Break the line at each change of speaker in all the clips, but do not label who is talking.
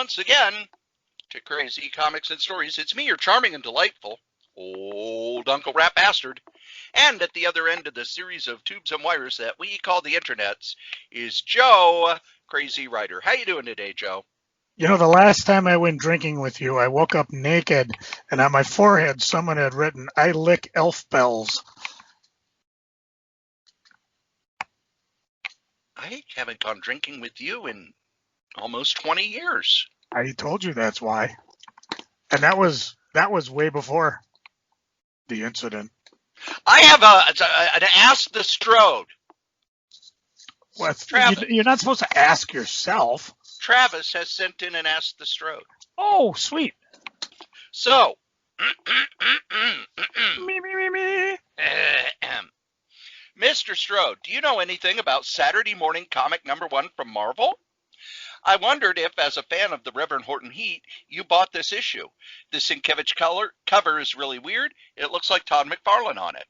once again to Crazy Comics and Stories. It's me, your charming and delightful old Uncle Rat Bastard. And at the other end of the series of tubes and wires that we call the internets is Joe, Crazy Writer. How you doing today, Joe?
You know, the last time I went drinking with you, I woke up naked, and on my forehead someone had written, "I lick elf bells."
I haven't gone drinking with you in almost 20 years.
I told you that's why. And that was way before the incident.
I have an Ask The Strode.
Well, you're not supposed to ask yourself.
Travis has sent in an Ask The Strode.
Oh, sweet.
So,
Me.
Mr. Strode, do you know anything about Saturday Morning Comic #1 from Marvel? I wondered if, as a fan of the Reverend Horton Heat, you bought this issue. The Sienkiewicz cover is really weird. It looks like Todd McFarlane on it.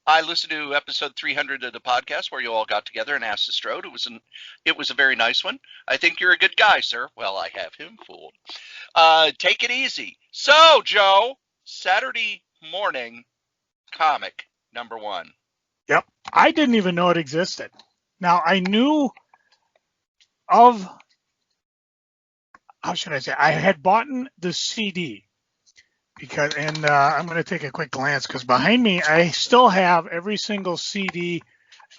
I listened to episode 300 of the podcast where you all got together and asked the Strode. It was a very nice one. I think you're a good guy, sir. Well, I have him fooled. Take it easy. So, Joe, Saturday Morning Comic #1.
Yep. I didn't even know it existed. Now, I knew of, how should I say, I had bought the CD because, and I'm going to take a quick glance because behind me, I still have every single CD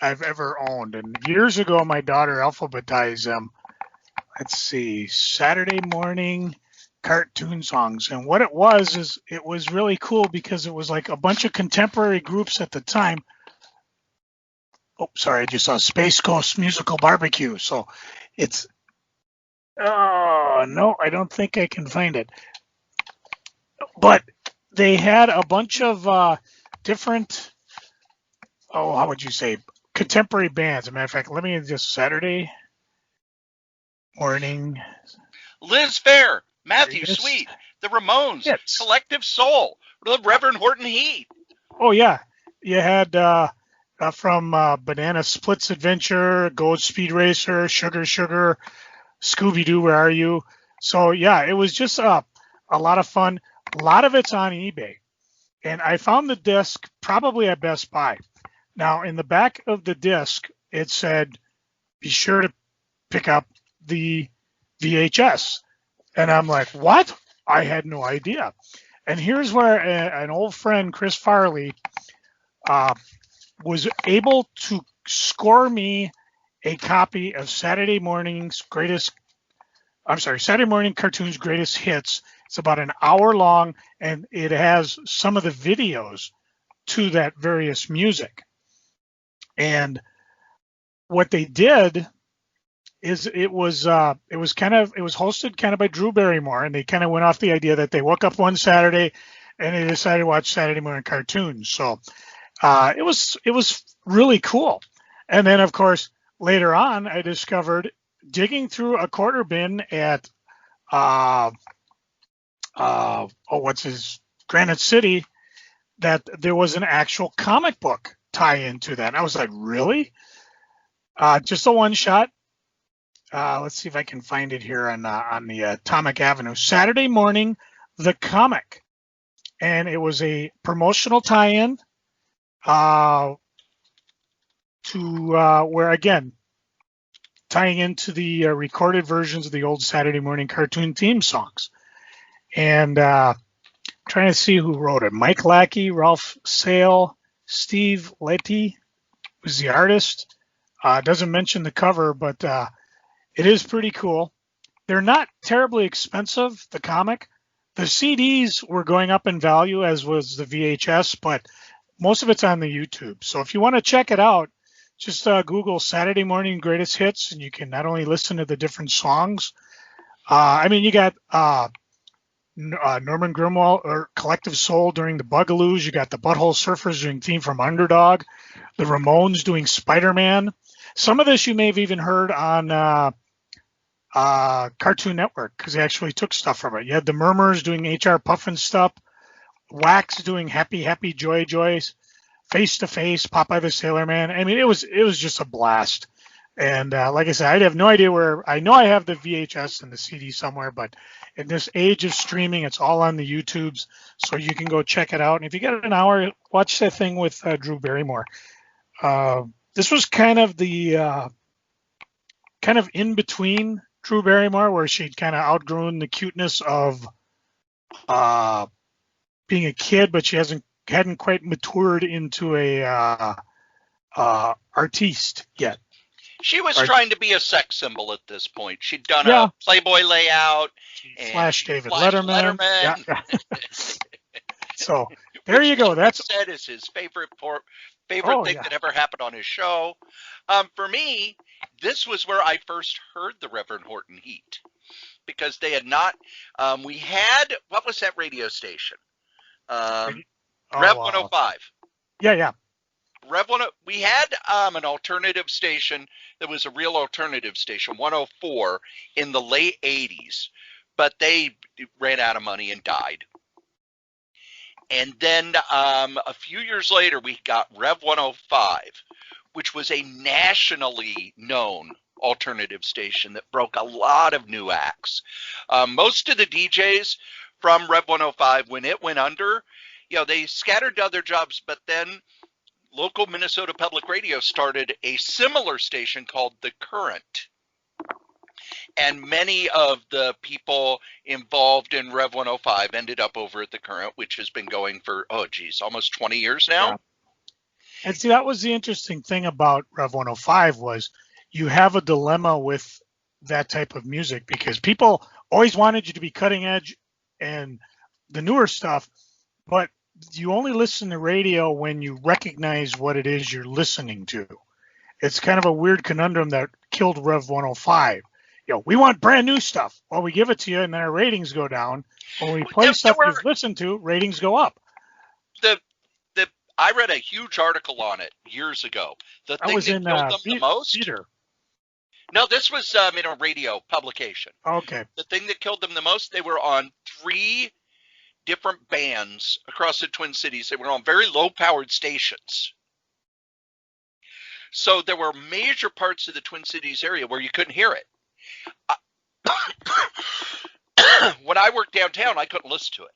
I've ever owned. And years ago, my daughter alphabetized them. Let's see, Saturday morning cartoon songs. And what it was is it was really cool because it was like a bunch of contemporary groups at the time. Oh, sorry, I just saw Space Coast Musical Barbecue. So it's, oh, no, I don't think I can find it. But they had a bunch of different, how would you say, contemporary bands. As a matter of fact, let me just, Saturday morning.
Liz Phair, Matthew Sweet, the Ramones,
yes.
Collective Soul, the Reverend Horton Heat.
Oh, yeah. You had from Banana Splits Adventure, Gold Speed Racer, Sugar, Scooby-Doo, Where Are You? So, yeah, it was just a lot of fun. A lot of it's on eBay. And I found the disc probably at Best Buy. Now, in the back of the disc, it said, be sure to pick up the VHS. And I'm like, what? I had no idea. And here's where an old friend, Chris Farley, was able to score me a copy of Saturday Morning Cartoons Greatest Hits. It's about an hour long, and it has some of the videos to that various music. And what they did is it was hosted kind of by Drew Barrymore, and they kind of went off the idea that they woke up one Saturday and they decided to watch Saturday morning cartoons. So it was really cool. And then of course later on I discovered, digging through a quarter bin at Granite City, that there was an actual comic book tie-in to that. And I was like, really? Just a one shot. Let's see if I can find it here on the Atomic Avenue. Saturday Morning, the comic. And it was a promotional tie-in to where, again, tying into the recorded versions of the old Saturday morning cartoon theme songs. And trying to see who wrote it. Mike Lackey, Ralph Sale, Steve Letty was the artist. Doesn't mention the cover, but it is pretty cool. They're not terribly expensive, the comic. The CDs were going up in value, as was the VHS, but most of it's on the YouTube. So if you want to check it out, just Google Saturday Morning Greatest Hits, and you can not only listen to the different songs. You got Norman Grimwald or Collective Soul doing the Bugaloos. You got the Butthole Surfers doing theme from Underdog. The Ramones doing Spider-Man. Some of this you may have even heard on Cartoon Network, because they actually took stuff from it. You had the Murmurs doing HR Puffin stuff. Wax doing Happy Happy Joy, Face to Face, Popeye the Sailor Man. I mean, it was just a blast. And like I said, I have no idea where. I know I have the VHS and the CD somewhere, but in this age of streaming, it's all on the YouTubes, so you can go check it out. And if you get an hour, watch that thing with Drew Barrymore. This was kind of the kind of in between Drew Barrymore, where she'd kind of outgrown the cuteness of being a kid, but she hadn't quite matured into a artiste yet.
She was trying to be a sex symbol at this point. She'd done
Yeah.
a Playboy layout. And
Flash David Letterman. Yeah. So there
which
you go.
he
That's
said is his favorite
Oh,
thing
yeah.
that ever happened on his show. For me, this was where I first heard the Reverend Horton Heat, because they had not. We had, what was that radio station? Rev 105.
Yeah.
Rev 10, we had an alternative station that was a real alternative station, 104, in the late 80s, but they ran out of money and died. And then a few years later, we got Rev 105, which was a nationally known alternative station that broke a lot of new acts. Most of the DJs from Rev 105, when it went under, they scattered to other jobs, but then local Minnesota Public Radio started a similar station called The Current. And many of the people involved in Rev 105 ended up over at The Current, which has been going for, almost 20 years now.
Yeah. And see, that was the interesting thing about Rev 105 was you have a dilemma with that type of music, because people always wanted you to be cutting edge and the newer stuff, but you only listen to radio when you recognize what it is you're listening to. It's kind of a weird conundrum that killed Rev 105. We want brand new stuff. Well, we give it to you, and then our ratings go down. When we play stuff you've listened to, ratings go up.
I read a huge article on it years ago. The thing that killed them the most.
Theater.
No, this was in a radio publication.
Okay.
The thing that killed them the most, they were on 3 different bands across the Twin Cities. They were on very low-powered stations. So there were major parts of the Twin Cities area where you couldn't hear it. When I worked downtown, I couldn't listen to it.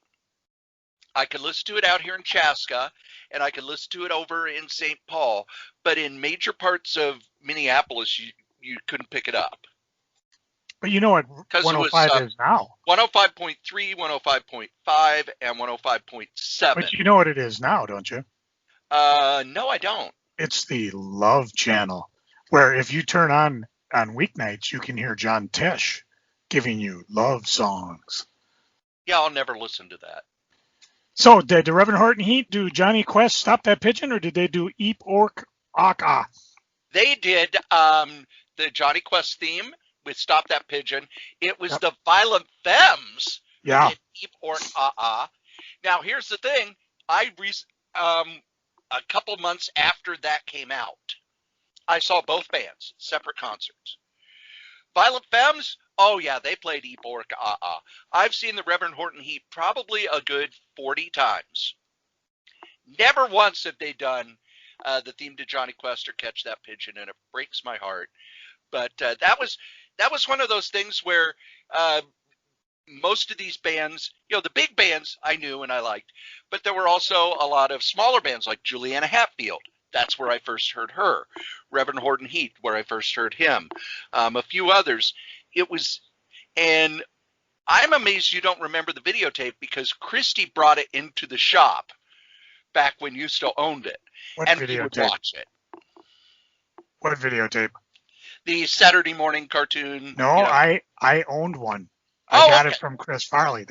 I could listen to it out here in Chaska, and I could listen to it over in St. Paul, but in major parts of Minneapolis, you couldn't pick it up.
But you know what 105 is now?
105.3, 105.5, and 105.7.
But you know what it is now, don't you?
No, I don't.
It's the Love Channel, where if you turn on weeknights, you can hear John Tesh giving you love songs.
Yeah, I'll never listen to that.
So did the Reverend Horton Heat do Johnny Quest Stop That Pigeon, or did they do Eep Ork Ak Ah?
They did the Johnny Quest theme with Stop That Pigeon. It was the Violent Femmes
that
did Eep Ork Ah Ah. Now, here's the thing. A couple months after that came out, I saw both bands, separate concerts. Violent Femmes, oh yeah, they played Eep Ork Ah Ah. I've seen the Reverend Horton Heat probably a good 40 times. Never once have they done the theme to Johnny Quest or Catch That Pigeon, and it breaks my heart. But that was one of those things where most of these bands, the big bands I knew and I liked, but there were also a lot of smaller bands like Juliana Hatfield. That's where I first heard her. Reverend Horton Heat, where I first heard him. A few others. And I'm amazed you don't remember the videotape, because Christy brought it into the shop back when you still owned it.
What videotape?
We would watch it.
What videotape?
The Saturday morning cartoon.
No, I owned one. I got it from Chris Farley.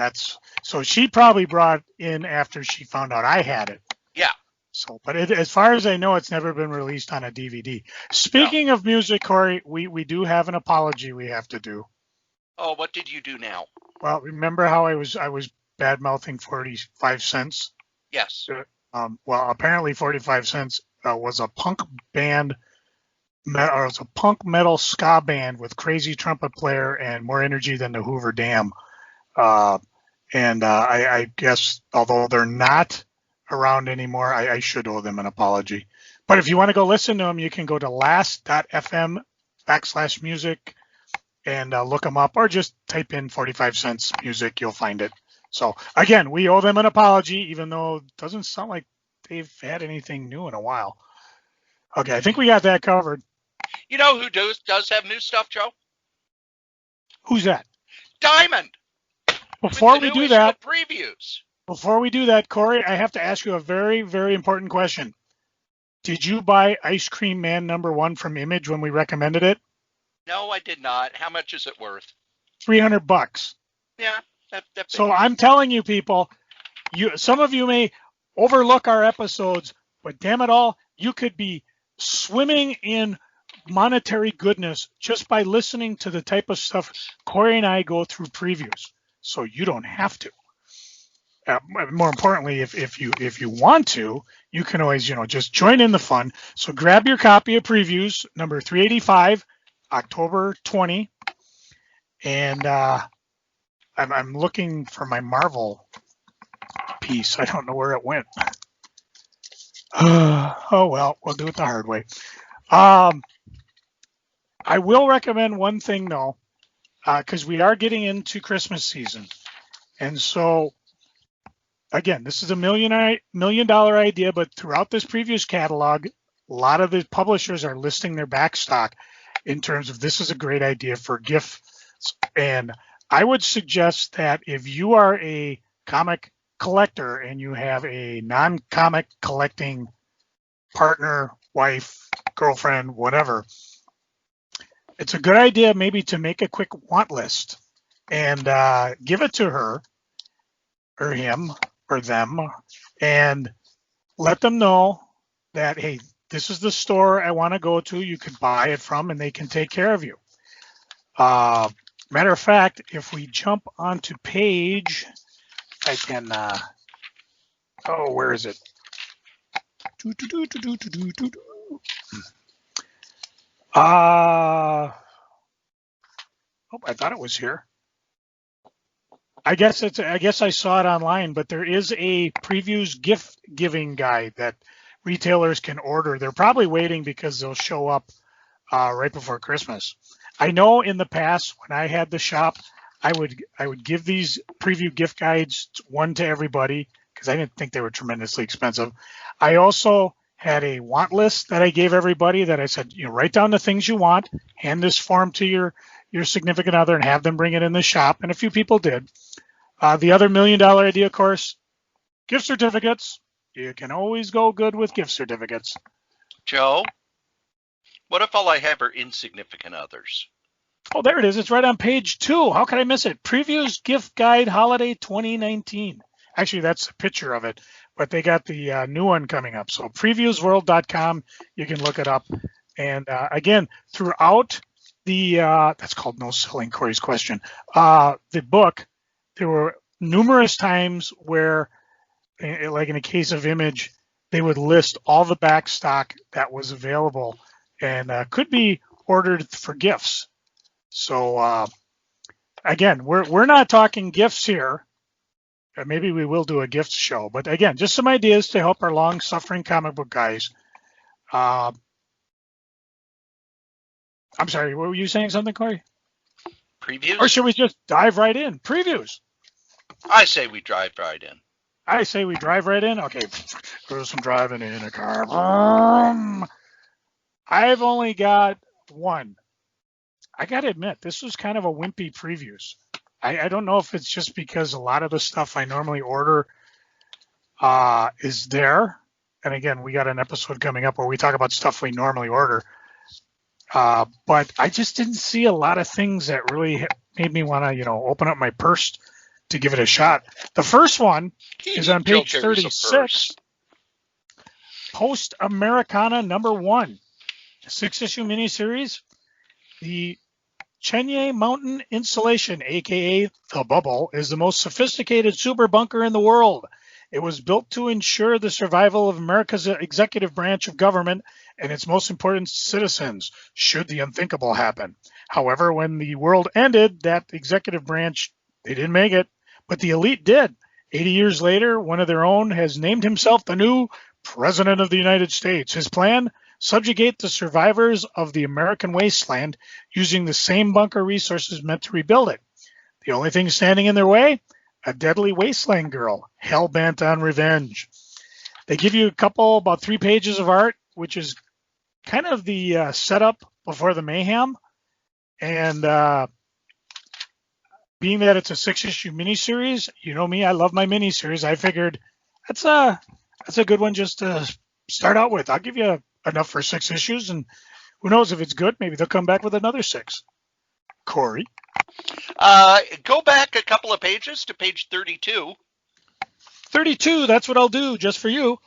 So she probably brought in after she found out I had it.
Yeah.
So, but as far as I know, it's never been released on a DVD. Speaking of music, Cory, we do have an apology we have to do.
Oh, what did you do now?
Well, remember how I was bad mouthing 45 Cents?
Yes.
Well, apparently 45 Cents was a punk band, or it was a punk metal ska band with crazy trumpet player and more energy than the Hoover Dam. And I guess, although they're not around anymore, I should owe them an apology. But if you want to go listen to them, you can go to last.fm /music and look them up, or just type in 45 cents music. You'll find it. So again, we owe them an apology, even though it doesn't sound like they've had anything new in a while. Okay, I think we got that covered.
You know who does have new stuff, Joe?
Who's that?
Diamond.
Before we do that,
previews.
Before we do that, Cory, I have to ask you a very, very important question. Did you buy Ice Cream Man #1 from Image when we recommended it?
No, I did not. How much is it worth?
$300.
Yeah.
So I'm telling you, people, some of you may overlook our episodes, but damn it all, you could be swimming in monetary goodness just by listening to the type of stuff Cory and I go through previews. So you don't have to. More importantly, if you want to, you can always just join in the fun. So grab your copy of previews number 385, October 20, and I'm looking for my Marvel piece. I don't know where it went. Oh well, we'll do it the hard way. I will recommend one thing though, because we are getting into Christmas season, and so. Again, this is a $1 million idea, but throughout this previous catalog, a lot of the publishers are listing their back stock in terms of this is a great idea for gifts. And I would suggest that if you are a comic collector and you have a non-comic collecting partner, wife, girlfriend, whatever, it's a good idea maybe to make a quick want list and give it to her or him or them and let them know that, hey, this is the store I want to go to. You can buy it from and they can take care of you. Matter of fact, if we jump onto page, I can, where is it? I thought it was here. I guess I saw it online, but there is a previews gift giving guide that retailers can order. They're probably waiting because they'll show up right before Christmas. I know in the past when I had the shop, I would give these preview gift guides, one to everybody, because I didn't think they were tremendously expensive. I also had a want list that I gave everybody that I said, write down the things you want, hand this form to your significant other and have them bring it in the shop. And a few people did. The other $1 million idea, of course, gift certificates. You can always go good with gift certificates.
Joe, what if all I have are insignificant others?
Oh, there it is. It's right on page 2. How could I miss it? Previews Gift Guide Holiday 2019. Actually, that's a picture of it, but they got the new one coming up. So previewsworld.com, you can look it up. And again, throughout the that's called No Selling Cory's Question. The book, there were numerous times where, like in a case of Image, they would list all the back stock that was available and could be ordered for gifts. So again, we're not talking gifts here. Maybe we will do a gift show, but again, just some ideas to help our long-suffering comic book guys. I'm sorry, were you saying something, Cory?
Previews?
Or should we just dive right in? Previews.
I say we drive right in.
I say we drive right in? Okay, there's some driving in a car. I've only got one. I got to admit, this was kind of a wimpy previews. I don't know if it's just because a lot of the stuff I normally order is there. And again, we got an episode coming up where we talk about stuff we normally order. But I just didn't see a lot of things that really made me want to, open up my purse to give it a shot. The first one is on page 36. Post Americana #1, 6-issue miniseries. The Chenier Mountain Insulation, aka the Bubble, is the most sophisticated super bunker in the world. It was built to ensure the survival of America's executive branch of government and its most important citizens, should the unthinkable happen. However, when the world ended, that executive branch, they didn't make it, but the elite did. 80 years later, one of their own has named himself the new President of the United States. His plan? subjugate the survivors of the American wasteland using the same bunker resources meant to rebuild it. The only thing standing in their way? A deadly wasteland girl, hell-bent on revenge. They give you about 3 pages of art, which is kind of the setup before the mayhem. And being that it's a 6-issue miniseries, you know me, I love my miniseries. I figured that's a good one just to start out with. I'll give you enough for 6 issues, and who knows if it's good, maybe they'll come back with another 6. Cory?
Go back a couple of pages to page 32.
32, that's what I'll do, just for you.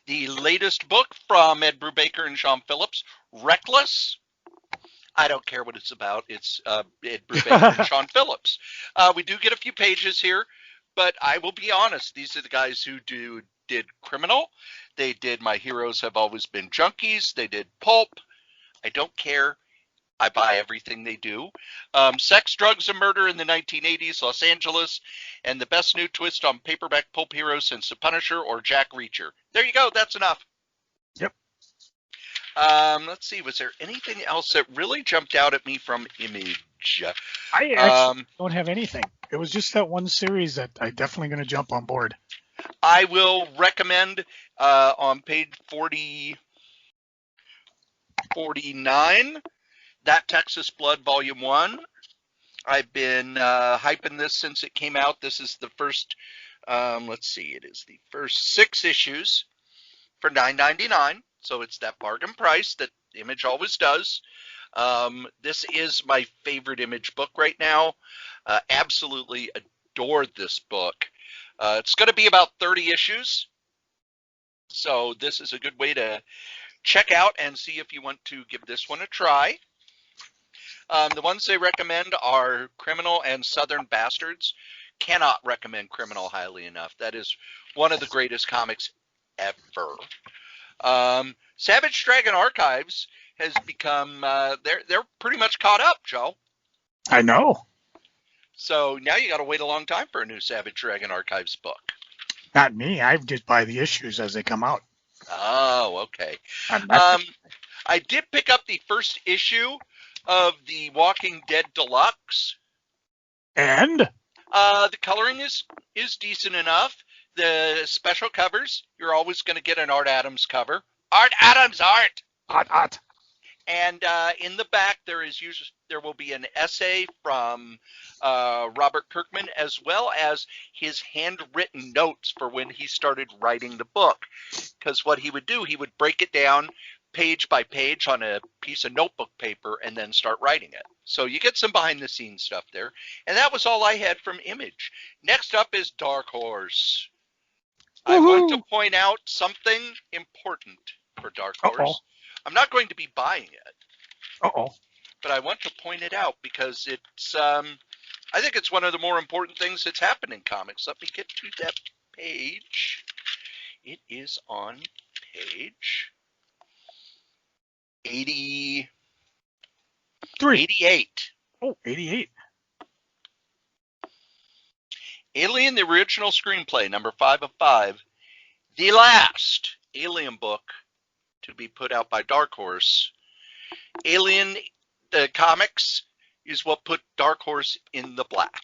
The latest book from Ed Brubaker and Sean Phillips, Reckless. I don't care what it's about. It's Ed Brubaker and Sean Phillips. We do get a few pages here, but I will be honest. These are the guys who did Criminal. They did My Heroes Have Always Been Junkies. They did Pulp. I don't care. I buy everything they do. Sex, Drugs, and Murder in the 1980s, Los Angeles, and the best new twist on paperback pulp heroes since The Punisher or Jack Reacher. There you go. That's enough.
Yep.
Let's see. Was there anything else that really jumped out at me from Image?
I actually don't have anything. It was just that one series that I'm definitely going to jump on board.
I will recommend on page 49, That Texas Blood Volume 1. I've been hyping this since it came out. This is the first, let's see, it is the first 6 issues for $9.99. So it's that bargain price that Image always does. This is my favorite Image book right now. Absolutely adored this book. It's going to be about 30 issues. So this is a good way to check out and see if you want to give this one a try. The ones they recommend are Criminal and Southern Bastards. Cannot recommend Criminal highly enough. That is one of the greatest comics ever. Savage Dragon Archives has become they're pretty much caught up, Joe.
I know.
So now you got to wait a long time for a new Savage Dragon Archives book.
Not me. I just buy the issues as they come out.
Oh, okay. I did pick up the first issue of the Walking Dead Deluxe.
And?
The coloring is decent enough. The special covers, you're always going to get an Art Adams cover. Art Adams art!
Art.
And in the back, there will be an essay from Robert Kirkman, as well as his handwritten notes for when he started writing the book. Because what he would do, he would break it down page by page on a piece of notebook paper and then start writing it. So you get some behind-the-scenes stuff there. And that was all I had from Image. Next up is Dark Horse. I want to point out something important for Dark Horse. I'm not going to be buying it. But I want to point it out because it's, I think it's one of the more important things that's happened in comics. Let me get to that page. It is on page 88.
Oh, 88.
Alien, the original screenplay, number 5 of 5. The last Alien book to be put out by Dark Horse. Alien, the comics, is what put Dark Horse in the black.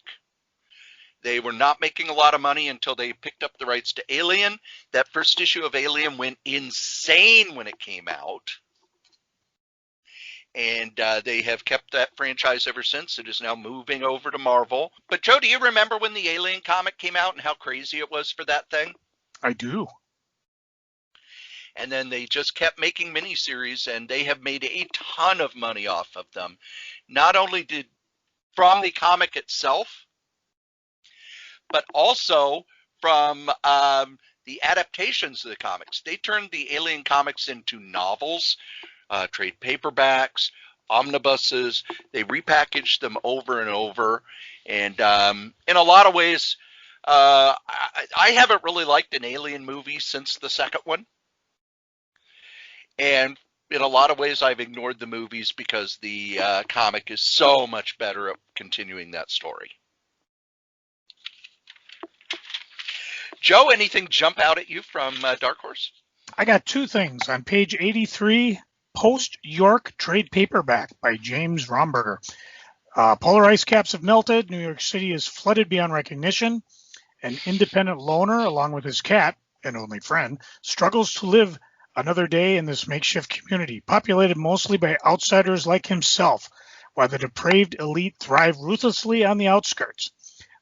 They were not making a lot of money until they picked up the rights to Alien. That first issue of Alien went insane when it came out. And they have kept that franchise ever since. It is now moving over to Marvel. But Joe, do you remember when the Alien comic came out and how crazy it was for that thing?
I do.
And then they just kept making miniseries, and they have made a ton of money off of them. Not only from the comic itself, but also from the adaptations of the comics. They turned the Alien comics into novels, trade paperbacks, omnibuses. They repackaged them over and over. And in a lot of ways, I haven't really liked an Alien movie since the second one. And in a lot of ways, I've ignored the movies because the comic is so much better at continuing that story. Joe, anything jump out at you from Dark Horse?
I got two things. On page 83, Post-York Trade Paperback by James Romberger. Polar ice caps have melted. New York City is flooded beyond recognition. An independent loner, along with his cat and only friend, struggles to live another day in this makeshift community, populated mostly by outsiders like himself, while the depraved elite thrive ruthlessly on the outskirts.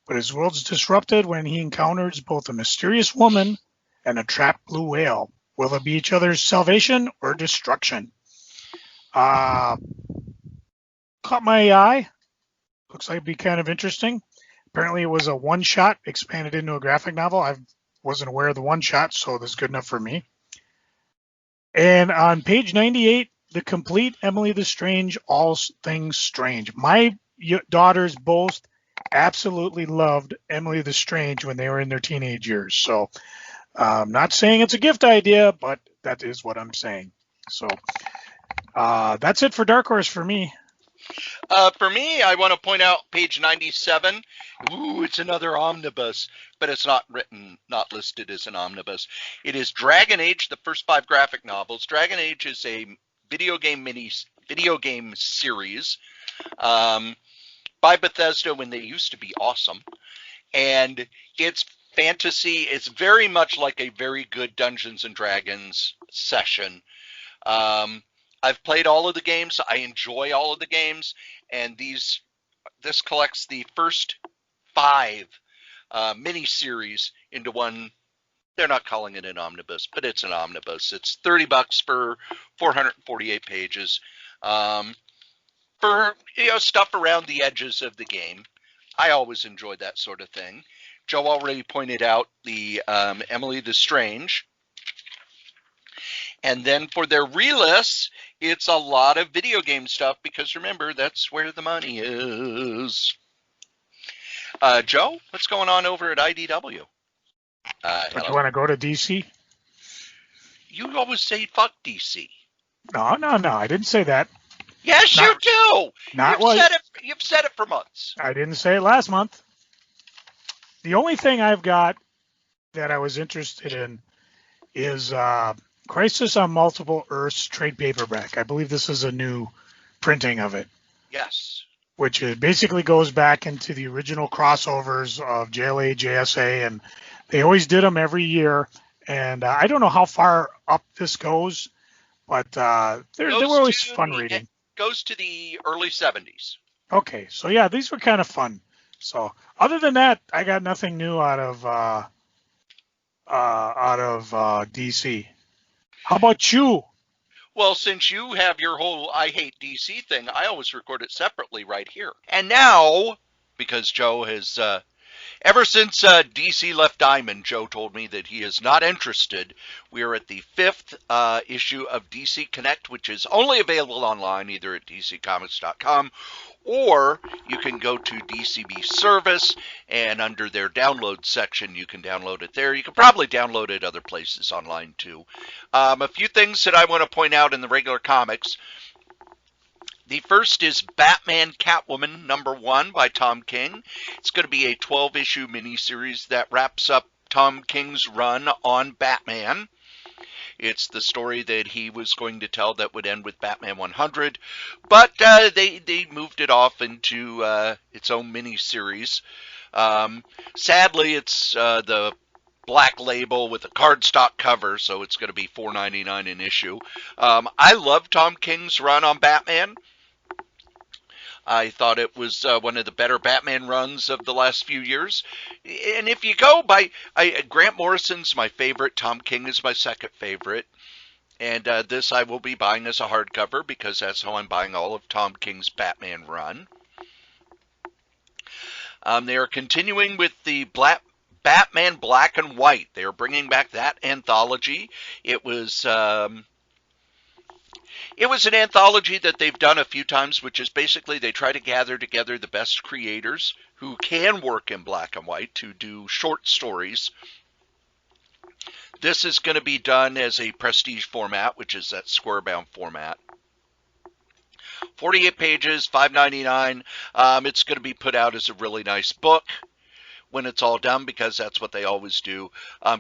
But his world's disrupted when he encounters both a mysterious woman and a trapped blue whale. Will it be each other's salvation or destruction? Caught my eye. Looks like it'd be kind of interesting. Apparently it was a one-shot expanded into a graphic novel. I wasn't aware of the one-shot, so that's good enough for me. And on page 98, the complete Emily the Strange, All Things Strange. My daughters both absolutely loved Emily the Strange when they were in their teenage years. So I'm not saying it's a gift idea, but that is what I'm saying. So that's it for Dark Horse for me.
For me, I want to point out page 97. Ooh, it's another omnibus, but it's not listed as an omnibus. It is Dragon Age, the first 5 graphic novels. Dragon Age is a video game series by Bethesda when they used to be awesome. And it's fantasy. It's very much like a very good Dungeons and Dragons session. I've played all of the games. I enjoy all of the games, and this collects the first 5 mini-series into one. They're not calling it an omnibus, but it's an omnibus. It's $30 for 448 pages for stuff around the edges of the game. I always enjoyed that sort of thing. Joe already pointed out the Emily the Strange. And then for their relists, it's a lot of video game stuff because remember, that's where the money is. Joe, what's going on over at IDW?
But you want to go to DC?
You always say fuck DC.
No, I didn't say that.
Yes, you do. You've said it for months.
I didn't say it last month. The only thing I've got that I was interested in is Crisis on Multiple Earths trade paperback. I believe this is a new printing of it.
Yes.
Which basically goes back into the original crossovers of JLA, JSA, and they always did them every year. And I don't know how far up this goes, but they were always fun reading.
Goes to the early 70s.
Okay, so yeah, these were kind of fun. So other than that, I got nothing new out of DC. How about you?
Well, since you have your whole I hate DC thing, I always record it separately right here. And now, because Joe has, ever since DC left Diamond, Joe told me that he is not interested. We are at the 5th issue of DC Connect, which is only available online, either at dccomics.com or you can go to DCB Service, and under their download section, you can download it there. You can probably download it other places online, too. A few things that I want to point out in the regular comics. The first is Batman Catwoman #1 by Tom King. It's going to be a 12-issue miniseries that wraps up Tom King's run on Batman. It's the story that he was going to tell that would end with Batman 100, but they moved it off into its own miniseries. Sadly, it's the black label with a cardstock cover, so it's going to be $4.99 an issue. I love Tom King's run on Batman. I thought it was one of the better Batman runs of the last few years. And if you go by, Grant Morrison's my favorite. Tom King is my second favorite. And this I will be buying as a hardcover because that's how I'm buying all of Tom King's Batman run. They are continuing with the Batman Black and White. They are bringing back that anthology. It was an anthology that they've done a few times, which is basically they try to gather together the best creators who can work in black and white to do short stories. This is going to be done as a prestige format, which is that square-bound format. 48 pages, $5.99. It's going to be put out as a really nice book when it's all done, because that's what they always do.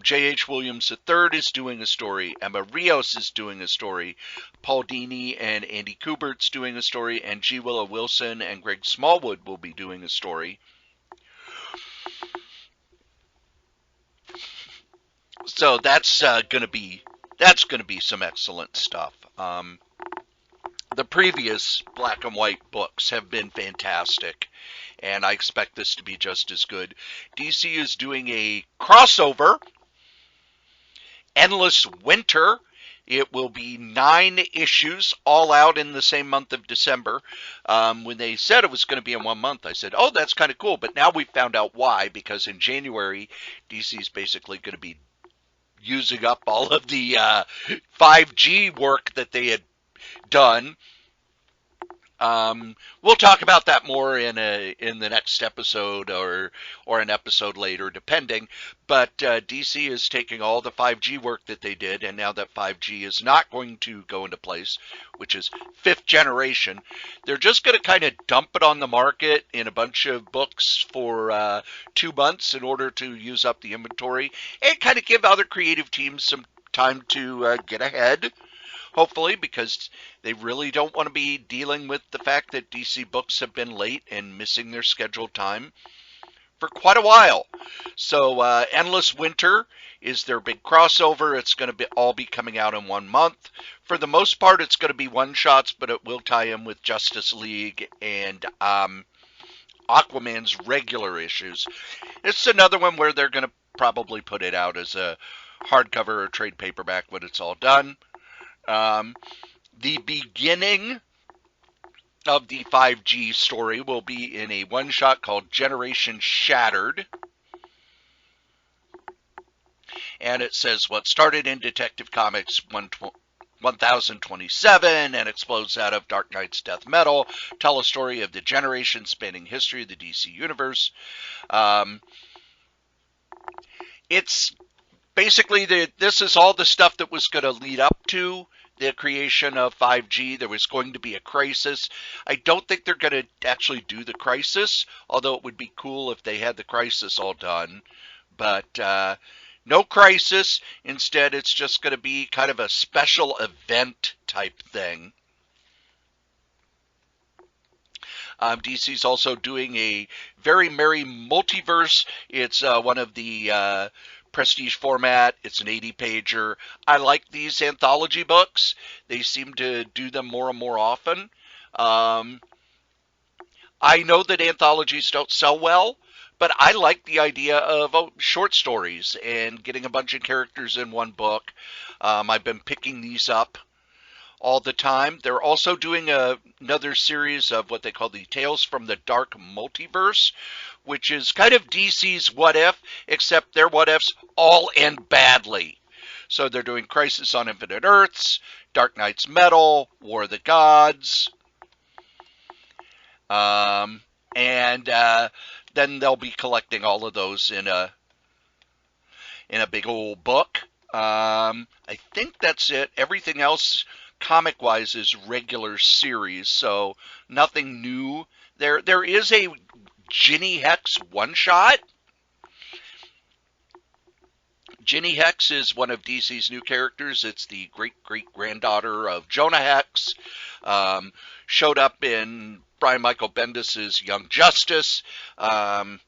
J.H. Williams III is doing a story. Emma Rios is doing a story. Paul Dini and Andy Kubert's doing a story. And G. Willow Wilson and Greg Smallwood will be doing a story. So that's going to be some excellent stuff. The previous black and white books have been fantastic, and I expect this to be just as good. DC is doing a crossover, Endless Winter. It will be 9 issues, all out in the same month of December. When they said it was going to be in 1 month, I said, oh, that's kind of cool. But now we found out why, because in January, DC is basically going to be using up all of the 5G work that they had done. We'll talk about that more in the next episode or an episode later, depending. But DC is taking all the 5G work that they did, and now that 5G is not going to go into place, which is 5th generation, they're just going to kind of dump it on the market in a bunch of books for 2 months in order to use up the inventory and kind of give other creative teams some time to get ahead. Hopefully, because they really don't want to be dealing with the fact that DC books have been late and missing their scheduled time for quite a while. So Endless Winter is their big crossover. It's going to all be coming out in 1 month. For the most part, it's going to be one-shots, but it will tie in with Justice League and Aquaman's regular issues. It's another one where they're going to probably put it out as a hardcover or trade paperback when it's all done. The beginning of the 5G story will be in a one-shot called Generation Shattered. And it says what started in Detective Comics 1027 and explodes out of Dark Knight's death metal, tell a story of the generation spanning history of the DC universe. It's basically this is all the stuff that was going to lead up to the creation of 5G. There was going to be a crisis. I don't think they're going to actually do the crisis, although it would be cool if they had the crisis all done. But no crisis. Instead, it's just going to be kind of a special event type thing. DC's also doing a Very Merry Multiverse. It's one of the prestige format. It's an 80-pager. I like these anthology books. They seem to do them more and more often. I know that anthologies don't sell well, but I like the idea of short stories and getting a bunch of characters in one book. I've been picking these up all the time. They're also doing another series of what they call the Tales from the Dark Multiverse, which is kind of DC's What If, except their What Ifs all end badly. So they're doing Crisis on Infinite Earths, Dark Knight's Metal, War of the Gods, and then they'll be collecting all of those in a big old book. I think that's it. Everything else comic-wise is regular series, so nothing new. There is a Ginny Hex one-shot. Ginny Hex is one of DC's new characters. It's the great-great-granddaughter of Jonah Hex. Showed up in Brian Michael Bendis' Young Justice, and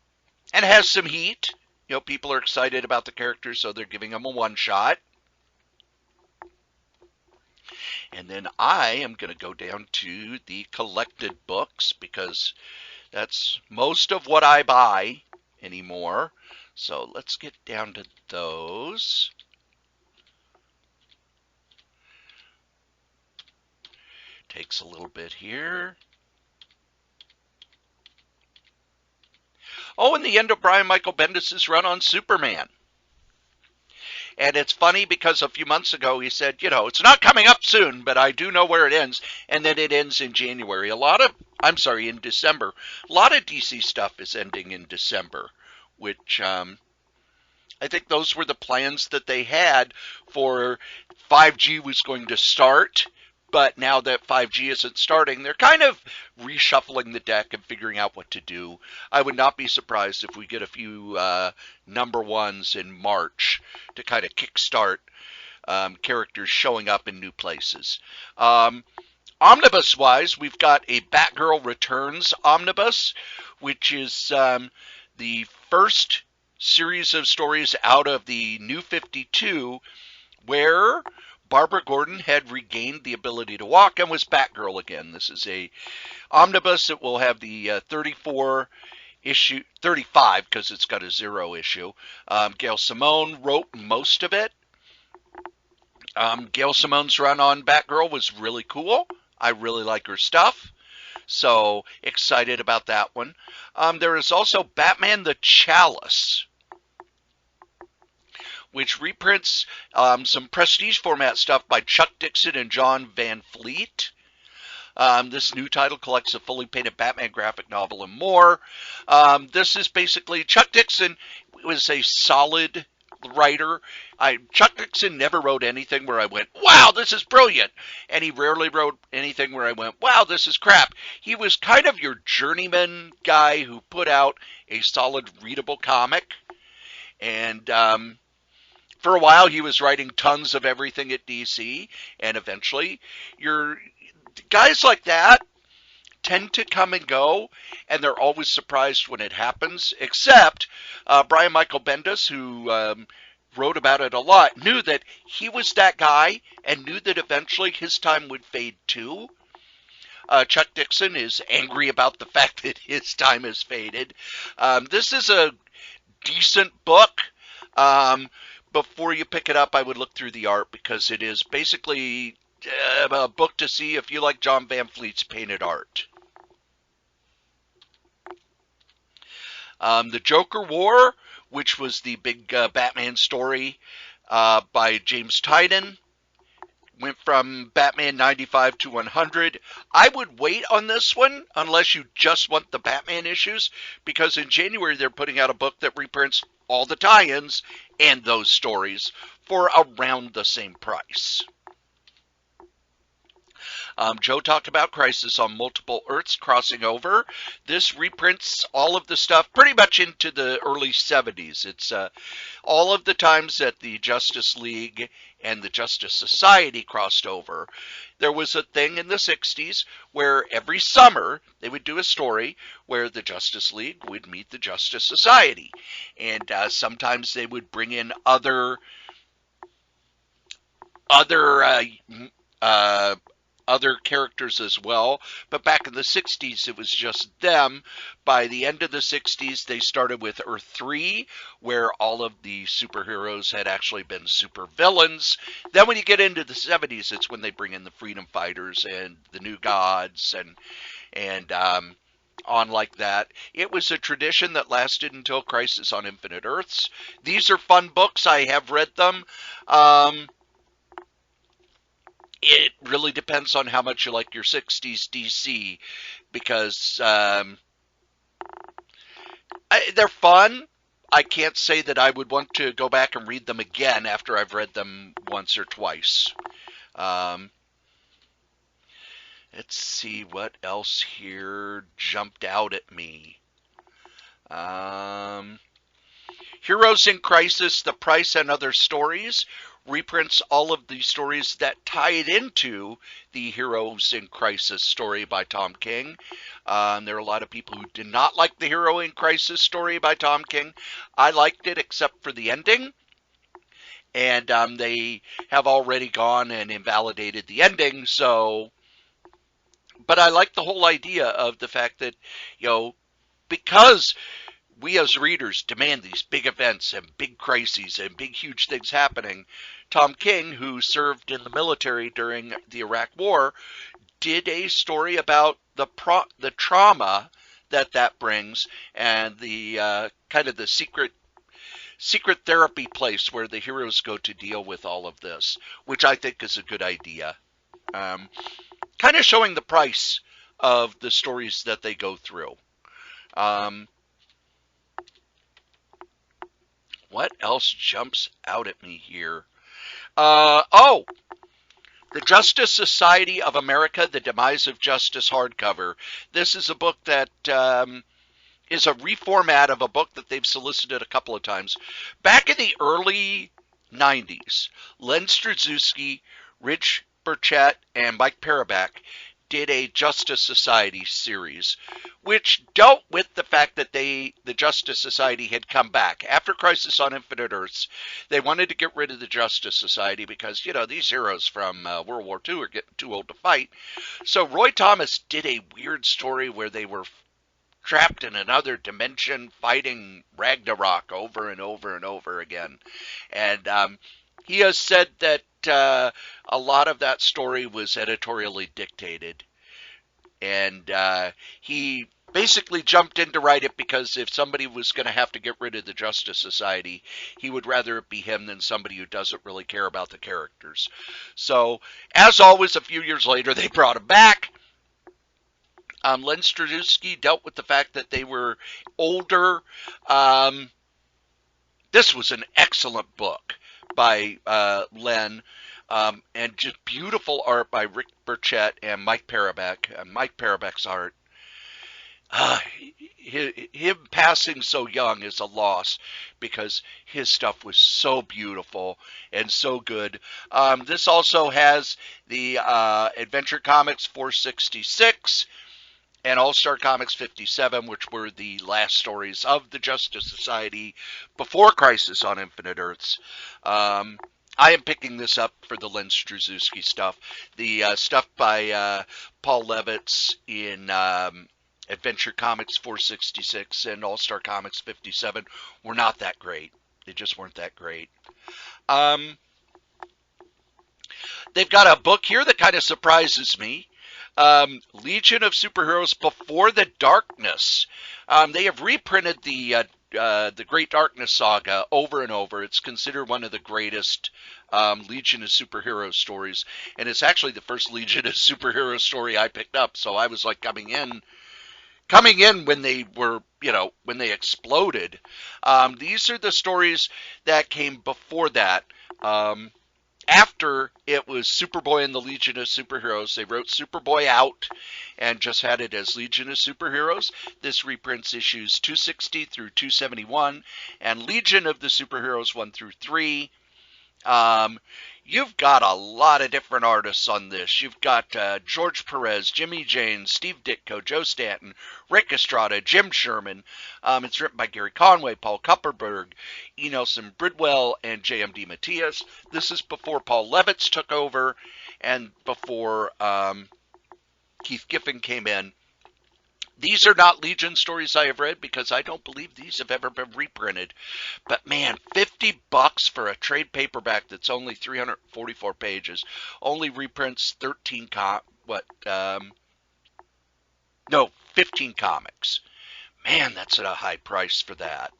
has some heat. You know, people are excited about the character, so they're giving him a one-shot. And then I am going to go down to the collected books, because that's most of what I buy anymore. So let's get down to those. Takes a little bit here. Oh, and the end of Brian Michael Bendis' run on Superman. And it's funny because a few months ago he said, you know, it's not coming up soon, but I do know where it ends. And then it ends in January. In December. A lot of DC stuff is ending in December, which I think those were the plans that they had for 5G was going to start But now that 5G isn't starting, they're kind of reshuffling the deck and figuring out what to do. I would not be surprised if we get a few number ones in March to kind of kickstart characters showing up in new places. Omnibus-wise, we've got a Batgirl Returns omnibus, which is the first series of stories out of the New 52 where Barbara Gordon had regained the ability to walk and was Batgirl again. This is a omnibus that will have the 34 issue, 35 because it's got a 0 issue. Gail Simone wrote most of it. Gail Simone's run on Batgirl was really cool. I really like her stuff. So excited about that one. There is also Batman the Chalice, which reprints some prestige format stuff by Chuck Dixon and John Van Fleet. This new title collects a fully painted Batman graphic novel and more. This is basically, Chuck Dixon was a solid writer. Chuck Dixon never wrote anything where I went, wow, this is brilliant. And he rarely wrote anything where I went, wow, this is crap. He was kind of your journeyman guy who put out a solid readable comic. And for a while, he was writing tons of everything at DC, and eventually, your guys like that tend to come and go, and they're always surprised when it happens, except Brian Michael Bendis, who wrote about it a lot, knew that he was that guy and knew that eventually his time would fade too. Chuck Dixon is angry about the fact that his time has faded. This is a decent book. Before you pick it up, I would look through the art because it is basically a book to see if you like John Van Fleet's painted art. The Joker War, which was the big Batman story by James Tynion, went from Batman 95 to 100. I would wait on this one unless you just want the Batman issues, because in January they're putting out a book that reprints all the tie-ins and those stories for around the same price. Joe talked about Crisis on Multiple Earths crossing over. This reprints all of the stuff pretty much into the early 70s. It's all of the times that the Justice League and the Justice Society crossed over. There was a thing in the 60s where every summer they would do a story where the Justice League would meet the Justice Society. And sometimes they would bring in other characters as well, but back in the 60s it was just them. By the end of the 60s they started with Earth 3, where all of the superheroes had actually been super villains. Then when you get into the 70s, it's when they bring in the Freedom Fighters and the New Gods and on like that. It was a tradition that lasted until Crisis on Infinite Earths. These are fun books. I have read them. It really depends on how much you like your 60s DC, because they're fun. I can't say that I would want to go back and read them again after I've read them once or twice. Let's see what else here jumped out at me. Heroes in Crisis, The Price and Other Stories reprints all of the stories that tied into the Heroes in Crisis story by Tom King. There are a lot of people who did not like the Hero in Crisis story by Tom King. I liked it except for the ending. And they have already gone and invalidated the ending, so... But I like the whole idea of the fact that, because we as readers demand these big events and big crises and big, huge things happening, Tom King, who served in the military during the Iraq War, did a story about the trauma that brings, and the kind of the secret therapy place where the heroes go to deal with all of this, which I think is a good idea. Kind of showing the price of the stories that they go through. What else jumps out at me here? The Justice Society of America, The Demise of Justice hardcover. This is a book that is a reformat of a book that they've solicited a couple of times. Back in the early 90s, Len Strazewski, Rich Burchett, and Mike Paraback did a Justice Society series, which dealt with the fact that the Justice Society had come back. After Crisis on Infinite Earths, they wanted to get rid of the Justice Society because, these heroes from World War II are getting too old to fight. So Roy Thomas did a weird story where they were trapped in another dimension fighting Ragnarok over and over and over again. And he has said that a lot of that story was editorially dictated. And he basically jumped in to write it because if somebody was going to have to get rid of the Justice Society, he would rather it be him than somebody who doesn't really care about the characters. So, as always, a few years later, they brought him back. Len Strazewski dealt with the fact that they were older. This was an excellent book by Len, and just beautiful art by Rick Burchett and Mike Paraback. Mike Paraback's art. Him passing so young is a loss because his stuff was so beautiful and so good. This also has the Adventure Comics 466 and All-Star Comics 57, which were the last stories of the Justice Society before Crisis on Infinite Earths. I am picking this up for the Len Strazewski stuff. The stuff by Paul Levitz in Adventure Comics 466 and All-Star Comics 57 were not that great. They just weren't that great. They've got a book here that kind of surprises me. Legion of Superheroes Before the Darkness. They have reprinted the Great Darkness saga over and over. It's considered one of the greatest Legion of Superheroes stories, and it's actually the first Legion of Superheroes story I picked up. So I was like coming in when they were, when they exploded. These are the stories that came before that. After it was Superboy and the Legion of Superheroes, they wrote Superboy out and just had it as Legion of Superheroes. This reprints issues 260 through 271 and Legion of the Superheroes 1 through 3. You've got a lot of different artists on this. You've got George Perez, Jimmy James, Steve Ditko, Joe Stanton, Rick Estrada, Jim Sherman. It's written by Gary Conway, Paul Kupperberg, E. Nelson Bridwell, and J.M.D. Matias. This is before Paul Levitz took over and before Keith Giffen came in. These are not Legion stories I have read because I don't believe these have ever been reprinted. But man, $50 for a trade paperback that's only 344 pages, only reprints 15 comics. Man, that's at a high price for that.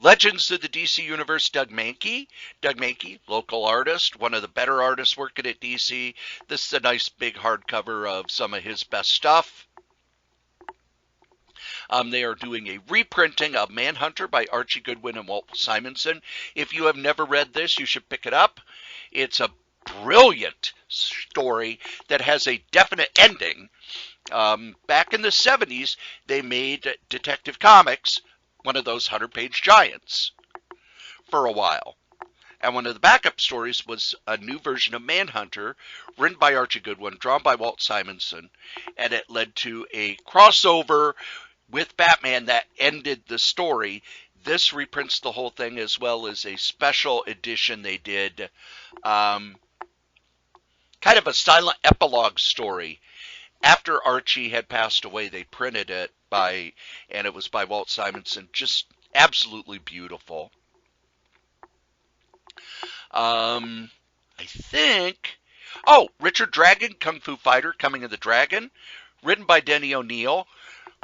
Legends of the DC Universe, Doug Mahnke. Doug Mahnke, local artist, one of the better artists working at DC. This is a nice big hardcover of some of his best stuff. They are doing a reprinting of Manhunter by Archie Goodwin and Walt Simonson. If you have never read this, you should pick it up. It's a brilliant story that has a definite ending. Back in the 70s, they made Detective Comics one of those 100-page giants for a while. And one of the backup stories was a new version of Manhunter, written by Archie Goodwin, drawn by Walt Simonson, and it led to a crossover with Batman that ended the story. This reprints the whole thing as well as a special edition they did, kind of a silent epilogue story. After Archie had passed away, they printed it and it was by Walt Simonson. Just absolutely beautiful. I think, Richard Dragon, Kung Fu Fighter, Coming of the Dragon, written by Denny O'Neil,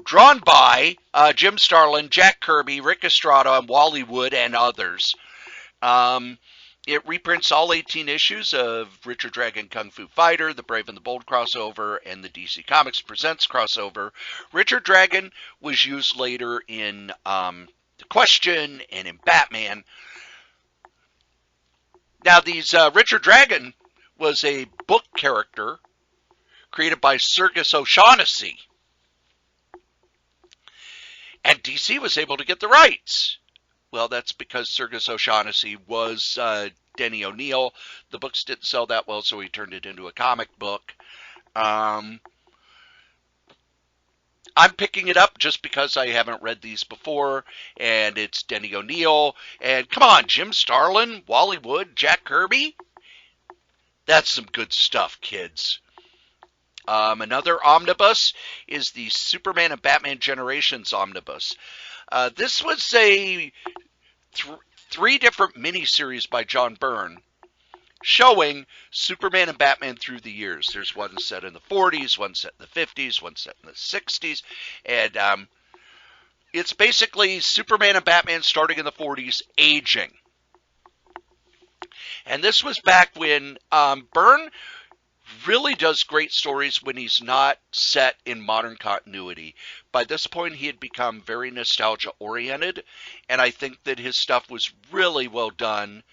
drawn by Jim Starlin, Jack Kirby, Rick Estrada, and Wally Wood, and others. It reprints all 18 issues of Richard Dragon Kung Fu Fighter, the Brave and the Bold crossover, and the DC Comics Presents crossover. Richard Dragon was used later in The Question and in Batman. Now, these Richard Dragon was a book character created by Sergis O'Shaughnessy, and DC was able to get the rights. Well, that's because Sergis O'Shaughnessy was Denny O'Neil. The books didn't sell that well, so he turned it into a comic book. I'm picking it up just because I haven't read these before, and it's Denny O'Neil. And come on, Jim Starlin, Wally Wood, Jack Kirby. That's some good stuff, kids. Another omnibus is the Superman and Batman Generations omnibus. This was a three different miniseries by John Byrne showing Superman and Batman through the years. There's one set in the 40s, one set in the 50s, one set in the 60s, and it's basically Superman and Batman starting in the 40s, aging. And this was back when Byrne really does great stories when he's not set in modern continuity. By this point, he had become very nostalgia-oriented, and I think that his stuff was really well done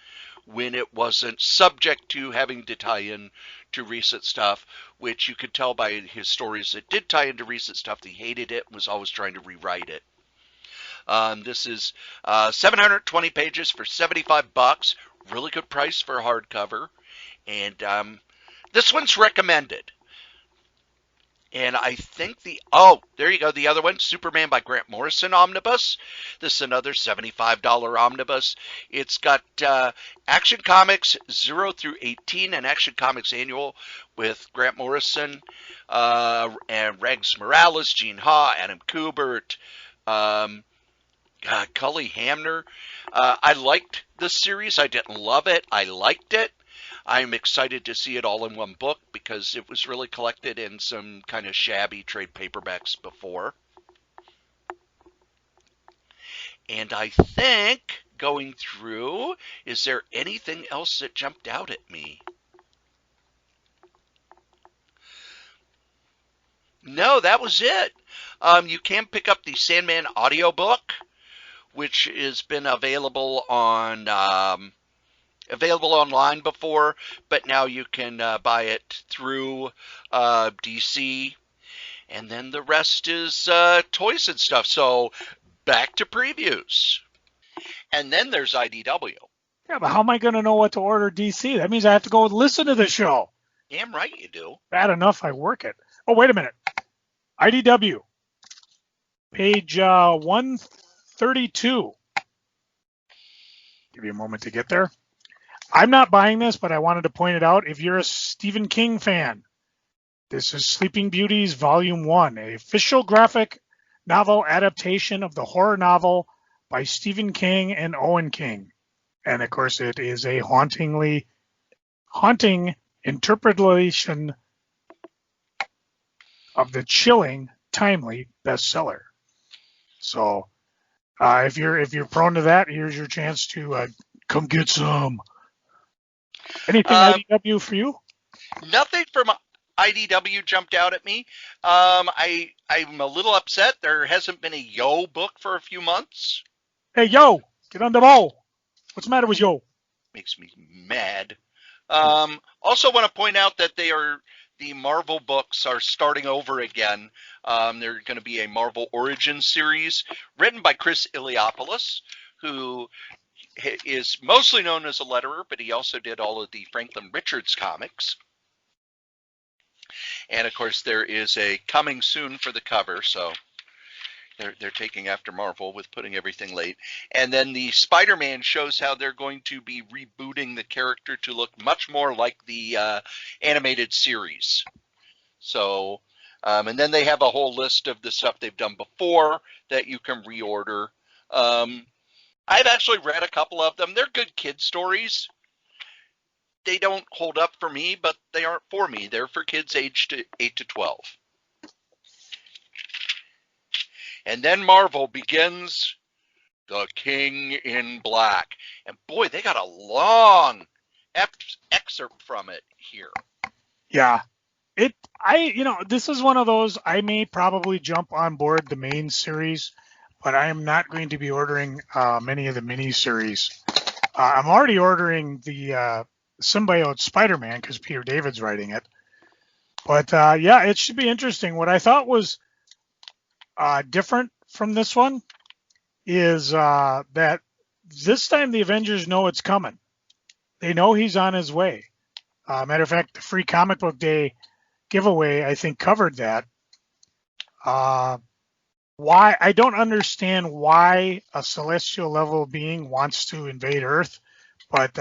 when it wasn't subject to having to tie in to recent stuff, which you could tell by his stories that did tie into recent stuff. He hated it and was always trying to rewrite it. This is 720 pages for $75. Really good price for a hardcover. And this one's recommended. And I think there you go, the other one, Superman by Grant Morrison omnibus. This is another $75 omnibus. It's got Action Comics 0 through 18 and Action Comics Annual with Grant Morrison and Regs Morales, Gene Ha, Adam Kubert, Cully Hamner. I liked this series. I didn't love it. I liked it. I'm excited to see it all in one book because it was really collected in some kind of shabby trade paperbacks before. And I think, going through, is there anything else that jumped out at me? No, that was it. You can pick up the Sandman audiobook, which has been available online before, but now you can buy it through DC, and then the rest is toys and stuff. So back to previews, and then there's IDW.
Yeah, but how am I going to know what to order DC? That means I have to go listen to the show.
Damn right you do.
Bad enough I work it. Oh, wait a minute. IDW, page 132. Give you a moment to get there. I'm not buying this, but I wanted to point it out. If you're a Stephen King fan, this is Sleeping Beauties Volume 1, an official graphic novel adaptation of the horror novel by Stephen King and Owen King. And, of course, it is a haunting interpretation of the chilling, timely bestseller. So if you're prone to that, here's your chance to come get some. Anything IDW for you?
Nothing from IDW jumped out at me. I'm a little upset. There hasn't been a Yo book for a few months.
Hey, Yo, get on the ball. What's the matter with Yo?
Makes me mad. Also want to point out that the Marvel books are starting over again. They're going to be a Marvel Origin series written by Chris Iliopoulos, who is mostly known as a letterer, but he also did all of the Franklin Richards comics. And of course, there is a coming soon for the cover, so they're taking after Marvel with putting everything late. And then the Spider-Man shows how they're going to be rebooting the character to look much more like the animated series. So, and then they have a whole list of the stuff they've done before that you can reorder. I've actually read a couple of them. They're good kid stories. They don't hold up for me, but they aren't for me. They're for kids aged 8 to 12. And then Marvel begins The King in Black. And boy, they got a long excerpt from it here.
Yeah. This is one of those, I may probably jump on board the main series, but I am not going to be ordering many of the mini-series. I'm already ordering the Symbiote Spider-Man because Peter David's writing it. But yeah, it should be interesting. What I thought was different from this one is that this time the Avengers know it's coming. They know he's on his way. Matter of fact, the free comic book day giveaway, I think, covered that. Why I don't understand why a celestial level being wants to invade Earth, but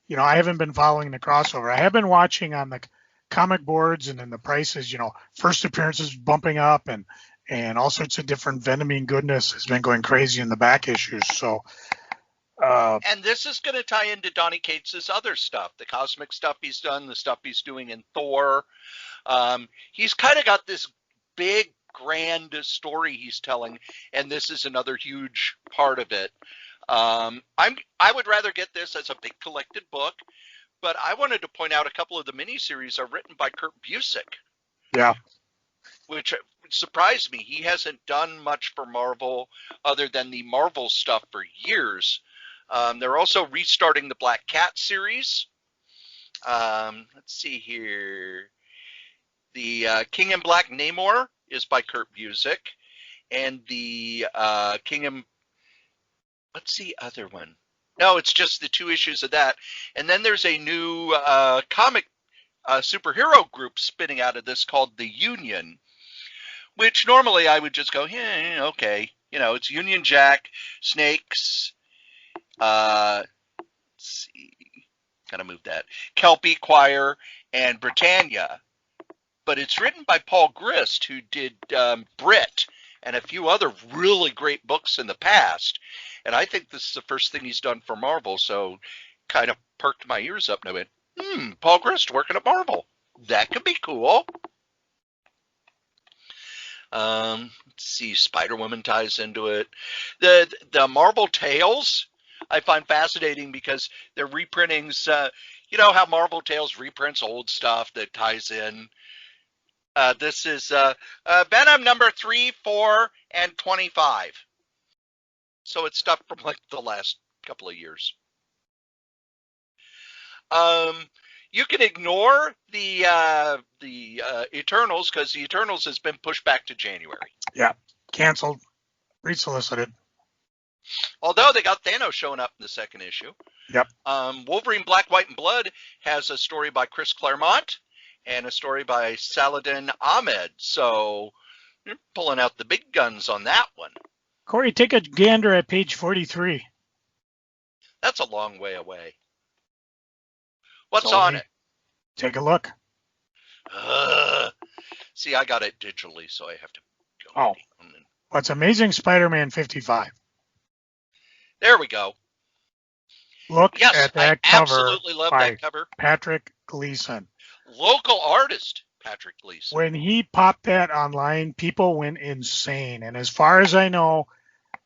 you know, I haven't been following the crossover. I have been watching on the comic boards and in the prices. You know, first appearances bumping up and all sorts of different Venoming goodness has been going crazy in the back issues. So.
And this is going to tie into Donny Cates' other stuff, the cosmic stuff he's done, the stuff he's doing in Thor. He's kind of got this big, grand story he's telling, and this is another huge part of it. I would rather get this as a big collected book, but I wanted to point out a couple of the miniseries are written by Kurt Busiek.
Yeah.
Which surprised me. He hasn't done much for Marvel other than the Marvel stuff for years. They're also restarting the Black Cat series. Let's see here. The King in Black Namor is by Kurt Busiek. And the King in... What's the other one? No, it's just the 2 issues of that. And then there's a new comic superhero group spinning out of this called The Union, which normally I would just go, yeah, okay. You know, it's Union Jack, Snakes... let's see, gotta move that. Kelpie, Choir, and Britannia. But it's written by Paul Grist, who did Brit and a few other really great books in the past. And I think this is the first thing he's done for Marvel, so kind of perked my ears up and I went, Paul Grist working at Marvel. That could be cool. Let's see, Spider-Woman ties into it. The Marvel Tales I find fascinating because they're reprintings. You know how Marvel Tales reprints old stuff that ties in. This is Venom number 3, 4, and 25. So it's stuff from like the last couple of years. You can ignore the Eternals because the Eternals has been pushed back to January.
Yeah, canceled, resolicited.
Although they got Thanos showing up in the second issue.
Yep.
Wolverine Black, White, and Blood has a story by Chris Claremont and a story by Saladin Ahmed. So you're pulling out the big guns on that one.
Cory, take a gander at page 43.
That's a long way away. What's on it?
Take a look.
See, I got it digitally, so I have to go.
Oh. What's Amazing Spider-Man 55?
There we go.
Look at that cover.
Absolutely love that cover.
Patrick Gleason.
Local artist, Patrick Gleason.
When he popped that online, people went insane. And as far as I know,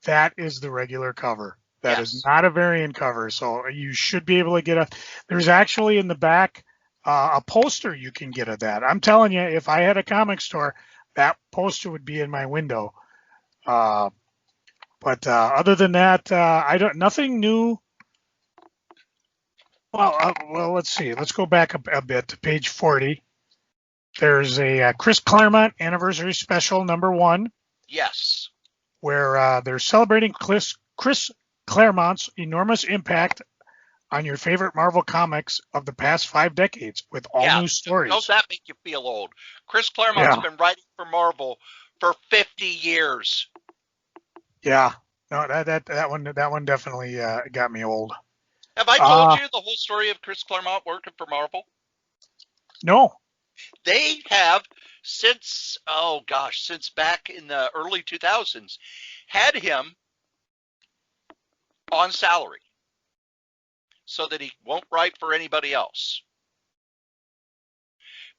that is the regular cover. That is not a variant cover. So you should be able to get there's actually in the back a poster you can get of that. I'm telling you, if I had a comic store, that poster would be in my window. But other than that, nothing new. Well, let's see. Let's go back a bit to page 40. There's a Chris Claremont anniversary special #1.
Yes.
Where they're celebrating Chris Claremont's enormous impact on your favorite Marvel comics of the past 5 decades with all new stories.
Don't that make you feel old? Chris Claremont's been writing for Marvel for 50 years.
Yeah, no, that one definitely got me old.
Have I told you the whole story of Chris Claremont working for Marvel?
No.
They have since back in the early 2000s, had him on salary so that he won't write for anybody else.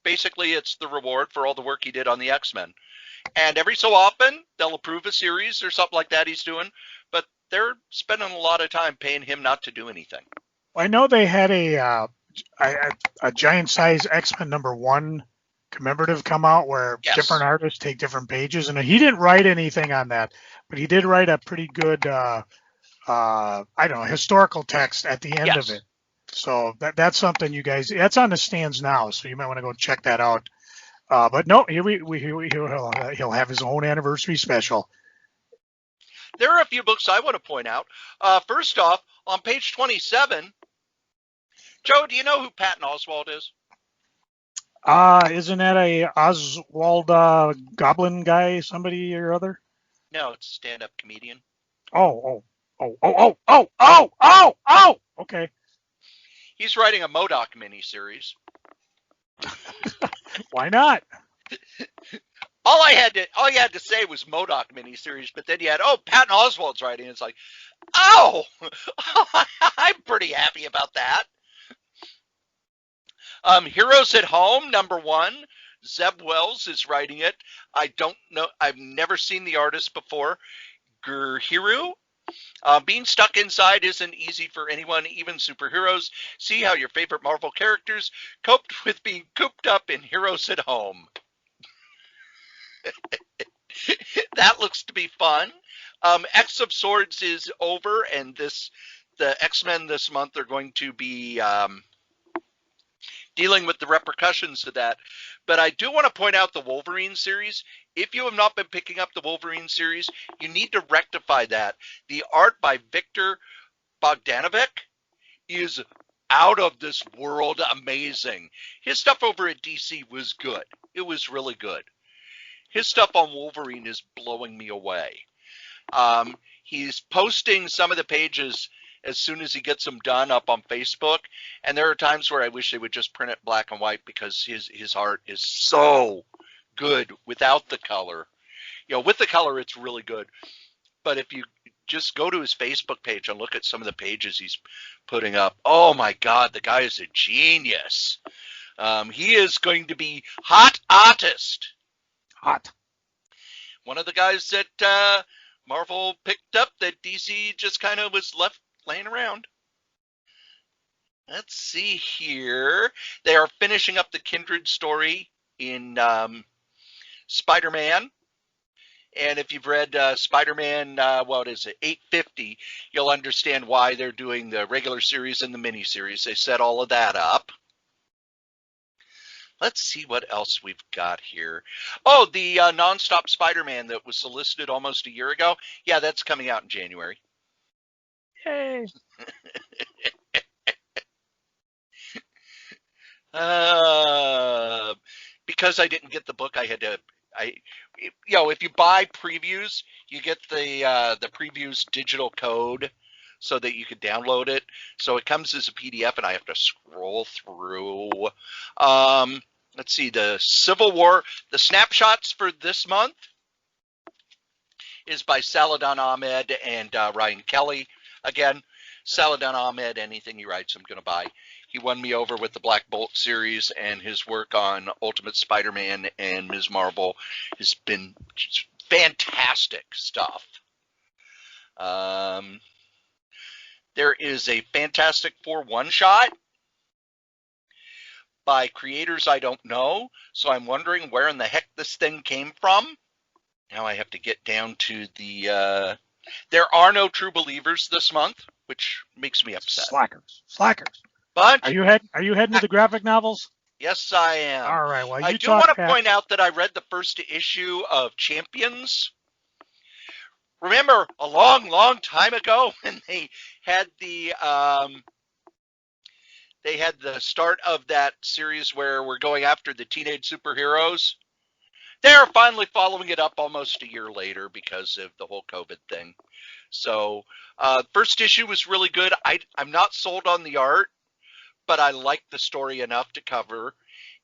Basically, it's the reward for all the work he did on the X-Men. And every so often, they'll approve a series or something like that he's doing, but they're spending a lot of time paying him not to do anything.
I know they had a giant size X-Men #1 commemorative come out where different artists take different pages, and he didn't write anything on that, but he did write a pretty good I don't know, historical text at the end of
Yes.
it. So that's something you guys, that's on the stands now, so you might want to go check that out. But no, he'll have his own anniversary special.
There are a few books I want to point out. First off, on page 27, Joe, do you know who Patton Oswalt is?
Isn't that a Oswald Goblin guy, somebody or other?
No, it's a stand-up comedian.
Oh. Okay.
He's writing a MODOK miniseries.
Why not?
All you had to say was MODOK miniseries, but then you had, Patton Oswalt's writing. It's like, I'm pretty happy about that. Heroes at Home, #1. Zeb Wells is writing it. I don't know. I've never seen the artist before. Gurhiru. Being stuck inside isn't easy for anyone, even superheroes. See how your favorite Marvel characters coped with being cooped up in Heroes at Home. That looks to be fun. X of Swords is over, and the X-Men this month are going to be dealing with the repercussions of that. But I do want to point out the Wolverine series. If you have not been picking up the Wolverine series, you need to rectify that. The art by Victor Bogdanovic is out of this world amazing. His stuff over at DC was good. It was really good. His stuff on Wolverine is blowing me away. He's posting some of the pages as soon as he gets them done up on Facebook. And there are times where I wish they would just print it black and white because his art is so good without the color. With the color, it's really good. But if you just go to his Facebook page and look at some of the pages he's putting up, oh my God, the guy is a genius. He is going to be hot artist.
Hot.
One of the guys that Marvel picked up that DC just kind of was left laying around. Let's see here. They are finishing up the Kindred story in Spider-Man. And if you've read Spider-Man, 850, you'll understand why they're doing the regular series and the miniseries. They set all of that up. Let's see what else we've got here. Oh, the nonstop Spider-Man that was solicited almost a year ago. Yeah, that's coming out in January.
Yay.
Because I didn't get the book, I had to. If you buy previews, you get the previews digital code so that you can download it. So it comes as a PDF, and I have to scroll through. Let's see, the Civil War, the snapshots for this month is by Saladin Ahmed and Ryan Kelly. Again, Saladin Ahmed, anything he writes, I'm going to buy. He won me over with the Black Bolt series, and his work on Ultimate Spider-Man and Ms. Marvel has been just fantastic stuff. There is a Fantastic Four one-shot by creators I don't know, so I'm wondering where in the heck this thing came from. Now I have to get down to the... there are no True Believers this month, which makes me upset.
Slackers.
But
are you heading to the graphic novels?
Yes, I am.
All right. Well,
I do want to point out that I read the first issue of Champions. Remember a long, long time ago when they had the start of that series where we're going after the teenage superheroes? They're finally following it up almost a year later because of the whole COVID thing. So first issue was really good. I'm not sold on the art, but I like the story enough to cover.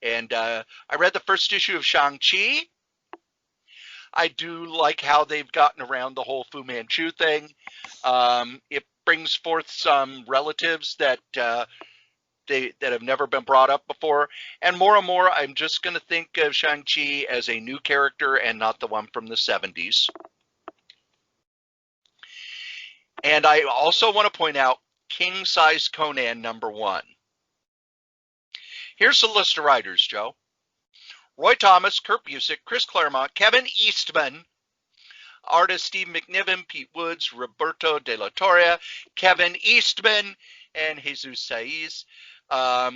And I read the first issue of Shang-Chi. I do like how they've gotten around the whole Fu Manchu thing. It brings forth some relatives that have never been brought up before. And more, I'm just going to think of Shang-Chi as a new character and not the one from the 70s. And I also want to point out King Size Conan #1. Here's the list of writers, Joe. Roy Thomas, Kurt Busiek, Chris Claremont, Kevin Eastman, Artists Steve McNiven, Pete Woods, Roberto De La Torre, Kevin Eastman, and Jesus Saiz.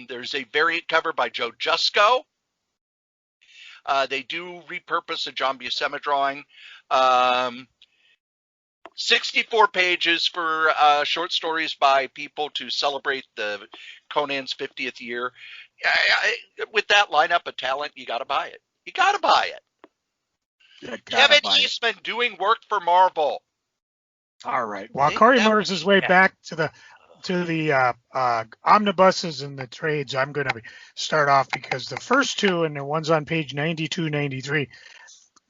There's a variant cover by Joe Jusko. They do repurpose a John Buscema drawing. 64 pages for short stories by people to celebrate the Conan's 50th year. With that lineup of talent, you got to buy it. You got to buy it. Kevin Eastman doing work for Marvel.
All right. While Cory moves his way back to the omnibuses and the trades, I'm going to start off because the first two, and the one's on page 92, 93.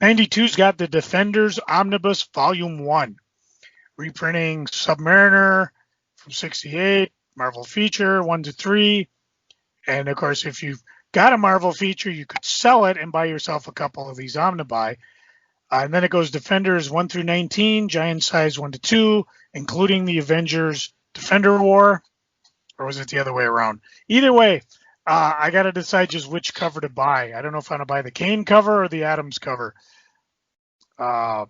92's got the Defenders Omnibus Volume 1, reprinting Submariner from 68, Marvel Feature 1 to 3. And, of course, if you've got a Marvel Feature, you could sell it and buy yourself a couple of these Omnibuy. And then it goes Defenders 1 through 19, Giant Size 1 to 2, including the Avengers Defender War. Or was it the other way around? Either way, I got to decide just which cover to buy. I don't know if I'm going to buy the Kane cover or the Adams cover. And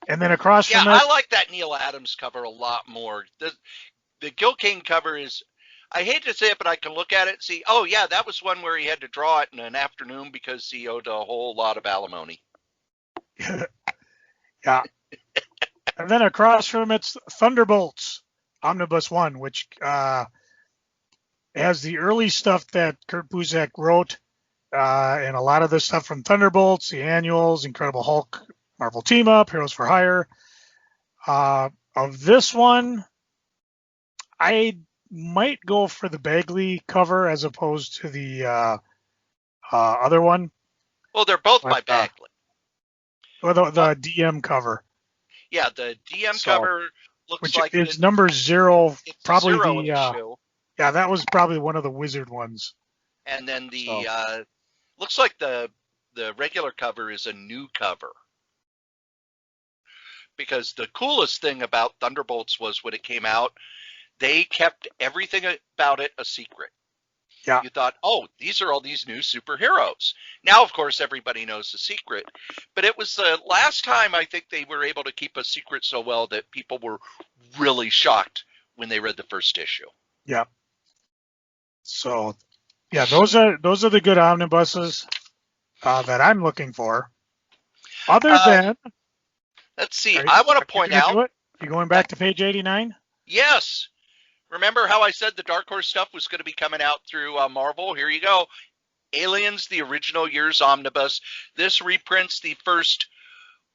then across from it,
I like that Neil Adams cover a lot more. The Gil Kane cover is, I hate to say it, but I can look at it and see, oh, yeah, that was one where he had to draw it in an afternoon because he owed a whole lot of alimony.
Yeah. And then across from it's Thunderbolts Omnibus 1, which has the early stuff that Kurt Busiek wrote, and a lot of the stuff from Thunderbolts, the annuals, Incredible Hulk, Marvel Team Up, Heroes for Hire. Of this one, I might go for the Bagley cover as opposed to the other one.
Well, they're both by Bagley.
Or the DM cover.
Yeah, the DM cover looks like
it's number 0.
It's
probably
zero
the
issue.
Yeah, that was probably one of the Wizard ones.
And then looks like the regular cover is a new cover. Because the coolest thing about Thunderbolts was when it came out, they kept everything about it a secret.
Yeah.
You thought, oh, these are all these new superheroes. Now, of course, everybody knows the secret. But it was the last time I think they were able to keep a secret so well that people were really shocked when they read the first issue.
Yeah. So, yeah, those are the good omnibuses that I'm looking for. Other than,
let's see, I want to point out.
You going back to page 89?
Yes. Remember how I said the Dark Horse stuff was going to be coming out through Marvel? Here you go. Aliens, the original year's omnibus. This reprints the first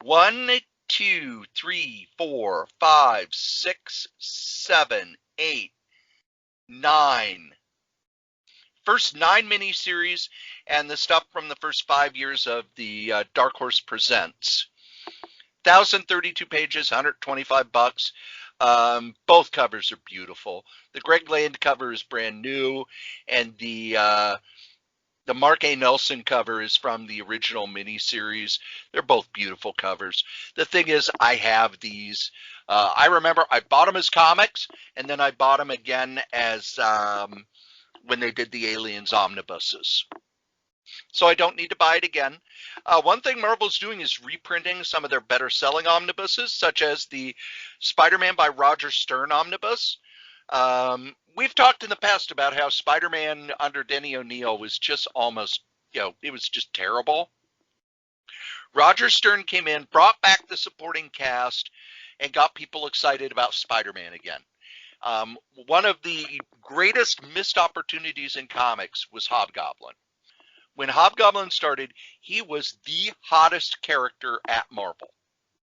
1, 2, 3, 4, 5, 6, 7, 8, 9. First 9 miniseries and the stuff from the first 5 years of the Dark Horse Presents. 1,032 pages, $125. Both covers are beautiful. The Greg Land cover is brand new, and the Mark A. Nelson cover is from the original miniseries. They're both beautiful covers. The thing is, I have these. I remember I bought them as comics, and then I bought them again as when they did the Aliens omnibuses. So I don't need to buy it again. One thing Marvel's doing is reprinting some of their better-selling omnibuses, such as the Spider-Man by Roger Stern omnibus. We've talked in the past about how Spider-Man under Denny O'Neil was just almost, it was just terrible. Roger Stern came in, brought back the supporting cast, and got people excited about Spider-Man again. One of the greatest missed opportunities in comics was Hobgoblin. When Hobgoblin started, he was the hottest character at Marvel.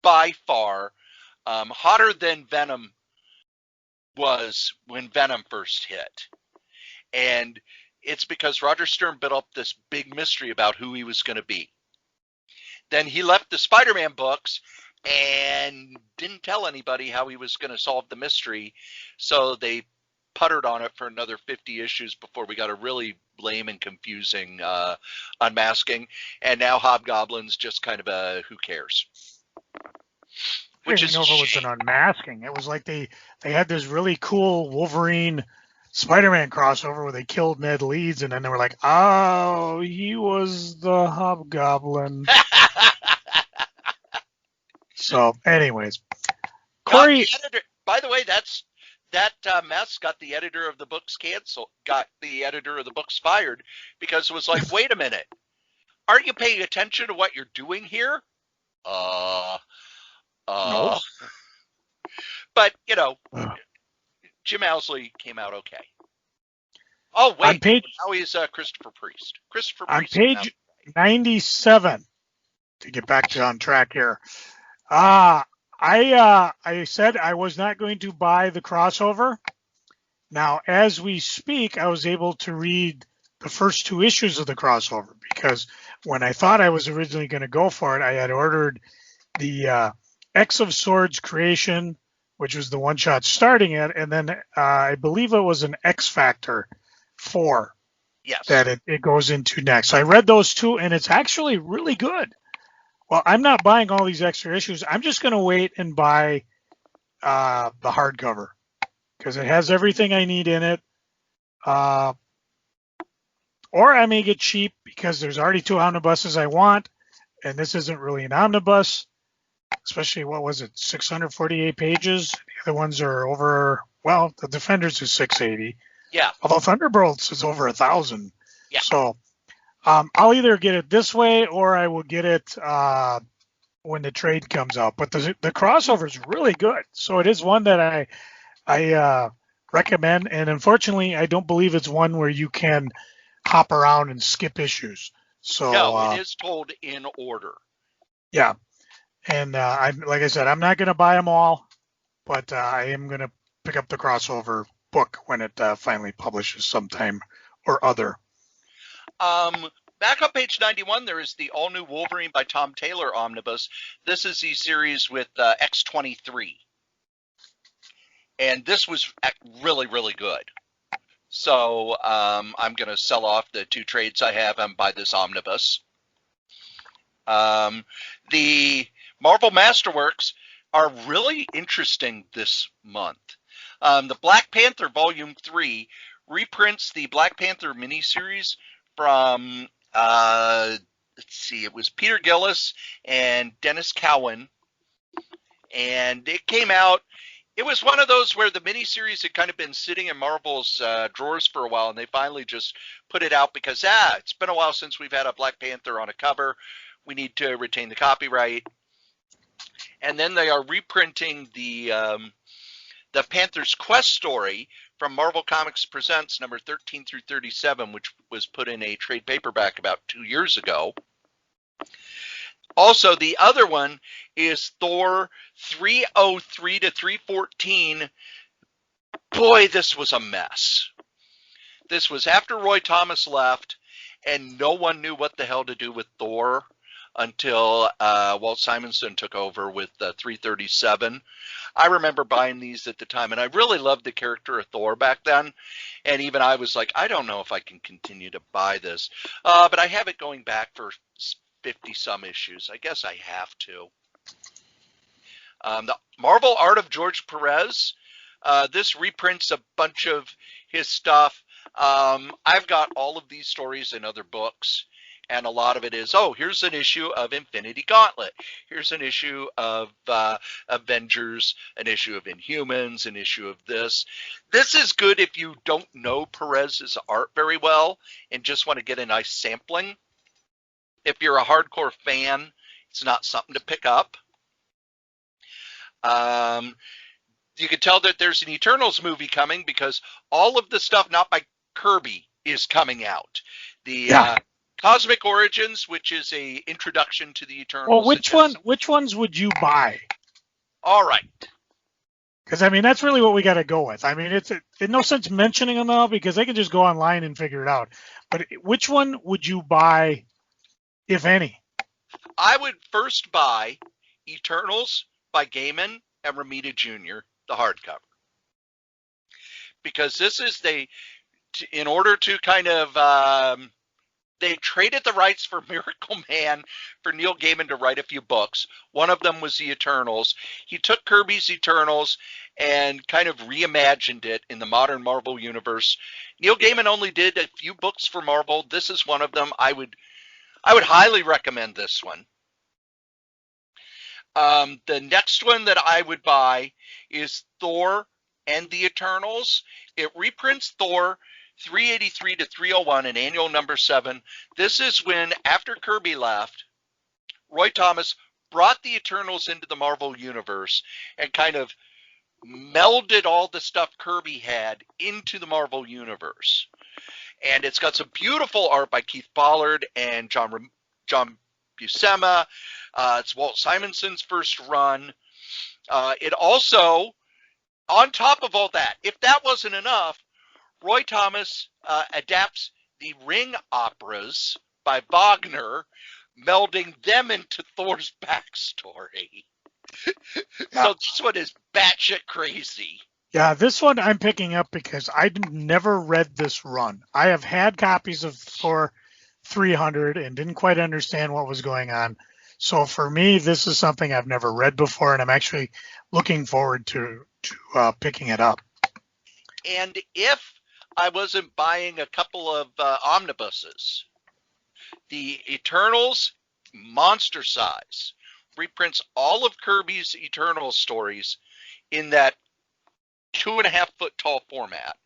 By far. Hotter than Venom was when Venom first hit. And it's because Roger Stern built up this big mystery about who he was going to be. Then he left the Spider-Man books and didn't tell anybody how he was going to solve the mystery. So they puttered on it for another 50 issues before we got a really lame and confusing unmasking. And now Hobgoblin's just kind of a who cares.
Which is, I didn't know if it was an unmasking. It was like they had this really cool Wolverine Spider-Man crossover where they killed Ned Leeds, and then they were like, oh, he was the Hobgoblin. So, anyways,
Got
Cory,
the editor. By the way, that mess got the editor of the books canceled. Got the editor of the books fired because it was like, wait a minute, aren't you paying attention to what you're doing here?
no.
But Jim Owsley came out okay. Oh wait, now he's Christopher Priest.
On page 97, to get back to on track here. I said I was not going to buy the crossover. Now, as we speak, I was able to read the first 2 issues of the crossover, because when I thought I was originally going to go for it, I had ordered the X of Swords creation, which was the one-shot starting it, and then I believe it was an X Factor 4 that it goes into next. So I read those 2, and it's actually really good. Well, I'm not buying all these extra issues. I'm just going to wait and buy the hardcover, because it has everything I need in it. Or I may get cheap because there's already 2 omnibuses I want, and this isn't really an omnibus, especially, 648 pages. The other ones are over, well, the Defenders is 680.
Yeah.
Although Thunderbolts is over 1,000.
Yeah.
So I'll either get it this way or I will get it when the trade comes out. But the crossover is really good. So it is one that I recommend. And unfortunately, I don't believe it's one where you can hop around and skip issues. So
no, it is told in order.
Yeah. And like I said, I'm not going to buy them all, but I am going to pick up the crossover book when it finally publishes sometime or other.
Back on page 91, there is the all-new Wolverine by Tom Taylor omnibus. This is the series with X-23. And this was really, really good. So I'm going to sell off the 2 trades I have and buy this omnibus. The Marvel Masterworks are really interesting this month. The Black Panther Volume 3 reprints the Black Panther miniseries from, let's see, it was Peter Gillis and Dennis Cowan. And it came out, it was one of those where the miniseries had kind of been sitting in Marvel's drawers for a while, and they finally just put it out because, it's been a while since we've had a Black Panther on a cover. We need to retain the copyright. And then they are reprinting the Panther's Quest story from Marvel Comics Presents number 13 through 37, which was put in a trade paperback about 2 years ago. Also, the other one is Thor 303 to 314. Boy, this was a mess. This was after Roy Thomas left, and no one knew what the hell to do with Thor until Walt Simonson took over with 337. I remember buying these at the time, and I really loved the character of Thor back then. And even I was like, I don't know if I can continue to buy this. But I have it going back for 50-some issues. I guess I have to. The Marvel Art of George Perez. This reprints a bunch of his stuff. I've got all of these stories in other books. And a lot of it is, here's an issue of Infinity Gauntlet. Here's an issue of Avengers, an issue of Inhumans, an issue of this. This is good if you don't know Perez's art very well and just want to get a nice sampling. If you're a hardcore fan, it's not something to pick up. You can tell that there's an Eternals movie coming because all of the stuff not by Kirby is coming out. The Cosmic Origins, which is a introduction to the Eternals.
Well, which ones would you buy?
All right.
Because, I mean, that's really what we got to go with. I mean, it's no sense mentioning them all because they can just go online and figure it out. But which one would you buy, if any?
I would first buy Eternals by Gaiman and Romita Jr., the hardcover. Because this is in order to kind of... they traded the rights for Miracle Man for Neil Gaiman to write a few books. One of them was the Eternals. He took Kirby's Eternals and kind of reimagined it in the modern Marvel universe. Neil Gaiman only did a few books for Marvel. This is one of them. I would highly recommend this one. The next one that I would buy is Thor and the Eternals. It reprints Thor 383 to 301 in annual number 7. This is when, after Kirby left, Roy Thomas brought the Eternals into the Marvel Universe and kind of melded all the stuff Kirby had into the Marvel Universe. And it's got some beautiful art by Keith Pollard and John Buscema. It's Walt Simonson's first run. It also, on top of all that, if that wasn't enough, Roy Thomas adapts the Ring operas by Wagner, melding them into Thor's backstory. So this one is batshit crazy.
Yeah, this one I'm picking up because I never read this run. I have had copies of Thor 300 and didn't quite understand what was going on. So for me, this is something I've never read before, and I'm actually looking forward to picking it up.
And if I wasn't buying a couple of omnibuses, the Eternals Monster Size reprints all of Kirby's Eternals stories in that 2.5 foot tall format.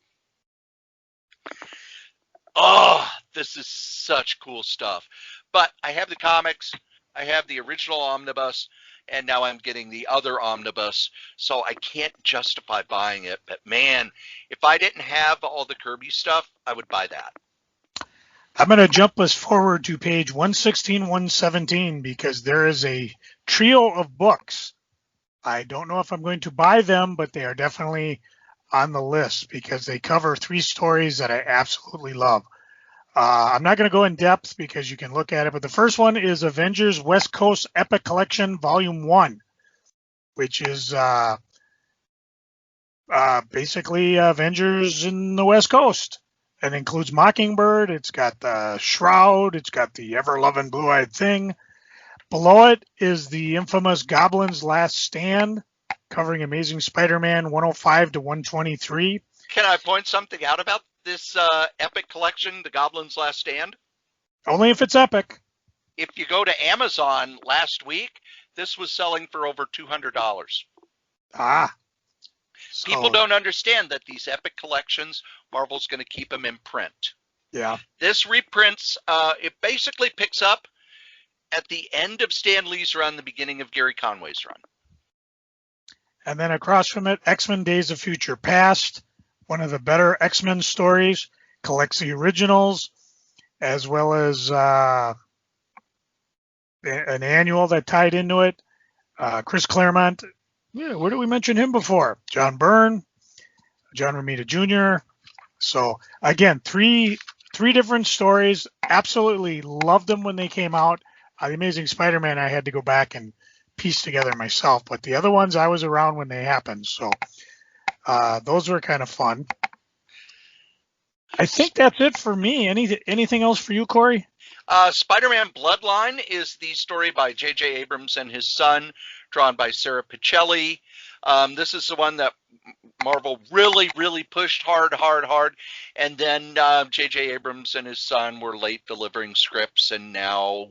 Oh, this is such cool stuff. But I have the comics, I have the original omnibus, and now I'm getting the other omnibus, so I can't justify buying it. But man, if I didn't have all the Kirby stuff, I would buy that.
I'm going to jump us forward to page 116, 117, because there is a trio of books. I don't know if I'm going to buy them, but they are definitely on the list because they cover 3 stories that I absolutely love. I'm not going to go in depth because you can look at it, but the first one is Avengers West Coast Epic Collection Volume 1, which is basically Avengers in the West Coast. It includes Mockingbird, it's got the Shroud, it's got the ever-loving Blue-Eyed Thing. Below it is the infamous Goblin's Last Stand, covering Amazing Spider-Man 105 to 123.
Can I point something out about this epic collection, The Goblin's Last Stand?
Only if it's epic.
If you go to Amazon last week, this was selling for over $200.
Ah.
People don't understand that these epic collections, Marvel's going to keep them in print.
Yeah.
This reprints, it basically picks up at the end of Stan Lee's run, the beginning of Gary Conway's run.
And then across from it, X-Men Days of Future Past, one of the better X-Men stories, collects the originals, as well as an annual that tied into it. Chris Claremont, where did we mention him before? John Byrne, John Romita Jr. So again, three different stories. Absolutely loved them when they came out. The Amazing Spider-Man I had to go back and piece together myself, but the other ones I was around when they happened. So those were kind of fun. I think that's it for me. Anything else for you, Cory?
Spider-Man Bloodline is the story by J.J. Abrams and his son, drawn by Sarah Pichelli. This is the one that Marvel really, really pushed hard. And then J.J. Abrams and his son were late delivering scripts, and now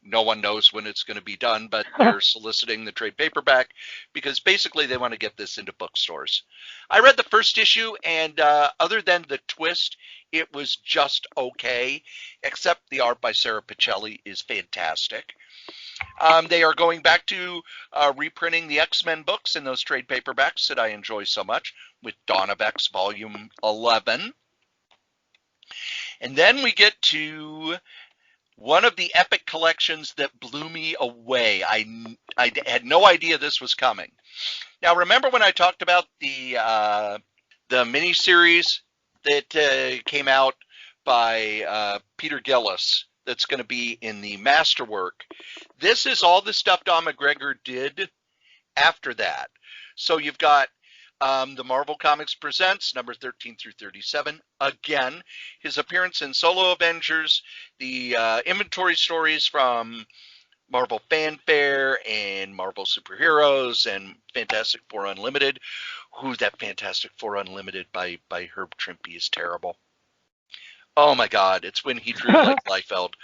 no one knows when it's going to be done, but they're soliciting the trade paperback because basically they want to get this into bookstores. I read the first issue, and other than the twist, it was just okay, except the art by Sarah Pichelli is fantastic. They are going back to reprinting the X-Men books in those trade paperbacks that I enjoy so much, with Dawn of X Volume 11. And then we get to one of the epic collections that blew me away. I had no idea this was coming. Now, remember when I talked about the miniseries that came out by Peter Gillis that's going to be in the masterwork? This is all the stuff Don McGregor did after that. So you've got the Marvel Comics Presents, number 13 through 37. Again, his appearance in Solo Avengers, the inventory stories from Marvel Fanfare and Marvel Superheroes and Fantastic Four Unlimited. Ooh, that Fantastic Four Unlimited by Herb Trimpe is terrible. Oh my God, it's when he drew like Liefeld.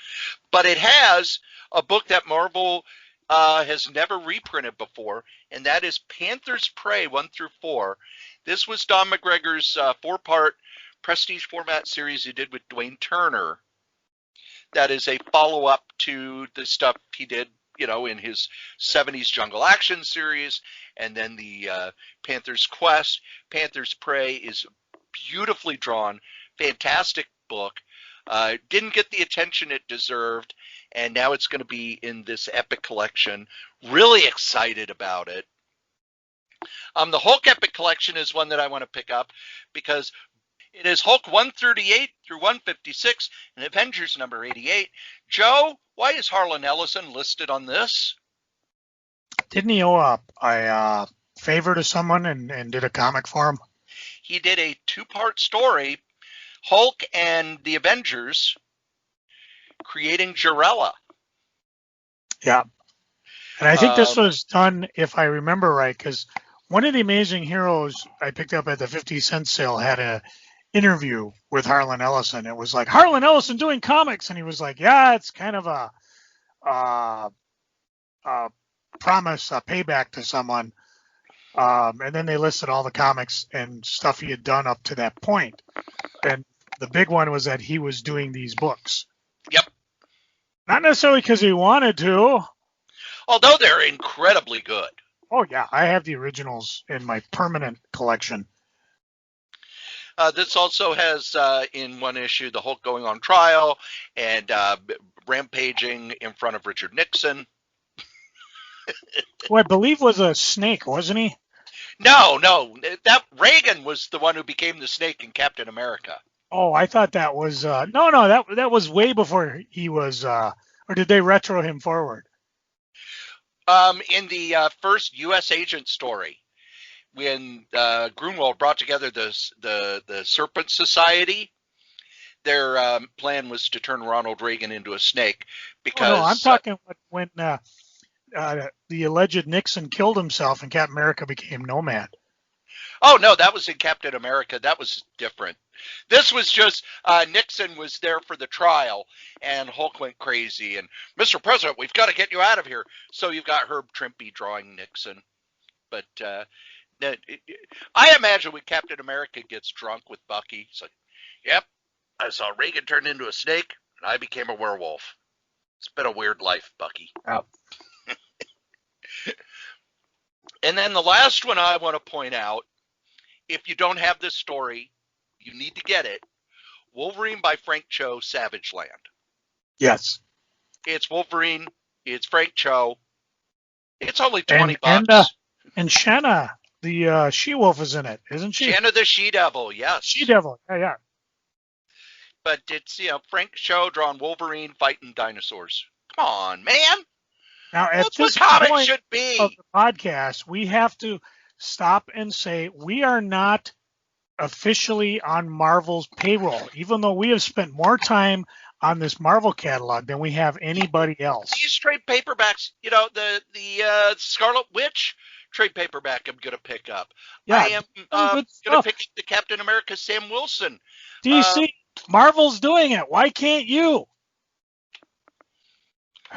But it has a book that Marvel has never reprinted before, and that is Panther's Prey 1 through 4. This was Don McGregor's 4-part prestige format series he did with Dwayne Turner. That is a follow-up to the stuff he did, in his 70s Jungle Action series, and then the Panther's Quest. Panther's Prey is beautifully drawn, fantastic book. Didn't get the attention it deserved, and now it's going to be in this epic collection. Really excited about it. The Hulk Epic Collection is one that I want to pick up because it is Hulk 138 through 156 and Avengers number 88. Joe, why is Harlan Ellison listed on this?
Didn't he owe a favor to someone and did a comic for him?
He did a 2-part story, Hulk and the Avengers, creating Jarella.
Yeah. And I think this was done, if I remember right, because one of the Amazing Heroes I picked up at the 50-cent sale had a interview with Harlan Ellison. It was like, Harlan Ellison doing comics. And he was like, yeah, it's kind of a promise, a payback to someone. And then they listed all the comics and stuff he had done up to that point. And the big one was that he was doing these books.
Yep.
Not necessarily because he wanted to.
Although they're incredibly good.
Oh, yeah. I have the originals in my permanent collection.
This also has, in one issue, the Hulk going on trial and rampaging in front of Richard Nixon.
Who I believe was a snake, wasn't he?
No. That Reagan was the one who became the Snake in Captain America.
Oh, I thought that was no. That was way before he was. Or did they retro him forward?
In the first U.S. agent story, when Grunwald brought together the Serpent Society, their plan was to turn Ronald Reagan into a snake. Because
I'm talking when the alleged Nixon killed himself and Captain America became Nomad.
Oh, no, that was in Captain America. That was different. This was just Nixon was there for the trial, and Hulk went crazy. And, Mr. President, we've got to get you out of here. So you've got Herb Trimpe drawing Nixon. But I imagine when Captain America gets drunk with Bucky, it's like, yep, I saw Reagan turn into a snake, and I became a werewolf. It's been a weird life, Bucky.
Oh.
And then the last one I want to point out, if you don't have this story, you need to get it. Wolverine by Frank Cho, Savage Land.
Yes.
It's Wolverine. It's Frank Cho. It's only $20.
And Shanna, the she-wolf, is in it, isn't she?
Shanna the She-Devil, yes.
She-Devil, yeah.
But it's, Frank Cho drawing Wolverine fighting dinosaurs. Come on, man.
Now, at
That's
this
what comics
point
should be.
Of the podcast, we have to stop and say we are not officially on Marvel's payroll, even though we have spent more time on this Marvel catalog than we have anybody else.
These trade paperbacks, the Scarlet Witch trade paperback I'm going to pick up.
Yeah,
I am going to pick up the Captain America Sam Wilson.
DC, Marvel's doing it. Why can't you?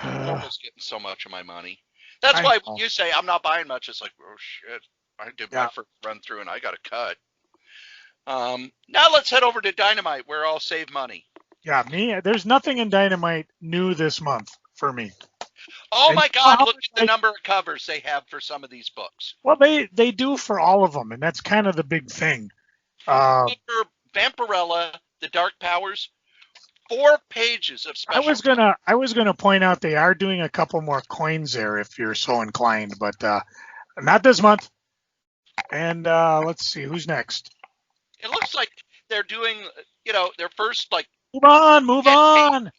Marvel's getting so much of my money. That's why when you say I'm not buying much, it's like, oh, shit. I did my first run through and I got a cut. Now let's head over to Dynamite where I'll save money.
Yeah, there's nothing in Dynamite new this month for me.
Oh my God, look at the number of covers they have for some of these books.
Well, they do for all of them, and that's kind of the big thing.
Vampirella, the Dark Powers, 4 pages of special.
I was gonna point out they are doing a couple more coins there if you're so inclined, but not this month. And let's see who's next.
It looks like they're doing, their first
Move on.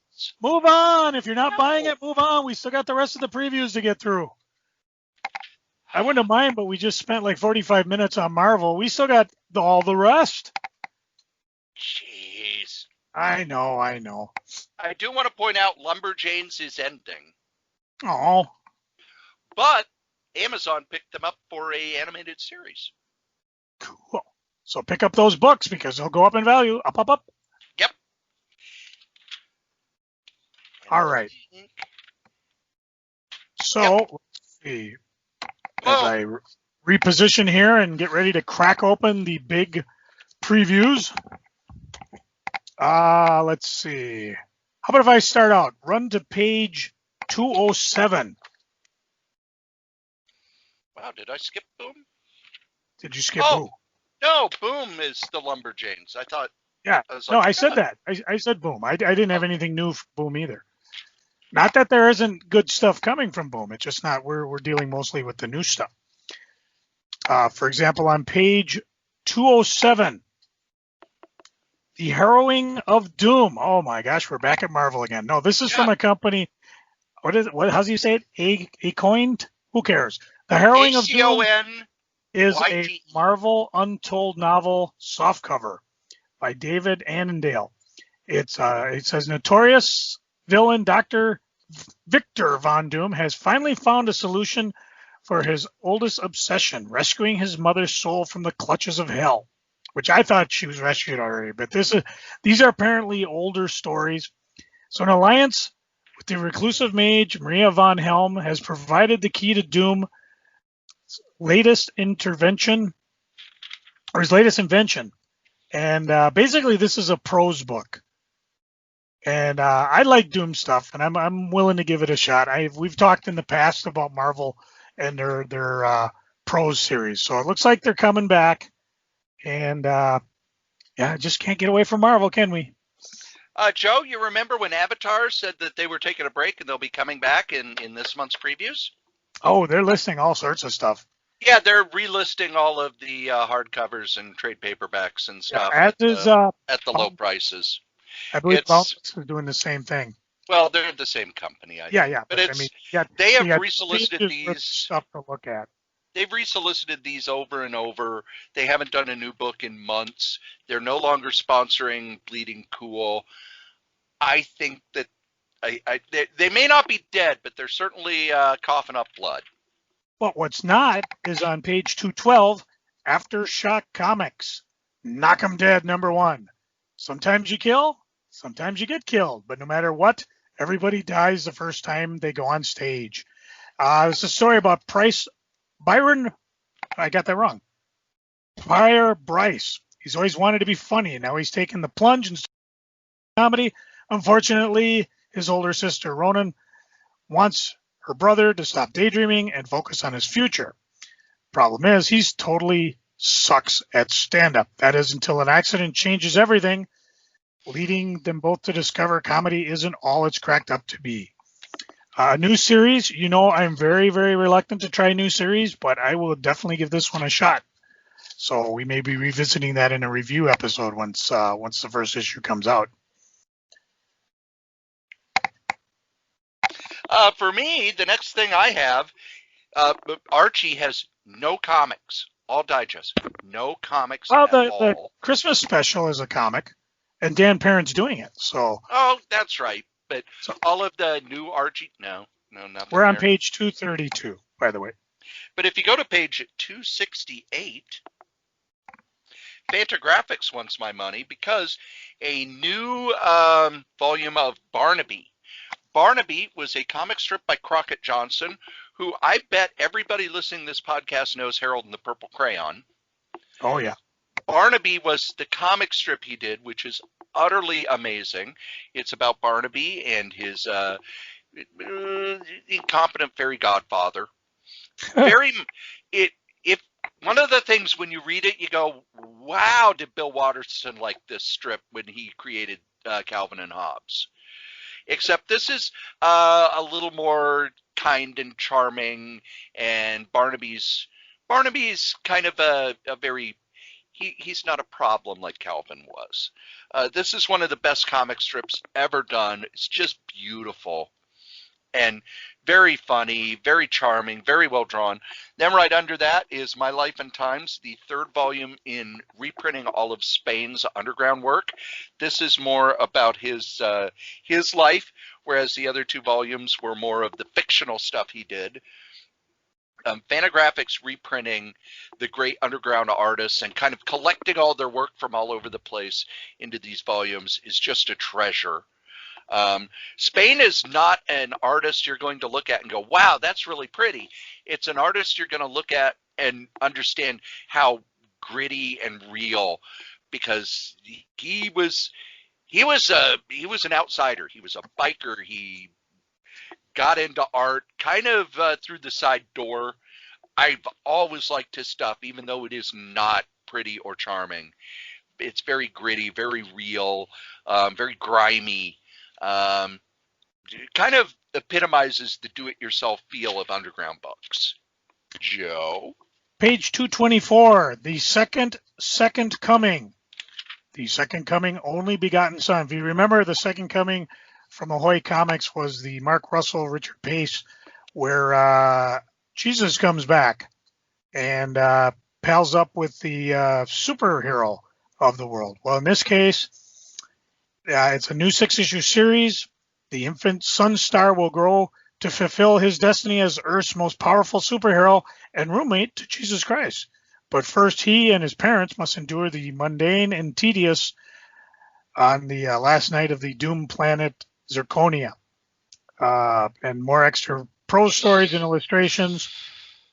If you're not buying it, move on. We still got the rest of the previews to get through. I wouldn't mind, but we just spent like 45 minutes on Marvel. We still got all the rest.
Jeez.
I know.
I do want to point out Lumberjanes is ending.
Oh.
But Amazon picked them up for a animated series.
Cool. So pick up those books because they'll go up in value. Up.
Yep.
All right. So,
Yep.
let's see. As
Well,
I reposition here and get ready to crack open the big previews. Let's see. How about if I start out? Run to page 207.
wow, did I skip Boom?
Did you skip
Oh,
who?
no, Boom is the Lumberjanes. I thought,
Yeah.
I was
No,
like,
I said
God.
that. I said Boom. I didn't have
Okay.
anything new for Boom either. Not that there isn't good stuff coming from Boom. It's just not, we're dealing mostly with the new stuff. For example, on page 207, The Harrowing of Doom. Oh my gosh, we're back at Marvel again. No, this is
Yeah,
from a company. What is it? How's you say it? A coined? Who cares? The Harrowing of Doom
ACONYTE.
is a Marvel Untold novel softcover by David Annandale. It says notorious villain Dr. Victor Von Doom has finally found a solution for his oldest obsession, rescuing his mother's soul from the clutches of hell, which I thought she was rescued already, but these are apparently older stories. So an alliance with the reclusive mage Maria von Helm has provided the key to Doom's latest invention. And basically this is a prose book. And I like Doom stuff, and I'm willing to give it a shot. We've talked in the past about Marvel and their prose series, so it looks like they're coming back. And yeah, just can't get away from Marvel, can we?
Joe, you remember when Avatar said that they were taking a break and they'll be coming back in this month's previews?
Oh, they're listing all sorts of stuff.
Yeah, they're relisting all of the hardcovers and trade paperbacks and stuff
Yeah, as is
at the low prices.
I believe
It's
Bounce is doing the same thing.
well, they're the same company, I think.
Yeah,
But
I mean,
they have
you got
resolicited
pages worth of
these.
stuff to look at.
They've resolicited these over and over. They haven't done a new book in months. They're no longer sponsoring Bleeding Cool. I think that they may not be dead, but they're certainly coughing up blood.
Well, what's not is on page 212, Aftershock Comics. Knock 'em dead, #1. Sometimes you kill, sometimes you get killed, but no matter what, everybody dies the first time they go on stage. It's a story about Byron, I got that wrong. Pryor Bryce. He's always wanted to be funny, and now he's taken the plunge and comedy. Unfortunately, his older sister, Ronan, wants her brother to stop daydreaming and focus on his future. Problem is, he's totally sucks at stand-up. That is until an accident changes everything, leading them both to discover comedy isn't all it's cracked up to be. A new series, I'm very, very reluctant to try a new series, but I will definitely give this one a shot. So we may be revisiting that in a review episode once the first issue comes out.
For me, the next thing I have, Archie has no comics, all digest, no comics
Well,
at
the
all.
Christmas special is a comic, and Dan Parent's doing it. So.
Oh, that's right. But all of the new Archie, no, nothing.
We're on page 232, by the way.
But if you go to page 268, Fantagraphics wants my money because a new volume of Barnaby. Barnaby was a comic strip by Crockett Johnson, who I bet everybody listening to this podcast knows Harold and the Purple Crayon.
Oh, yeah.
Barnaby was the comic strip he did, which is utterly amazing. It's about Barnaby and his incompetent fairy godfather. If one of the things when you read it, you go, wow, did Bill Watterson like this strip when he created Calvin and Hobbes? Except this is a little more kind and charming, and Barnaby's kind of a very he's not a problem like Calvin was. This is one of the best comic strips ever done. It's just beautiful and very funny, very charming, very well drawn. Then right under that is My Life and Times, the third volume in reprinting all of Spain's underground work. This is more about his life, whereas the other two volumes were more of the fictional stuff he did. Fantagraphics reprinting the great underground artists and kind of collecting all their work from all over the place into these volumes is just a treasure. Spain is not an artist you're going to look at and go, wow, that's really pretty. It's an artist you're going to look at and understand how gritty and real, because he was an outsider. He was a biker. He got into art kind of through the side door. I've always liked his stuff, even though it is not pretty or charming. It's very gritty, very real, very grimy. Kind of epitomizes the do-it-yourself feel of underground books. Joe?
Page 224, the second coming. The second coming, only begotten son. If you remember, the second coming from Ahoy Comics was the Mark Russell, Richard Pace, where Jesus comes back and pals up with the superhero of the world. Well, in this case, it's a new 6-issue series. The infant sun star will grow to fulfill his destiny as Earth's most powerful superhero and roommate to Jesus Christ. But first, he and his parents must endure the mundane and tedious on the last night of the doomed planet Zirconia. And more extra prose stories and illustrations.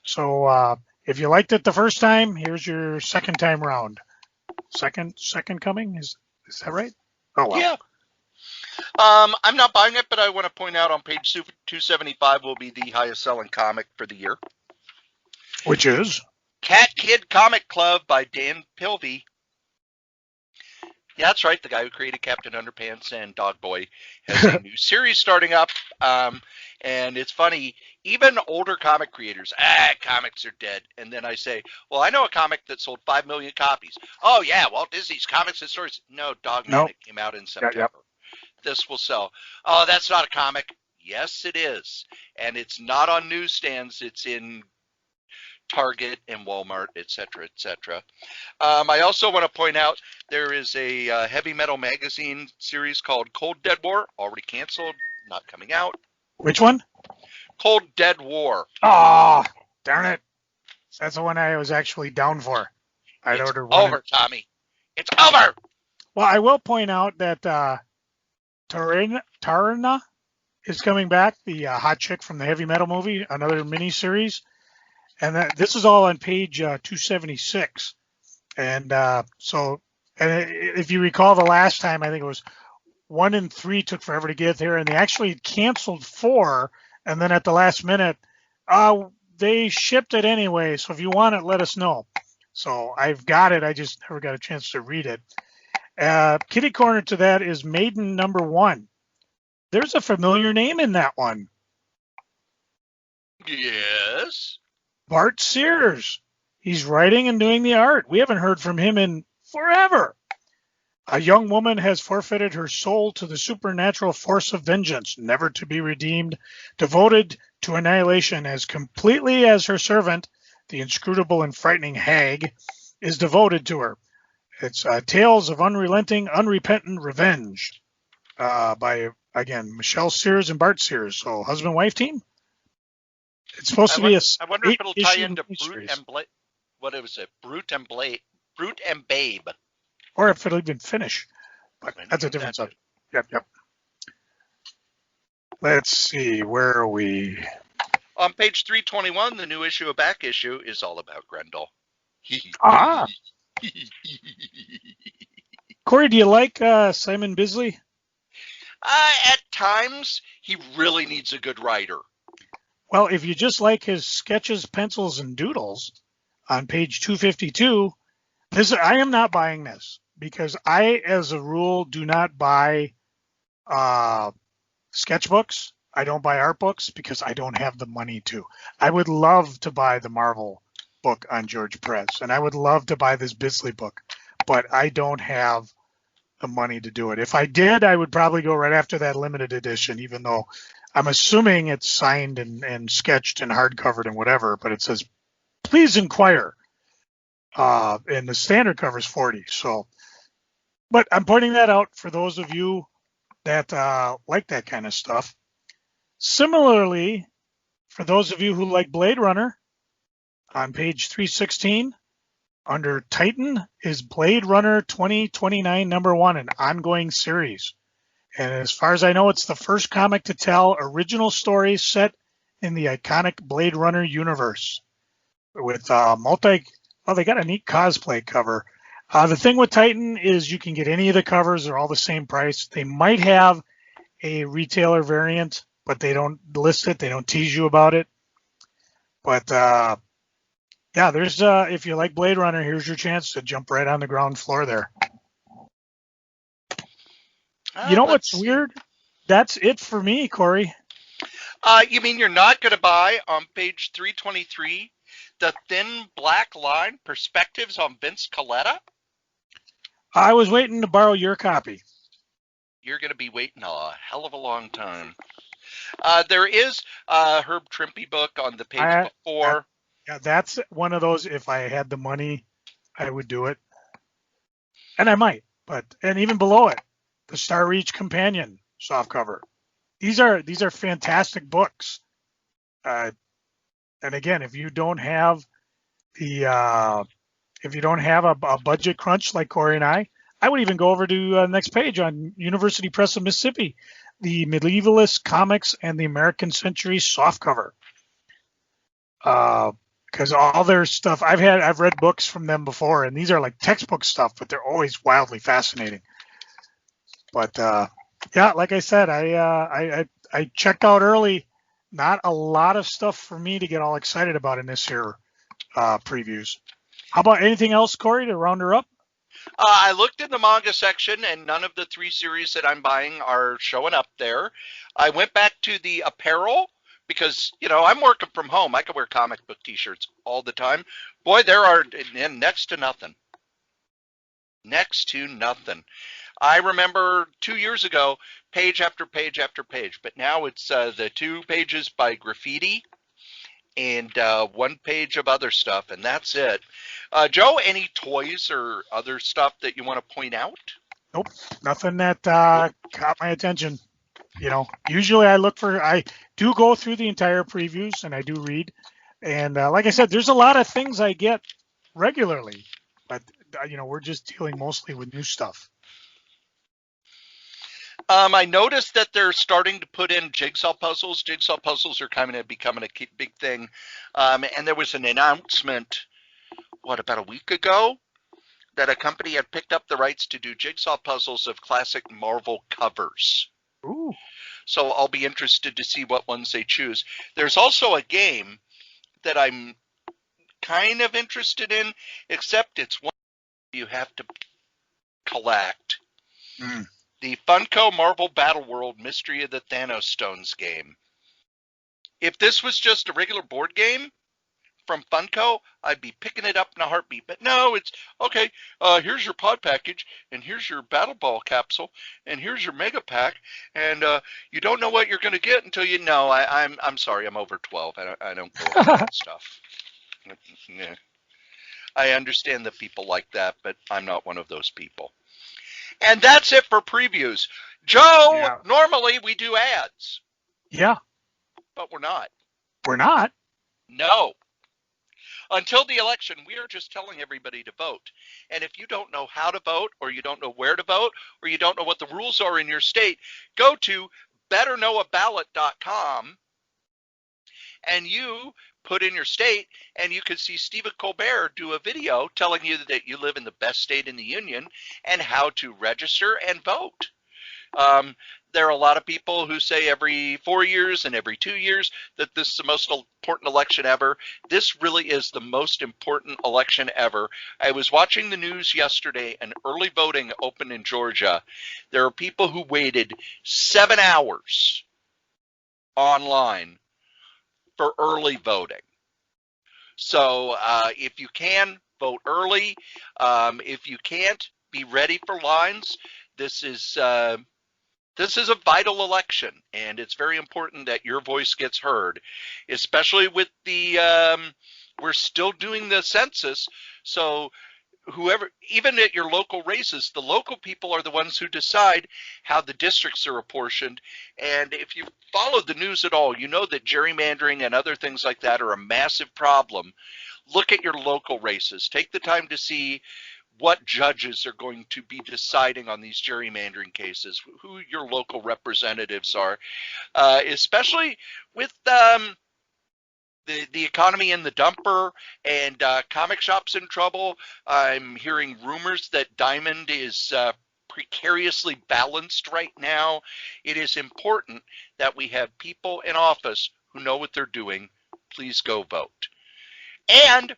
So if you liked it the first time, here's your second time round. Second coming? Is that right? Oh, well.
Yeah. I'm not buying it, but I want to point out on page 275 will be the highest selling comic for the year.
Which is?
Cat Kid Comic Club by Dan Pilvey. Yeah, that's right. The guy who created Captain Underpants and Dog Boy has a new series starting up. And it's funny, even older comic creators, comics are dead. And then I say, well, I know a comic that sold 5 million copies. Oh, yeah, Walt Disney's Comics and Stories. No, Dogman, It came out in September. Yep. This will sell. Oh, that's not a comic. Yes, it is. And it's not on newsstands. It's in Target and Walmart, etc., etc. I also want to point out there is a heavy metal magazine series called Cold Dead War, already canceled, not coming out.
Which one?
Cold Dead War.
Oh, darn it. That's the one I was actually down for. I'd ordered one.
Over, Tommy. It's over.
Well, I will point out that Tarina is coming back, the hot chick from the heavy metal movie, another mini-series. And this is all on page 276. And if you recall the last time, I think it was 1 and 3 took forever to get there, and they actually canceled 4. And then at the last minute, they shipped it anyway. So if you want it, let us know. So I've got it. I just never got a chance to read it. Kitty corner to that is Maiden #1. There's a familiar name in that one.
Yes.
Bart Sears. He's writing and doing the art. We haven't heard from him in forever. A young woman has forfeited her soul to the supernatural force of vengeance, never to be redeemed, devoted to annihilation as completely as her servant, the inscrutable and frightening hag, is devoted to her. It's Tales of Unrelenting, Unrepentant Revenge by, again, Michelle Sears and Bart Sears. So husband-wife team? It's supposed to be a.
I wonder if it'll tie into Brute and Blade. What was it? Brute and Babe.
Or if it'll even finish. But that's a different subject. Yep. Let's see, where are we?
On page 321, the new issue of Back Issue is all about Grendel.
Cory, do you like Simon Bisley?
At times, he really needs a good writer.
Well, if you just like his sketches, pencils, and doodles on page 252, I am not buying this because I, as a rule, do not buy sketchbooks. I don't buy art books because I don't have the money to. I would love to buy the Marvel book on George Perez, and I would love to buy this Bisley book, but I don't have the money to do it. If I did, I would probably go right after that limited edition, even though I'm assuming it's signed and sketched and hardcovered and whatever, but it says, please inquire. And the standard cover is $40. So, but I'm pointing that out for those of you that like that kind of stuff. Similarly, for those of you who like Blade Runner, on page 316, under Titan is Blade Runner 2029 #1, an ongoing series. And as far as I know, it's the first comic to tell original stories set in the iconic Blade Runner universe with well, they got a neat cosplay cover. The thing with Titan is you can get any of the covers. They're all the same price. They might have a retailer variant, but they don't list it. They don't tease you about it. But yeah, there's if you like Blade Runner, here's your chance to jump right on the ground floor there. You know what's weird? That's it for me, Cory.
You mean you're not going to buy on page 323 the thin black line perspectives on Vince Coletta?
I was waiting to borrow your copy.
You're going to be waiting a hell of a long time. There is a Herb Trimpe book on the page before.
Yeah, that's one of those. If I had the money, I would do it, and I might. And even below it, the Star Reach Companion softcover. These are fantastic books. And again, if you don't have a budget crunch like Cory and I would even go over to the next page on University Press of Mississippi, the Medievalist Comics and the American Century softcover. Because all their stuff, I've read books from them before, and these are like textbook stuff, but they're always wildly fascinating. But yeah, like I said, I checked out early. Not a lot of stuff for me to get all excited about in this here previews. How about anything else, Cory, to round her up?
I looked in the manga section, and none of the 3 series that I'm buying are showing up there. I went back to the apparel because, I'm working from home. I can wear comic book T-shirts all the time. Boy, there are next to nothing. Next to nothing. I remember 2 years ago, page after page after page, but now it's the 2 pages by Graffiti and 1 page of other stuff, and that's it. Joe, any toys or other stuff that you want to point out?
Nope, nothing that caught my attention. Usually I do go through the entire previews, and I do read. And like I said, there's a lot of things I get regularly, but, we're just dealing mostly with new stuff.
I noticed that they're starting to put in jigsaw puzzles. Jigsaw puzzles are kind of becoming a big thing. And there was an announcement, about a week ago, that a company had picked up the rights to do jigsaw puzzles of classic Marvel covers.
Ooh.
So I'll be interested to see what ones they choose. There's also a game that I'm kind of interested in, except it's one you have to collect. The Funko Marvel Battle World Mystery of the Thanos Stones game. If this was just a regular board game from Funko, I'd be picking it up in a heartbeat. But no, it's, okay, here's your pod package, and here's your Battle Ball capsule, and here's your Mega Pack, and you don't know what you're going to get until you know. I'm sorry, I'm over 12. I don't go over that stuff. Yeah. I understand that people like that, but I'm not one of those people. And that's it for previews. Joe, Normally we do ads.
Yeah.
But we're not.
We're not?
No. Until the election, we are just telling everybody to vote. And if you don't know how to vote, or you don't know where to vote, or you don't know what the rules are in your state, go to betterknowaballot.com and you put in your state, and you can see Stephen Colbert do a video telling you that you live in the best state in the union and how to register and vote. There are a lot of people who say every 4 years and every 2 years that this is the most important election ever. This really is the most important election ever. I was watching the news yesterday, and early voting opened in Georgia. There are people who waited 7 hours online for early voting. So if you can, vote early. If you can't, be ready for lines. This is a vital election, and it's very important that your voice gets heard, especially with we're still doing the census. So whoever, even at your local races, the local people are the ones who decide how the districts are apportioned. And if you followed the news at all, you know that gerrymandering and other things like that are a massive problem. Look at your local races. Take the time to see what judges are going to be deciding on these gerrymandering cases, who your local representatives are, especially with the economy in the dumper and comic shops in trouble. I'm hearing rumors that Diamond is precariously balanced right now. It is important that we have people in office who know what they're doing. Please go vote. And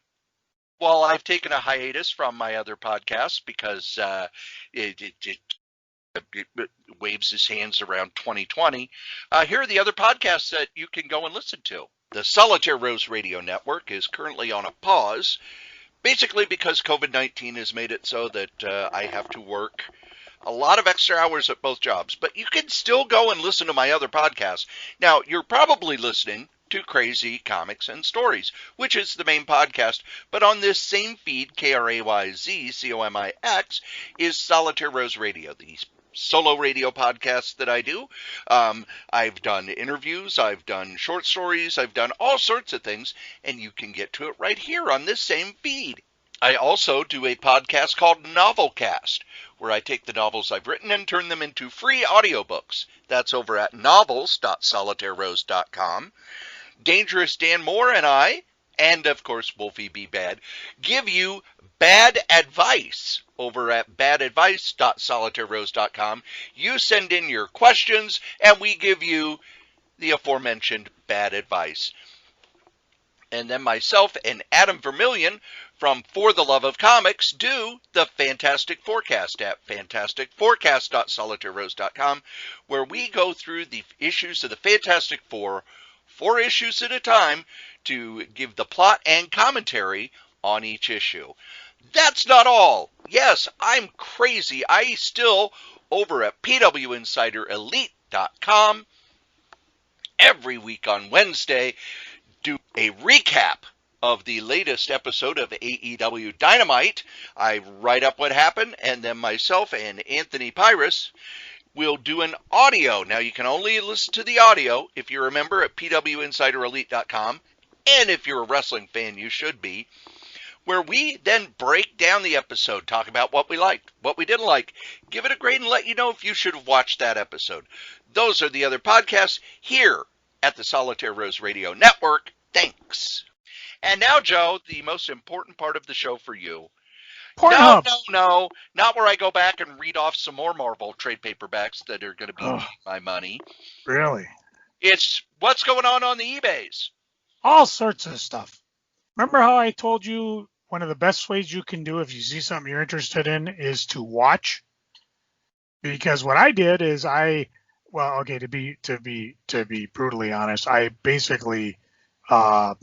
while I've taken a hiatus from my other podcasts because it waves his hands around 2020, here are the other podcasts that you can go and listen to. The Solitaire Rose Radio Network is currently on a pause, basically because COVID-19 has made it so that I have to work a lot of extra hours at both jobs. But you can still go and listen to my other podcasts. Now, you're probably listening to Crazy Comics and Stories, which is the main podcast. But on this same feed, KRAYZCOMIX, is Solitaire Rose Radio, the solo radio podcasts that I do. I've done interviews, I've done short stories, I've done all sorts of things, and you can get to it right here on this same feed. I also do a podcast called Novelcast, where I take the novels I've written and turn them into free audiobooks. That's over at novels.solitairerose.com. Dangerous Dan Moore and I, and of course Wolfie B. Bad, give you bad advice over at badadvice.solitairerose.com. You send in your questions, and we give you the aforementioned bad advice. And then myself and Adam Vermillion from For the Love of Comics do the Fantastic Forecast at fantasticforecast.solitairerose.com, where we go through the issues of the Fantastic Four, 4 issues at a time, to give the plot and commentary on each issue. That's not all. Yes, I'm crazy. I still, over at pwinsiderelite.com, every week on Wednesday, do a recap of the latest episode of AEW Dynamite. I write up what happened, and then myself and Anthony Pyrus will do an audio. Now, you can only listen to the audio, if you remember, at pwinsiderelite.com, and if you're a wrestling fan, you should be, where we then break down the episode, talk about what we liked, what we didn't like, give it a grade, and let you know if you should have watched that episode. Those are the other podcasts here at the Solitaire Rose Radio Network. Thanks. And now, Joe, the most important part of the show for you.
Pornhub.
No, not where I go back and read off some more Marvel trade paperbacks that are going to be my money.
Really?
It's what's going on the eBays.
All sorts of stuff. Remember how I told you one of the best ways you can do if you see something you're interested in is to watch? Because what I did is to be brutally honest, I basically I've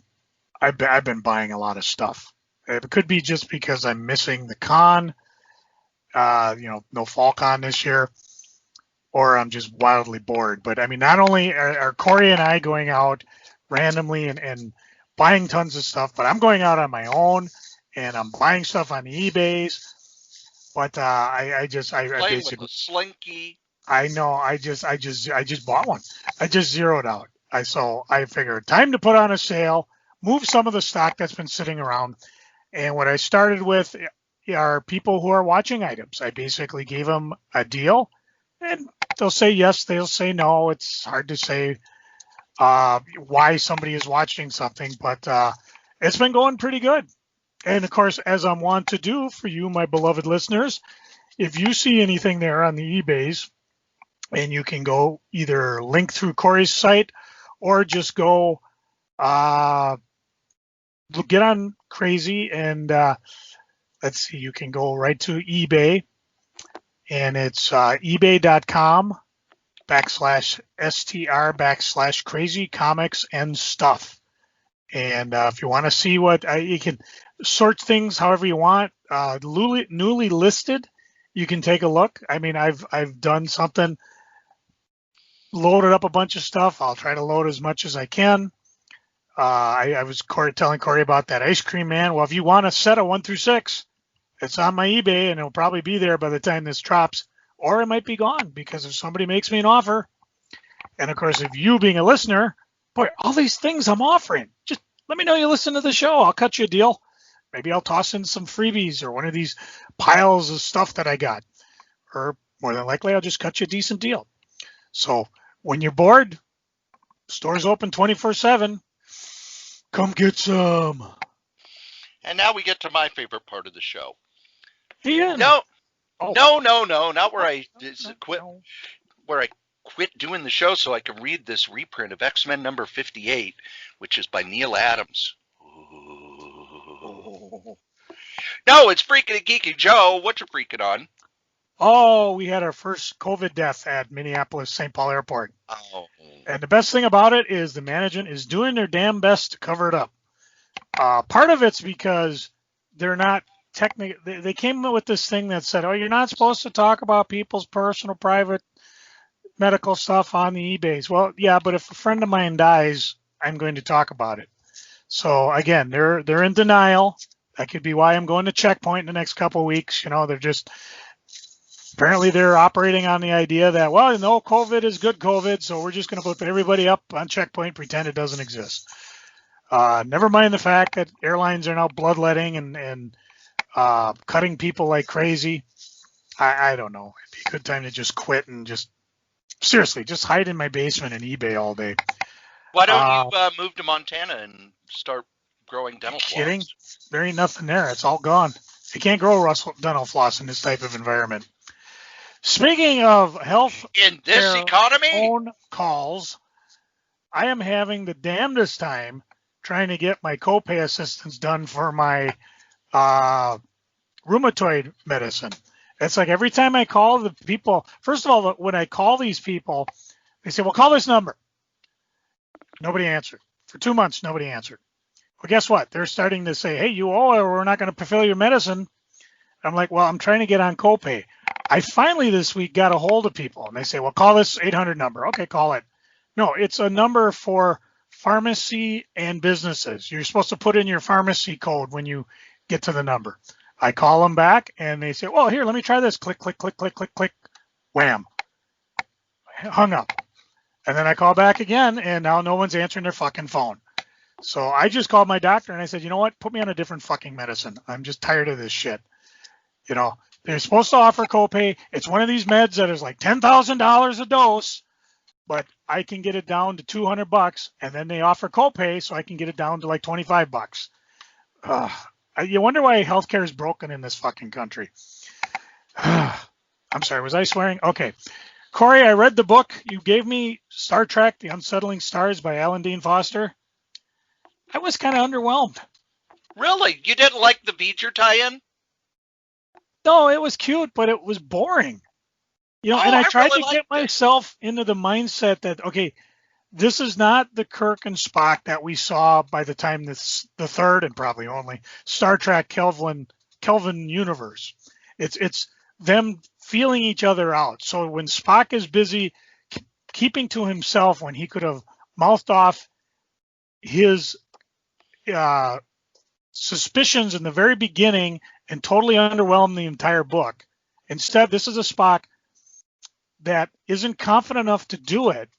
been buying a lot of stuff. It could be just because I'm missing the con, no fall con this year, or I'm just wildly bored. But I mean, not only are Cory and I going out randomly and buying tons of stuff, but I'm going out on my own and I'm buying stuff on eBays. But I basically
with a slinky.
I know. I just bought one. I just zeroed out. So I figured time to put on a sale, move some of the stock that's been sitting around. And what I started with are people who are watching items. I basically gave them a deal, and they'll say yes, they'll say no. It's hard to say why somebody is watching something, but it's been going pretty good. And of course, as I'm wont to do for you, my beloved listeners, if you see anything there on the eBays, and you can go either link through Cory's site or just go get on Crazy and let's see, you can go right to eBay, and it's ebay.com/str/crazy comics and stuff. And if you want to see what you can sort things however you want, newly listed, you can take a look. I mean, I've done something, loaded up a bunch of stuff. I'll try to load as much as I can. I was telling Cory about that ice cream man. Well, if you want a set of 1 through 6, it's on my eBay, and it'll probably be there by the time this drops, or it might be gone because if somebody makes me an offer, and of course, if you being a listener, boy, all these things I'm offering, just let me know you listen to the show. I'll cut you a deal. maybe I'll toss in some freebies or one of these piles of stuff that I got. Or more than likely, I'll just cut you a decent deal. So when you're bored, store's open 24/7. Come get some.
And now we get to my favorite part of the show.
Yeah.
No,
Oh.
no, not where I quit. Where I quit doing the show so I can read this reprint of X-Men number 58, which is by Neil Adams. Ooh. No, it's Freaking and Geeky. Joe, what you freaking on?
Oh, we had our first COVID death at Minneapolis St. Paul Airport.
Oh.
And the best thing about it is the management is doing their damn best to cover it up. Part of it's because they're not technically, they came up with this thing that said, oh, you're not supposed to talk about people's personal, private medical stuff on the eBays. Well, yeah, but if a friend of mine dies, I'm going to talk about it. So again, they're in denial. That could be why I'm going to Checkpoint in the next couple of weeks. They're just apparently they're operating on the idea that, well, no, COVID is good COVID, so we're just going to put everybody up on Checkpoint, pretend it doesn't exist. Never mind the fact that airlines are now bloodletting and cutting people like crazy. I don't know. It'd be a good time to just quit and just seriously just hide in my basement and eBay all day.
Why don't you move to Montana and start growing dental floss?
Kidding? There ain't nothing there. It's all gone. You can't grow dental floss in this type of environment. Speaking of health
in this economy,
phone calls, I am having the damnedest time trying to get my copay assistance done for my rheumatoid medicine. It's like every time I call the people, first of all, when I call these people, they say, well, call this number. Nobody answered. For 2 months, nobody answered. Well, guess what? They're starting to say, hey, you owe or we're not going to fulfill your medicine. I'm like, well, I'm trying to get on copay. I finally this week got a hold of people, and they say, well, call this 800 number. Okay, call it. No, it's a number for pharmacy and businesses. You're supposed to put in your pharmacy code when you get to the number. I call them back, and they say, well, here, let me try this. Click, click, click, click, click, click. Wham. Hung up. And then I call back again, and now no one's answering their fucking phone. So I just called my doctor, and I said, you know what? Put me on a different fucking medicine. I'm just tired of this shit. They're supposed to offer copay. It's one of these meds that is like $10,000 a dose, but I can get it down to $200, and then they offer copay, so I can get it down to like $25. You wonder why healthcare is broken in this fucking country. I'm sorry, was I swearing? Okay. Cory, I read the book you gave me, Star Trek, The Unsettling Stars by Alan Dean Foster. I was kind of underwhelmed.
Really? You didn't like the Beecher tie-in?
No, it was cute, but it was boring. And I tried
really
to get myself into the mindset that, okay, this is not the Kirk and Spock that we saw by the time this the third and probably only Star Trek Kelvin universe. It's them feeling each other out. So when Spock is busy keeping to himself when he could have mouthed off his suspicions in the very beginning and totally underwhelmed the entire book. Instead, this is a Spock that isn't confident enough to do it.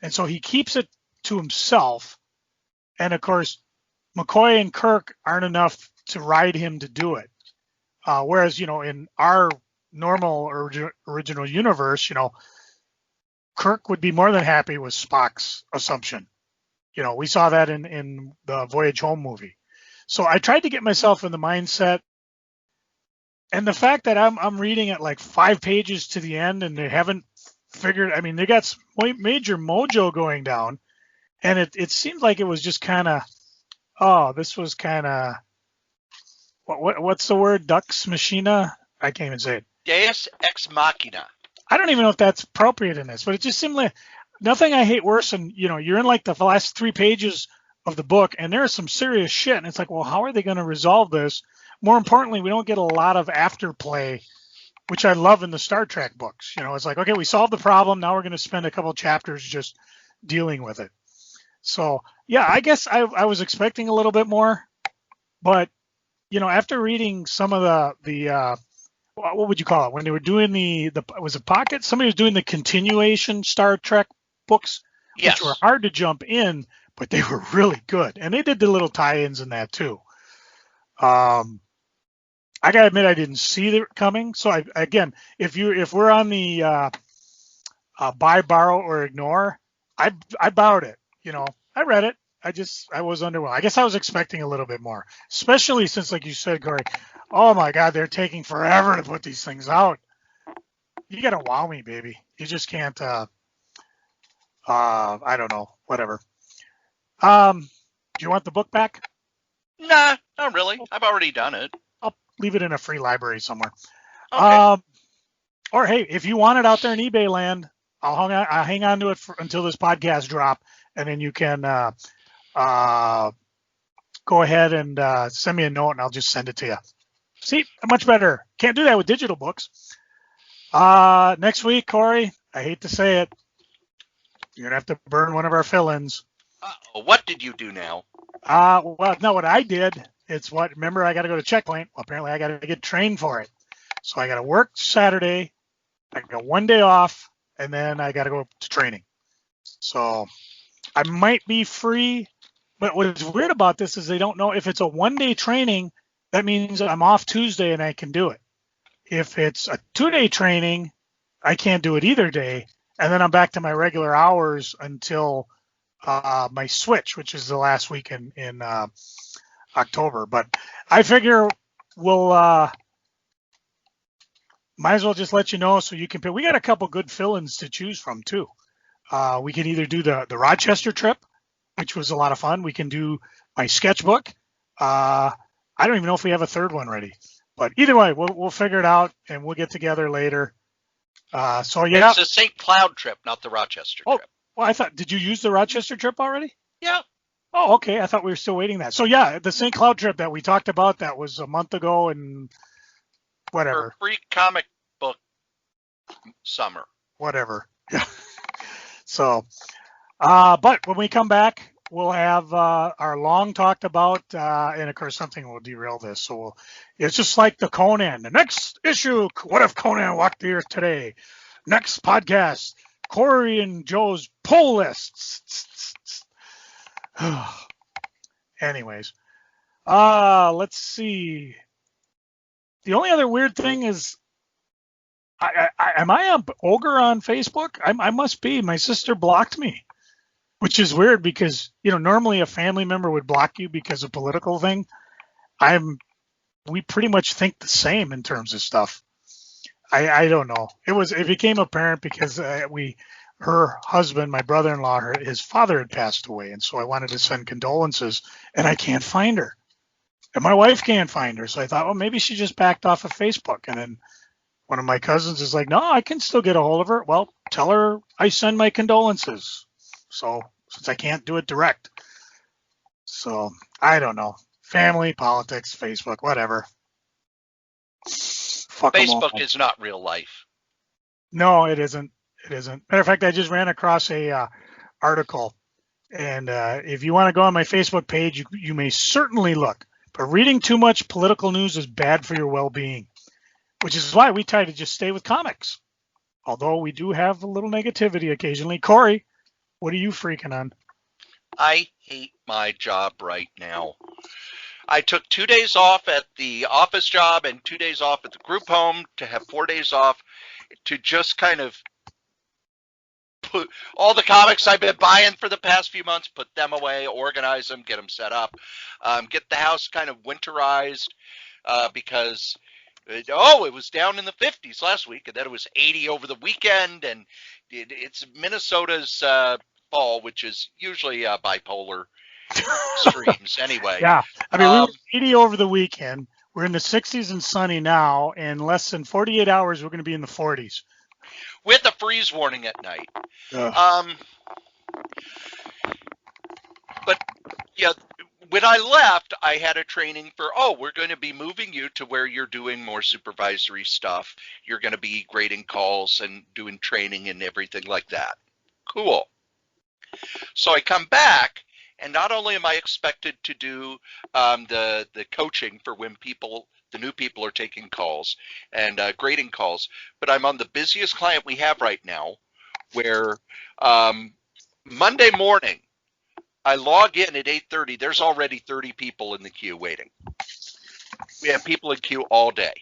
And so he keeps it to himself. And of course, McCoy and Kirk aren't enough to ride him to do it. Whereas, in our normal original universe, Kirk would be more than happy with Spock's assumption. We saw that in the Voyage Home movie. So I tried to get myself in the mindset. And the fact that I'm reading it like 5 pages to the end and they haven't figured, they got some major mojo going down. And it seemed like it was just kind of, this was kind of, what's the word? Dux Machina? I can't even say it.
Deus Ex Machina.
I don't even know if that's appropriate in this, but it just seemed like nothing I hate worse than, you're in like the last 3 pages of the book and there's some serious shit. And it's like, well, how are they going to resolve this? More importantly, we don't get a lot of afterplay, which I love in the Star Trek books. It's like, okay, we solved the problem. Now we're going to spend a couple chapters just dealing with it. So, yeah, I guess I was expecting a little bit more. But, after reading some of the what would you call it? When they were doing was it Pocket? Somebody was doing the continuation Star Trek books,
yes,
which were hard to jump in, but they were really good. And they did the little tie-ins in that too. I gotta admit I didn't see it coming. So again, if we're on the buy, borrow, or ignore, I borrowed it. I read it. I was underwhelmed. I guess I was expecting a little bit more, especially since, like you said, Cory, oh my God, they're taking forever to put these things out. You gotta wow me, baby. You just can't. I don't know. Whatever. Do you want the book back?
Nah, not really. I've already done it.
I'll leave it in a free library somewhere.
Okay.
Or hey, if you want it out there in eBay land, I'll hang on to it until this podcast drop, and then you can go ahead and send me a note, and I'll just send it to you. See, much better. Can't do that with digital books. Next week, Cory, I hate to say it, you're gonna have to burn one of our fill-ins.
What did you do now?
Well, no, what I did, remember I got to go to Checkpoint. Well, apparently I got to get trained for it. So I got to work Saturday. I got 1 day off, and then I got to go to training. So I might be free, but what's weird about this is they don't know if it's a 1 day training, that means I'm off Tuesday and I can do it. If it's a 2 day training, I can't do it either day. And then I'm back to my regular hours until my switch, which is the last week in October. But I figure we'll might as well just let you know so you can pick. We got a couple good fill-ins to choose from too. We can either do the Rochester trip, which was a lot of fun. We can do my sketchbook. I don't even know if we have a third one ready, but either way, we'll figure it out and we'll get together later. So yeah,
it's the St. Cloud trip, not the Rochester trip.
Well, did you use the Rochester trip already?
Yeah.
Oh, okay. I thought we were still waiting that. So yeah, the St. Cloud trip that we talked about, that was a month ago and whatever.
For free comic book summer.
Whatever. Yeah. So, but when we come back, we'll have our long talked about, and of course something will derail this. So it's just like the Conan. The next issue, what if Conan walked the earth today? Next podcast, Cory and Joe's poll lists. Anyways, let's see. The only other weird thing is, am I an ogre on Facebook? I must be. My sister blocked me, which is weird because, normally a family member would block you because of political thing. We pretty much think the same in terms of stuff. I don't know. It became apparent because her husband, my brother-in-law, his father had passed away. And so I wanted to send condolences and I can't find her. And my wife can't find her. So I thought, well, maybe she just backed off of Facebook. And then one of my cousins is like, no, I can still get a hold of her. Well, tell her I send my condolences. So since I can't do it direct. So I don't know. Family, politics, Facebook, whatever. Fuck 'em all.
Facebook is not real life.
No, it isn't. It isn't. Matter of fact, I just ran across a article. And if you want to go on my Facebook page, you may certainly look. But reading too much political news is bad for your well-being, which is why we try to just stay with comics. Although we do have a little negativity occasionally. Cory, what are you freaking on?
I hate my job right now. I took 2 days off at the office job and 2 days off at the group home to have 4 days off to just kind of put all the comics I've been buying for the past few months, put them away, organize them, get them set up, get the house kind of winterized because it was down in the 50s last week and then it was 80 over the weekend, and it's Minnesota's fall, which is usually bipolar extremes anyway.
Yeah, I mean, we were 80 over the weekend. We're in the 60s and sunny now. In less than 48 hours, we're going to be in the 40s.
With a freeze warning at night. But yeah, when I left, I had a training for, we're going to be moving you to where you're doing more supervisory stuff. You're going to be grading calls and doing training and everything like that. Cool. So I come back, and not only am I expected to do the coaching for when the new people are taking calls and grading calls, but I'm on the busiest client we have right now, where Monday morning I log in at 8:30. There's already 30 people in the queue waiting. We have people in queue all day.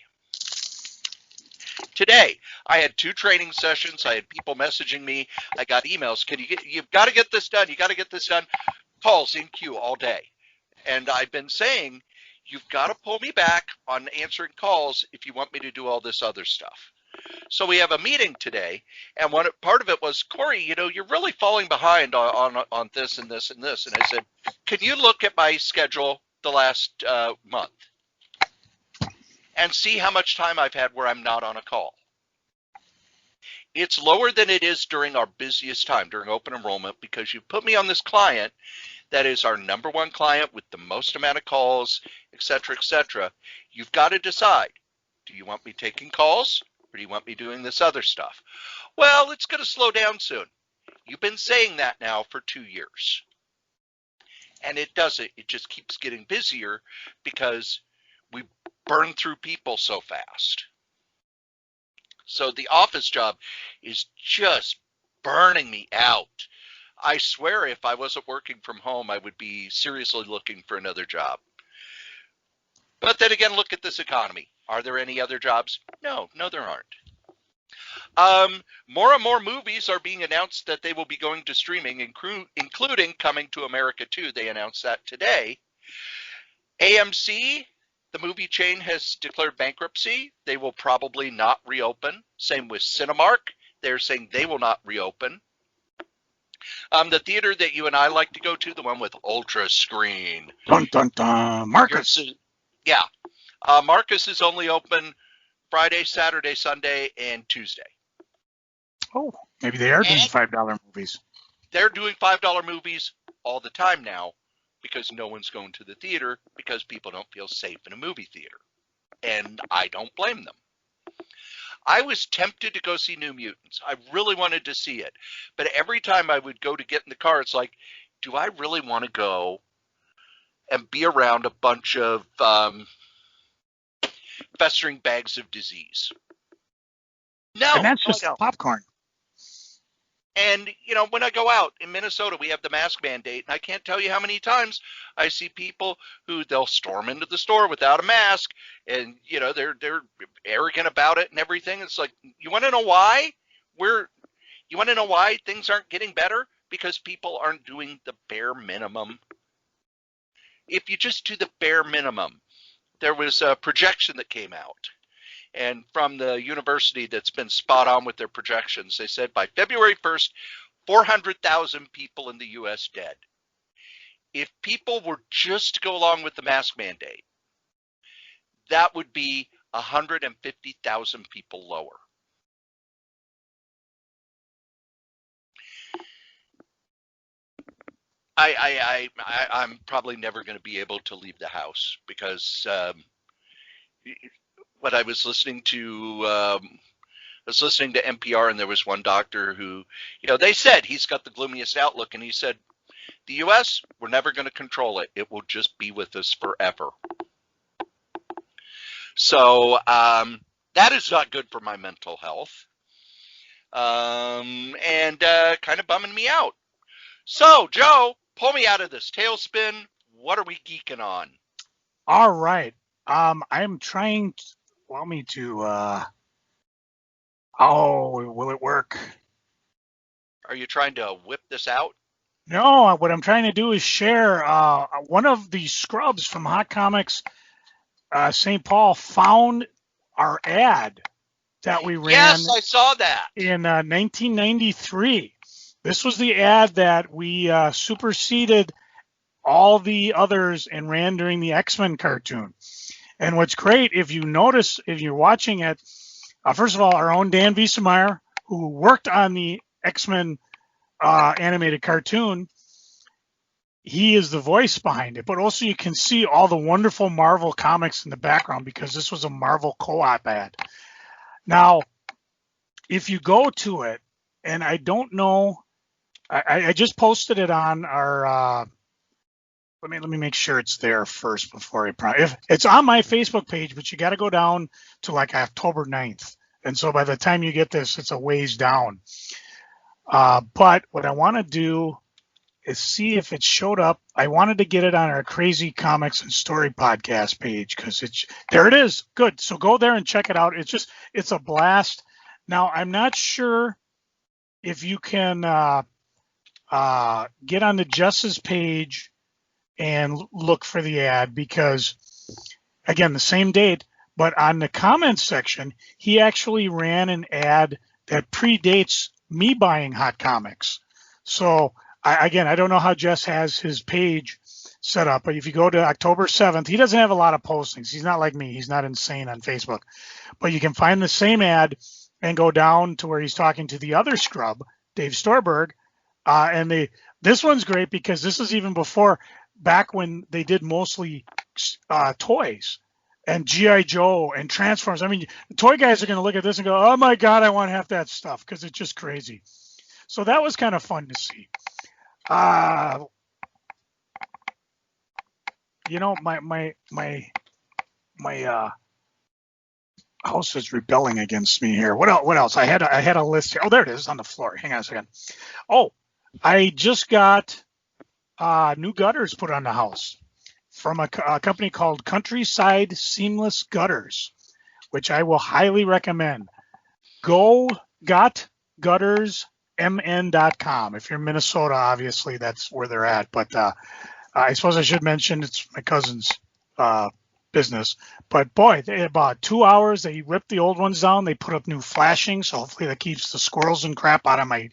Today, I had 2 training sessions. I had people messaging me. I got emails. You've got to get this done. You got to get this done. Calls in queue all day. And I've been saying, you've got to pull me back on answering calls if you want me to do all this other stuff. So we have a meeting today, and part of it was, Cory, you're really falling behind on this and this and this. And I said, can you look at my schedule the last month and see how much time I've had where I'm not on a call? It's lower than it is during our busiest time, during open enrollment, because you put me on this client that is our number 1 client with the most amount of calls, et cetera, et cetera. You've got to decide, do you want me taking calls or do you want me doing this other stuff? Well, it's going to slow down soon. You've been saying that now for 2 years. And it doesn't. It just keeps getting busier because we burn through people so fast. So the office job is just burning me out. I swear if I wasn't working from home, I would be seriously looking for another job. But then again, look at this economy. Are there any other jobs? No, there aren't. More and more movies are being announced that they will be going to streaming, including Coming to America 2. They announced that today. AMC, the movie chain, has declared bankruptcy. They will probably not reopen. Same with Cinemark. They're saying they will not reopen. The theater that you and I like to go to, the one with ultra screen.
Dun, dun, dun. Marcus.
Yeah. Marcus is only open Friday, Saturday, Sunday, and Tuesday.
Oh, maybe they are doing $5 movies.
They're doing $5 movies all the time now because no one's going to the theater because people don't feel safe in a movie theater. And I don't blame them. I was tempted to go see New Mutants. I really wanted to see it. But every time I would go to get in the car, it's like, do I really want to go and be around a bunch of festering bags of disease? No.
And that's just popcorn.
And, when I go out in Minnesota, we have the mask mandate. And I can't tell you how many times I see people who they'll storm into the store without a mask. And, they're arrogant about it and everything. It's like, you want to know why? You want to know why things aren't getting better? Because people aren't doing the bare minimum. If you just do the bare minimum, there was a projection that came out. And from the university that's been spot on with their projections, they said by February 1st, 400,000 people in the U.S. dead. If people were just to go along with the mask mandate, that would be 150,000 people lower. I'm probably never going to be able to leave the house because what I was listening to NPR, and there was one doctor who, they said he's got the gloomiest outlook, and he said, the U.S., we're never going to control it. It will just be with us forever. So that is not good for my mental health, and kind of bumming me out. So, Joe, pull me out of this tailspin. What are we geeking on?
All right. I'm trying to, allow me to, will it work?
Are you trying to whip this out?
No, what I'm trying to do is share one of the scrubs from Hot Comics St. Paul found our ad that we ran.
Yes, I saw that.
In 1993. This was the ad that we superseded all the others and ran during the X-Men cartoon. And what's great, if you notice, if you're watching it, first of all, our own Dan Wiesemeyer, who worked on the X-Men animated cartoon, he is the voice behind it. But also you can see all the wonderful Marvel comics in the background because this was a Marvel co-op ad. Now, if you go to it, and I don't know, I just posted it on our, let me make sure it's there first before if it's on my Facebook page, but you got to go down to like October 9th. And so by the time you get this, it's a ways down. But what I want to do see if it showed up. I wanted to get it on our Crazy Comics and Story podcast page because there it is. Good. So go there and check it out. It's a blast. Now, I'm not sure if you can get on the Jess's page and look for the ad because, again, the same date, but on the comments section, he actually ran an ad that predates me buying Hot Comics. So, I don't know how Jess has his page set up, but if you go to October 7th, he doesn't have a lot of postings. He's not like me. He's not insane on Facebook. But you can find the same ad and go down to where he's talking to the other scrub, Dave Storberg. This one's great because this is even back when they did mostly toys and G.I. Joe and Transformers. I mean, the toy guys are going to look at this and go, oh my God, I want half that stuff because it's just crazy. So that was kind of fun to see. My house is rebelling against me here. What else? I had a list here. Oh, there it is on the floor. Hang on a second. Oh, I just got new gutters put on the house from a company called Countryside Seamless Gutters, which I will highly recommend. GotGuttersMN.com. If you're in Minnesota, obviously that's where they're at. But I suppose I should mention it's my cousin's business. But boy, about 2 hours, they ripped the old ones down. They put up new flashing, so hopefully that keeps the squirrels and crap out of my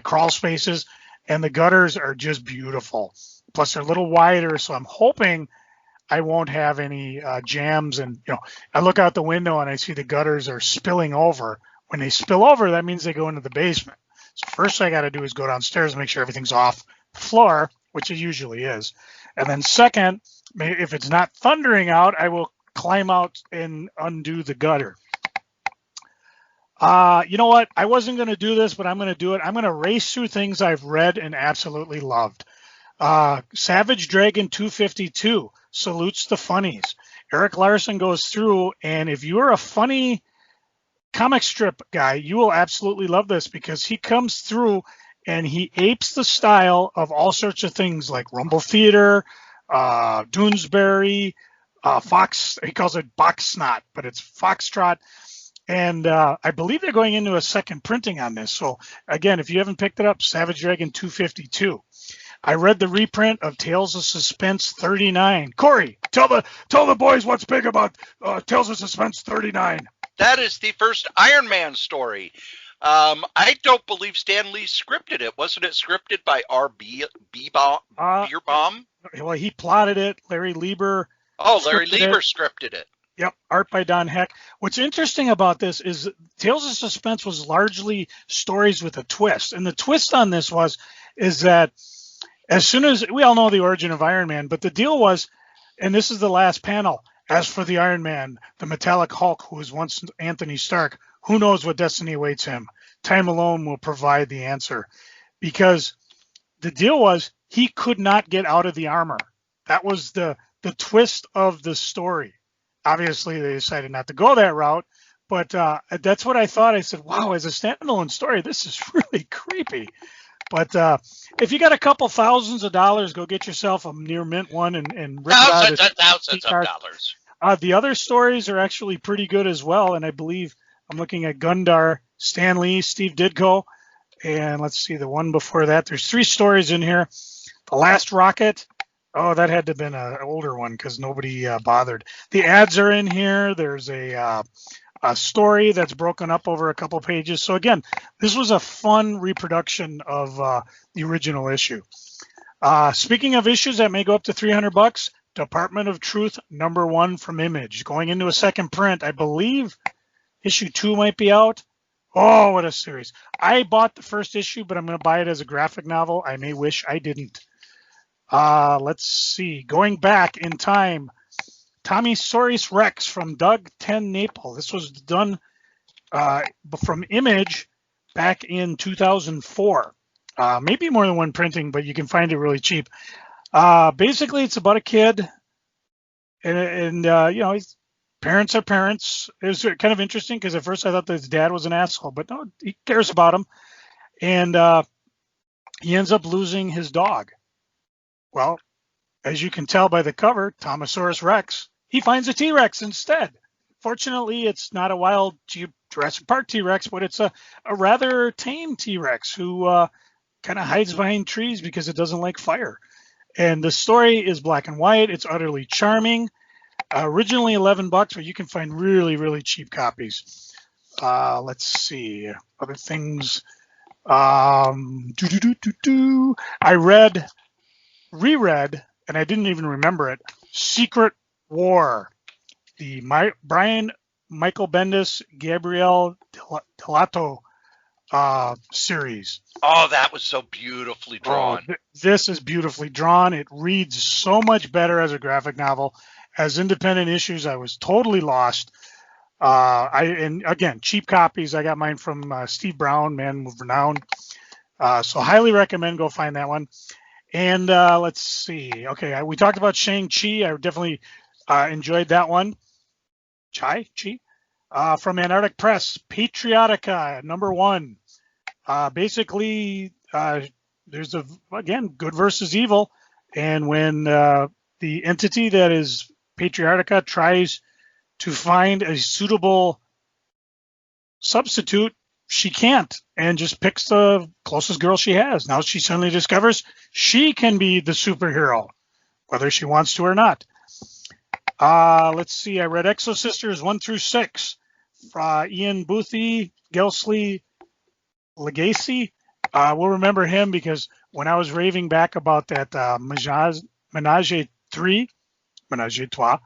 crawl spaces. And the gutters are just beautiful. Plus they're a little wider, so I'm hoping I won't have any jams. And I look out the window and I see the gutters are spilling over. When they spill over, that means they go into the basement. So first I got to do is go downstairs and make sure everything's off the floor, which it usually is. And then second, if it's not thundering out, I will climb out and undo the gutter. You know what? I wasn't going to do this, but I'm going to do it. I'm going to race through things I've read and absolutely loved. Savage Dragon 252 salutes the funnies. Eric Larson goes through, and if you're a funny comic strip guy, you will absolutely love this because he comes through and he apes the style of all sorts of things like Rumble Theater, Doonesbury, Fox. He calls it Box Snot, but it's Foxtrot. And I believe they're going into a second printing on this. So again, if you haven't picked it up, Savage Dragon 252. I read the reprint of Tales of Suspense 39. Cory, tell the boys what's big about Tales of Suspense 39.
That is the first Iron Man story. I don't believe Stan Lee scripted it. Wasn't it scripted by R.B. Bierbaum?
Well, he plotted it. Larry Lieber.
Oh, Larry Lieber scripted it.
Yep, art by Don Heck. What's interesting about this is Tales of Suspense was largely stories with a twist. And the twist on this is that as soon as we all know the origin of Iron Man, but the deal was, and this is the last panel, as for the Iron Man, the metallic Hulk who was once Anthony Stark, who knows what destiny awaits him? Time alone will provide the answer. Because the deal was he could not get out of the armor. That was the twist of the story. Obviously, they decided not to go that route, but that's what I thought. I said, wow, as a standalone story, this is really creepy. But if you got a couple thousands of dollars, go get yourself a near mint one and rip
thousands
it out.
Thousands of dollars.
The other stories are actually pretty good as well, and I believe I'm looking at Gundar, Stan Lee, Steve Ditko, and let's see, the one before that. There's 3 stories in here. The Last Rocket. Oh, that had to have been an older one because nobody bothered. The ads are in here. There's a story that's broken up over a couple pages. So again, this was a fun reproduction of the original issue. Speaking of issues that may go up to $300, Department of Truth #1 from Image. Going into a second print, I believe issue 2 might be out. Oh, what a series. I bought the first issue, but I'm going to buy it as a graphic novel. I may wish I didn't. Let's see. Going back in time, Tommy Soros Rex from Doug 10 Naple. This was done from Image back in 2004. Maybe more than one printing, but you can find it really cheap. Basically, it's about a kid, and his parents are parents. It was kind of interesting because at first I thought that his dad was an asshole, but no, he cares about him. And he ends up losing his dog. Well, as you can tell by the cover, Thomasaurus Rex, he finds a T-Rex instead. Fortunately, it's not a wild Jurassic Park T-Rex, but it's a rather tame T-Rex who kind of hides behind trees because it doesn't like fire. And the story is black and white. It's utterly charming. Originally $11, but you can find really, really cheap copies. Let's see. Other things. I reread, and I didn't even remember it, Secret War, the Brian Michael Bendis, Gabriel Delato series.
Oh, that was so beautifully drawn.
This is beautifully drawn. It reads so much better as a graphic novel. As independent issues, I was totally lost. And again, cheap copies. I got mine from Steve Brown, Man of Renown. So highly recommend go find that one. And let's see. Okay, we talked about Shang-Chi. I definitely enjoyed that one. Chi? From Antarctic Press, Patriotica, #1. Basically, there's again, good versus evil. And when the entity that is Patriotica tries to find a suitable substitute, she can't, and just picks the closest girl she has. Now she suddenly discovers she can be the superhero, whether she wants to or not. Let's see. I read Exo Sisters 1 through 6. Ian Boothie, Gelsley Legacy. We'll remember him because when I was raving back about that Menage a Trois,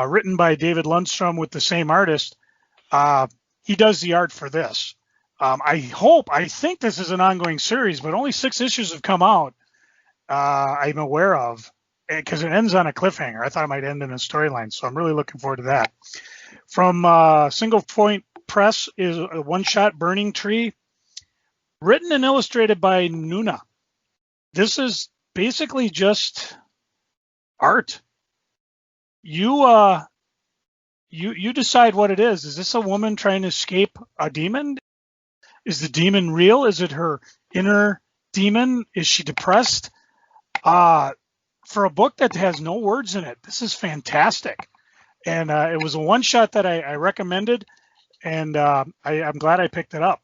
written by David Lundstrom with the same artist, he does the art for this. I think this is an ongoing series, but only 6 issues have come out. I'm aware of, because it ends on a cliffhanger. I thought it might end in a storyline, so I'm really looking forward to that. From Single Point Press is a one-shot Burning Tree, written and illustrated by Nuna. This is basically just art. You decide what it is. Is this a woman trying to escape a demon? Is the demon real? Is it her inner demon? Is she depressed? For a book that has no words in it, this is fantastic. And it was a one-shot that I recommended, and I'm glad I picked it up.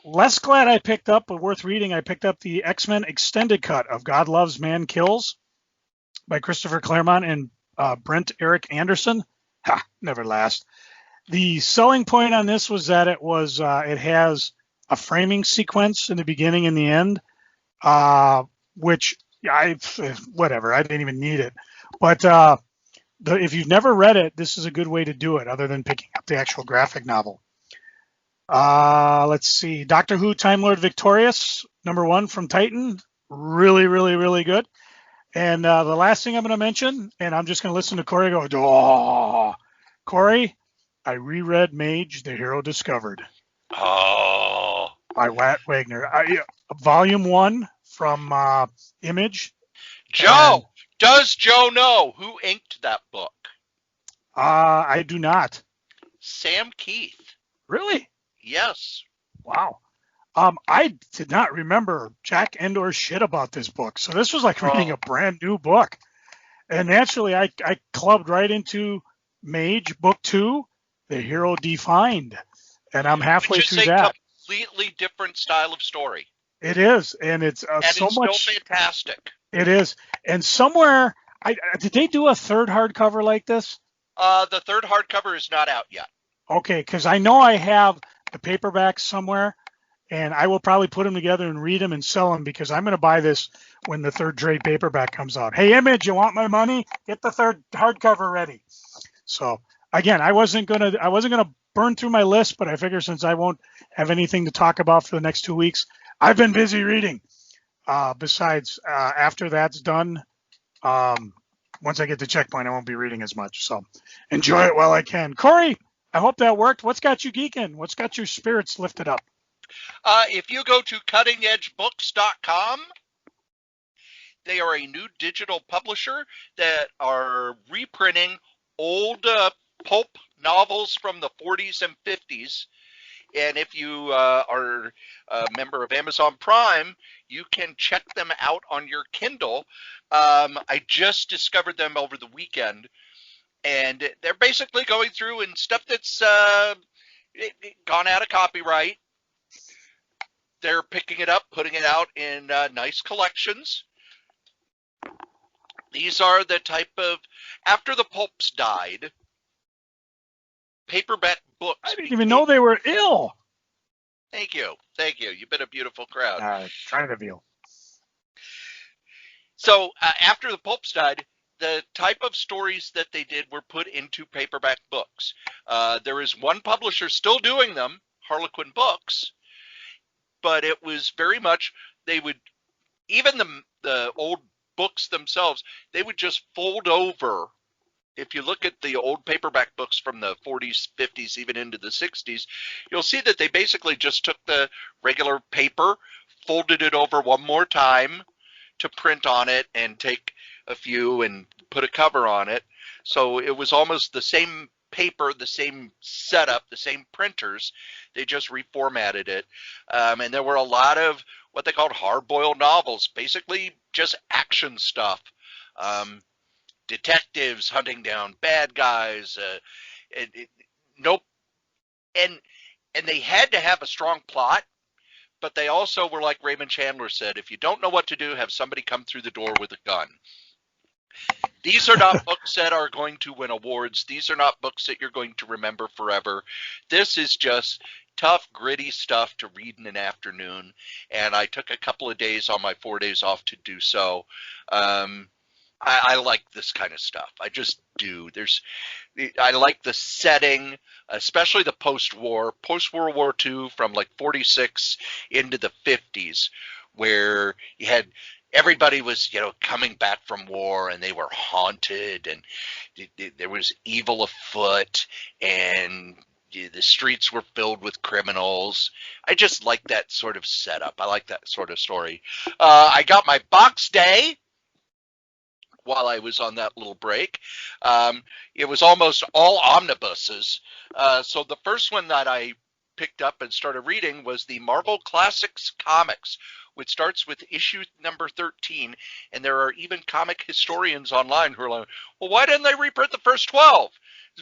Less glad I picked up, but worth reading, I picked up the X-Men extended cut of God Loves, Man Kills by Christopher Claremont and Brent Eric Anderson. Never last. The selling point on this was that it has a framing sequence in the beginning and the end, which whatever, I didn't even need it. But if you've never read it, this is a good way to do it, other than picking up the actual graphic novel. Let's see, Doctor Who Time Lord Victorious, #1 from Titan, really, really, really good. And the last thing I'm going to mention, and I'm just going to listen to Cory go, oh, Cory, I reread Mage, the Hero Discovered.
Oh.
By Watt Wagner. Volume 1 from Image.
Joe, does Joe know who inked that book?
I do not.
Sam Keith.
Really?
Yes.
Wow. I did not remember Jack Endor shit about this book. So this was like reading a brand new book. And naturally, I clubbed right into Mage, Book 2, The Hero Defined. And I'm halfway through that.
Which is a completely different style of story.
It is. And it's so much.
Still fantastic.
It is. And somewhere, did they do a third hardcover like this?
The third hardcover is not out yet.
Okay, because I know I have the paperbacks somewhere, and I will probably put them together and read them and sell them, because I'm going to buy this when the third trade paperback comes out. Hey, Image, you want my money? Get the third hardcover ready. So again, I wasn't gonna burn through my list, but I figure since I won't have anything to talk about for the next 2 weeks, I've been busy reading. Besides, after that's done, once I get to Checkpoint, I won't be reading as much. So enjoy it while I can. Cory, I hope that worked. What's got you geeking? What's got your spirits lifted up?
If you go to cuttingedgebooks.com, they are a new digital publisher that are reprinting old pulp novels from the 40s and 50s And if you are a member of Amazon Prime, you can check them out on your Kindle. I just discovered them over the weekend, and they're basically going through and stuff that's gone out of copyright. They're picking it up, putting it out in nice collections. These are the type of, after the pulps died, paperback books.
I didn't even know they were ill.
Thank you. Thank you. You've been a beautiful crowd.
Trying to reveal.
So after the pulps died, the type of stories that they did were put into paperback books. There is one publisher still doing them, Harlequin Books, but it was very much, they would, even the old books themselves, they would just fold over. If you look at the old paperback books from the 40s, 50s, even into the 60s, you'll see that they basically just took the regular paper, folded it over one more time to print on it and take a few and put a cover on it. So it was almost the same paper, the same setup, the same printers. They just reformatted it. And there were a lot of what they called hard-boiled novels, basically just action stuff. Detectives hunting down bad guys. And they had to have a strong plot, but they also were, like Raymond Chandler said, if you don't know what to do, have somebody come through the door with a gun. These are not books that are going to win awards. These are not books that you're going to remember forever. This is just tough, gritty stuff to read in an afternoon, and I took a couple of days on my 4 days off to do so. I like this kind of stuff. I just do. I like the setting, especially the post-World War II, from like 46 into the 50s, where you had everybody was, coming back from war, and they were haunted, and there was evil afoot, and the streets were filled with criminals. I just like that sort of setup. I like that sort of story. I got my box day while I was on that little break. It was almost all omnibuses. So the first one that I picked up and started reading was the Marvel Classics Comics, which starts with issue number 13. And there are even comic historians online who are like, well, why didn't they reprint the first 12?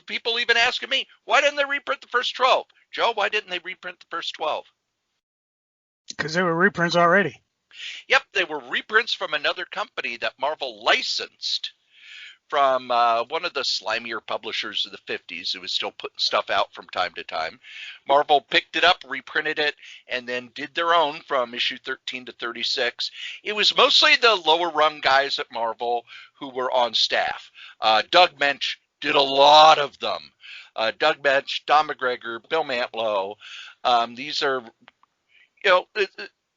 People even asking me, why didn't they reprint the first 12? Joe, why didn't they reprint the first 12?
Because they were reprints already.
Yep, they were reprints from another company that Marvel licensed from one of the slimier publishers of the 50s who was still putting stuff out from time to time. Marvel picked it up, reprinted it, and then did their own from issue 13 to 36. It was mostly the lower rung guys at Marvel who were on staff. Doug Mensch did a lot of them. Doug Mensch, Don McGregor, Bill Mantlo. These are,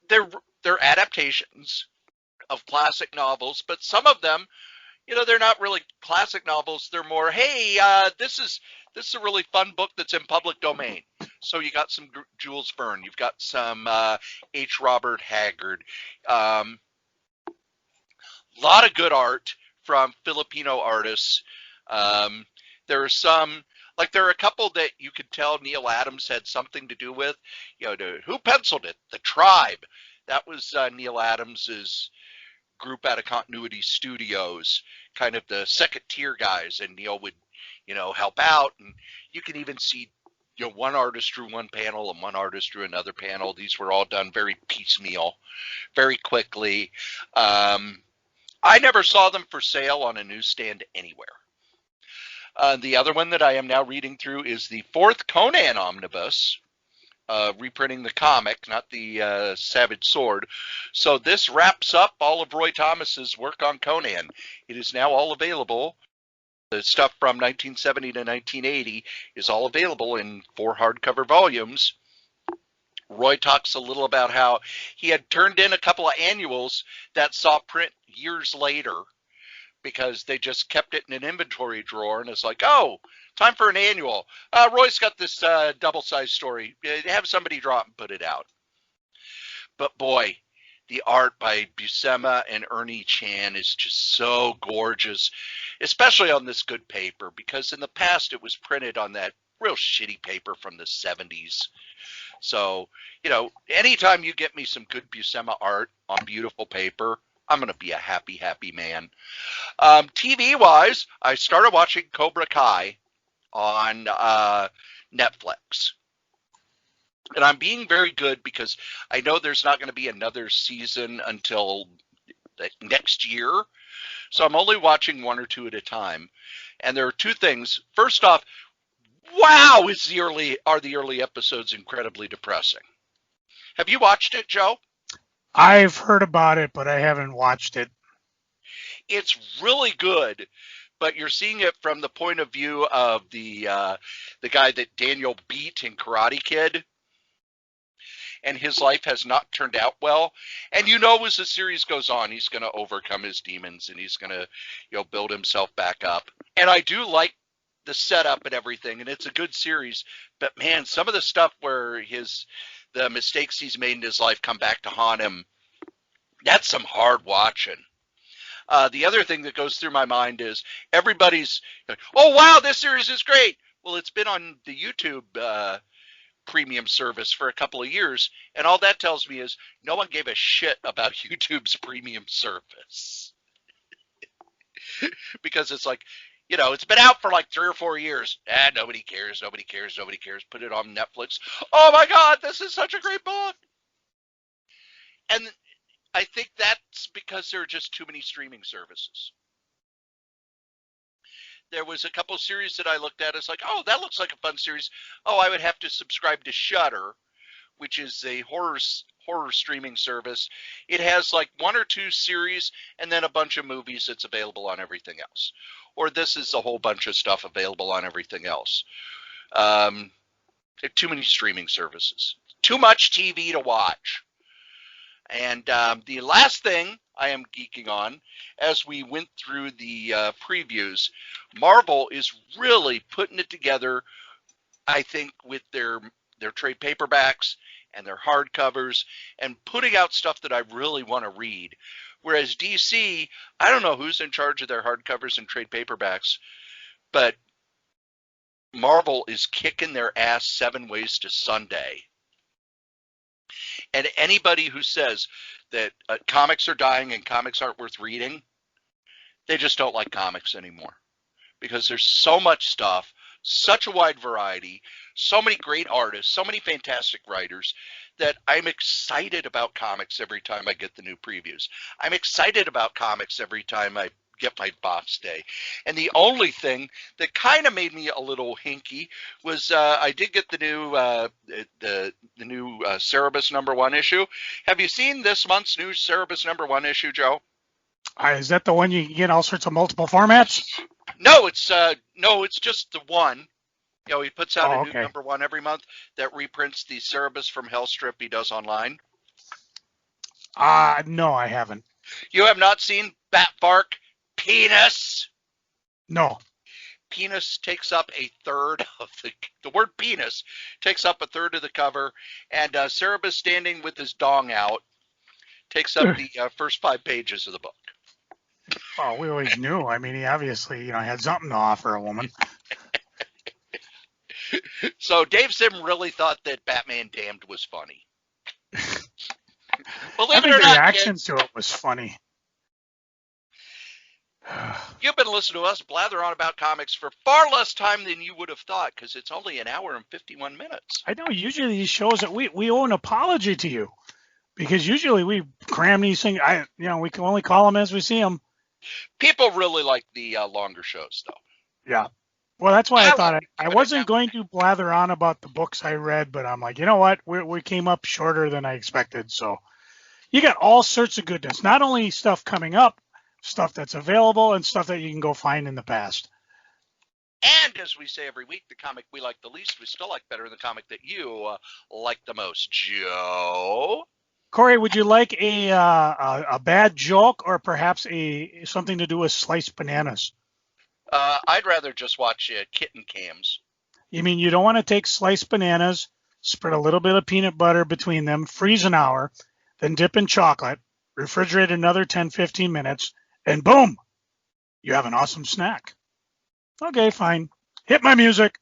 they're adaptations of classic novels, but some of them, they're not really classic novels. They're more, hey, this is a really fun book that's in public domain. So you got some Jules Verne, you've got some H. Robert Haggard, lot of good art from Filipino artists. There are some, like there are a couple that you could tell Neil Adams had something to do with. Who penciled it? The Tribe. That was Neil Adams's group out of Continuity Studios, kind of the second tier guys, and Neil would, help out. And you can even see, one artist drew one panel and one artist drew another panel. These were all done very piecemeal, very quickly. I never saw them for sale on a newsstand anywhere. The other one that I am now reading through is the fourth Conan omnibus, reprinting the comic, not the Savage Sword. So this wraps up all of Roy Thomas's work on Conan. It is now all available. The stuff from 1970 to 1980 is all available in 4 hardcover volumes. Roy talks a little about how he had turned in a couple of annuals that saw print years later because they just kept it in an inventory drawer, and it's like, oh, time for an annual. Roy's got this double-sized story. Have somebody draw it and put it out. But boy, the art by Buscema and Ernie Chan is just so gorgeous, especially on this good paper, because in the past it was printed on that real shitty paper from the 70s. So, anytime you get me some good Buscema art on beautiful paper, I'm going to be a happy, happy man. TV-wise, I started watching Cobra Kai on Netflix. And I'm being very good because I know there's not going to be another season until next year. So I'm only watching one or two at a time. And there are two things. First off, wow, are the early episodes incredibly depressing. Have you watched it, Joe?
I've heard about it, but I haven't watched it.
It's really good, but you're seeing it from the point of view of the guy that Daniel beat in Karate Kid. And his life has not turned out well. And as the series goes on, he's going to overcome his demons and he's going to, build himself back up. And I do like the setup and everything, and it's a good series. But man, some of the stuff where the mistakes he's made in his life come back to haunt him, that's some hard watching. The other thing that goes through my mind is everybody's, oh wow, this series is great. Well, it's been on the YouTube premium service for a couple of years, and all that tells me is no one gave a shit about YouTube's premium service. Because it's like, it's been out for like 3 or 4 years. Nobody cares. Put it on Netflix. Oh my God, this is such a great book. And I think that's because there are just too many streaming services. There was a couple series that I looked at. It's like, oh, that looks like a fun series. Oh, I would have to subscribe to Shudder, which is a horror streaming service. It has like 1 or 2 series and then a bunch of movies that's available on everything else. Or this is a whole bunch of stuff available on everything else. Too many streaming services. Too much TV to watch. And the last thing I am geeking on, as we went through the previews, Marvel is really putting it together, I think, with their trade paperbacks and their hardcovers and putting out stuff that I really want to read. Whereas DC, I don't know who's in charge of their hardcovers and trade paperbacks, but Marvel is kicking their ass 7 ways to Sunday. And anybody who says that comics are dying and comics aren't worth reading, they just don't like comics anymore. Because there's so much stuff, such a wide variety, so many great artists, so many fantastic writers, that I'm excited about comics every time I get the new previews. I'm excited about comics every time I get my box day. And the only thing that kind of made me a little hinky was I did get the new Cerebus #1 issue. Have you seen this month's new Cerebus #1 issue, Joe?
Is that the one you can get all sorts of multiple formats?
No, it's just the one. He puts out a new #1 every month that reprints the Cerebus from Hell strip he does online.
No, I haven't.
You have not seen Batbark Penis?
No.
Penis takes up a third of the word penis takes up a third of the cover, and Cerebus standing with his dong out takes up the first 5 pages of the book.
Oh, we always knew. I mean, he obviously, had something to offer a woman. So
Dave Sim really thought that Batman Damned was funny.
Believe it or not, the reaction to it was funny.
You've been listening to us blather on about comics for far less time than you would have thought, because it's only an hour and 51 minutes.
I know. Usually these shows that we owe an apology to you, because usually we cram these things. We can only call them as we see them.
People really like the longer shows, though.
Yeah. Well, that's why I thought I wasn't going to blather on about the books I read, but I'm like, you know what? We came up shorter than I expected. So you got all sorts of goodness. Not only stuff coming up, stuff that's available, and stuff that you can go find in the past.
And as we say every week, the comic we like the least, we still like better than the comic that you like the most. Joe?
Cory, would you like a bad joke or perhaps something to do with sliced bananas?
I'd rather just watch kitten cams.
You mean you don't want to take sliced bananas, spread a little bit of peanut butter between them, freeze an hour, then dip in chocolate, refrigerate another 10, 15 minutes, and boom, you have an awesome snack. Okay, fine. Hit my music.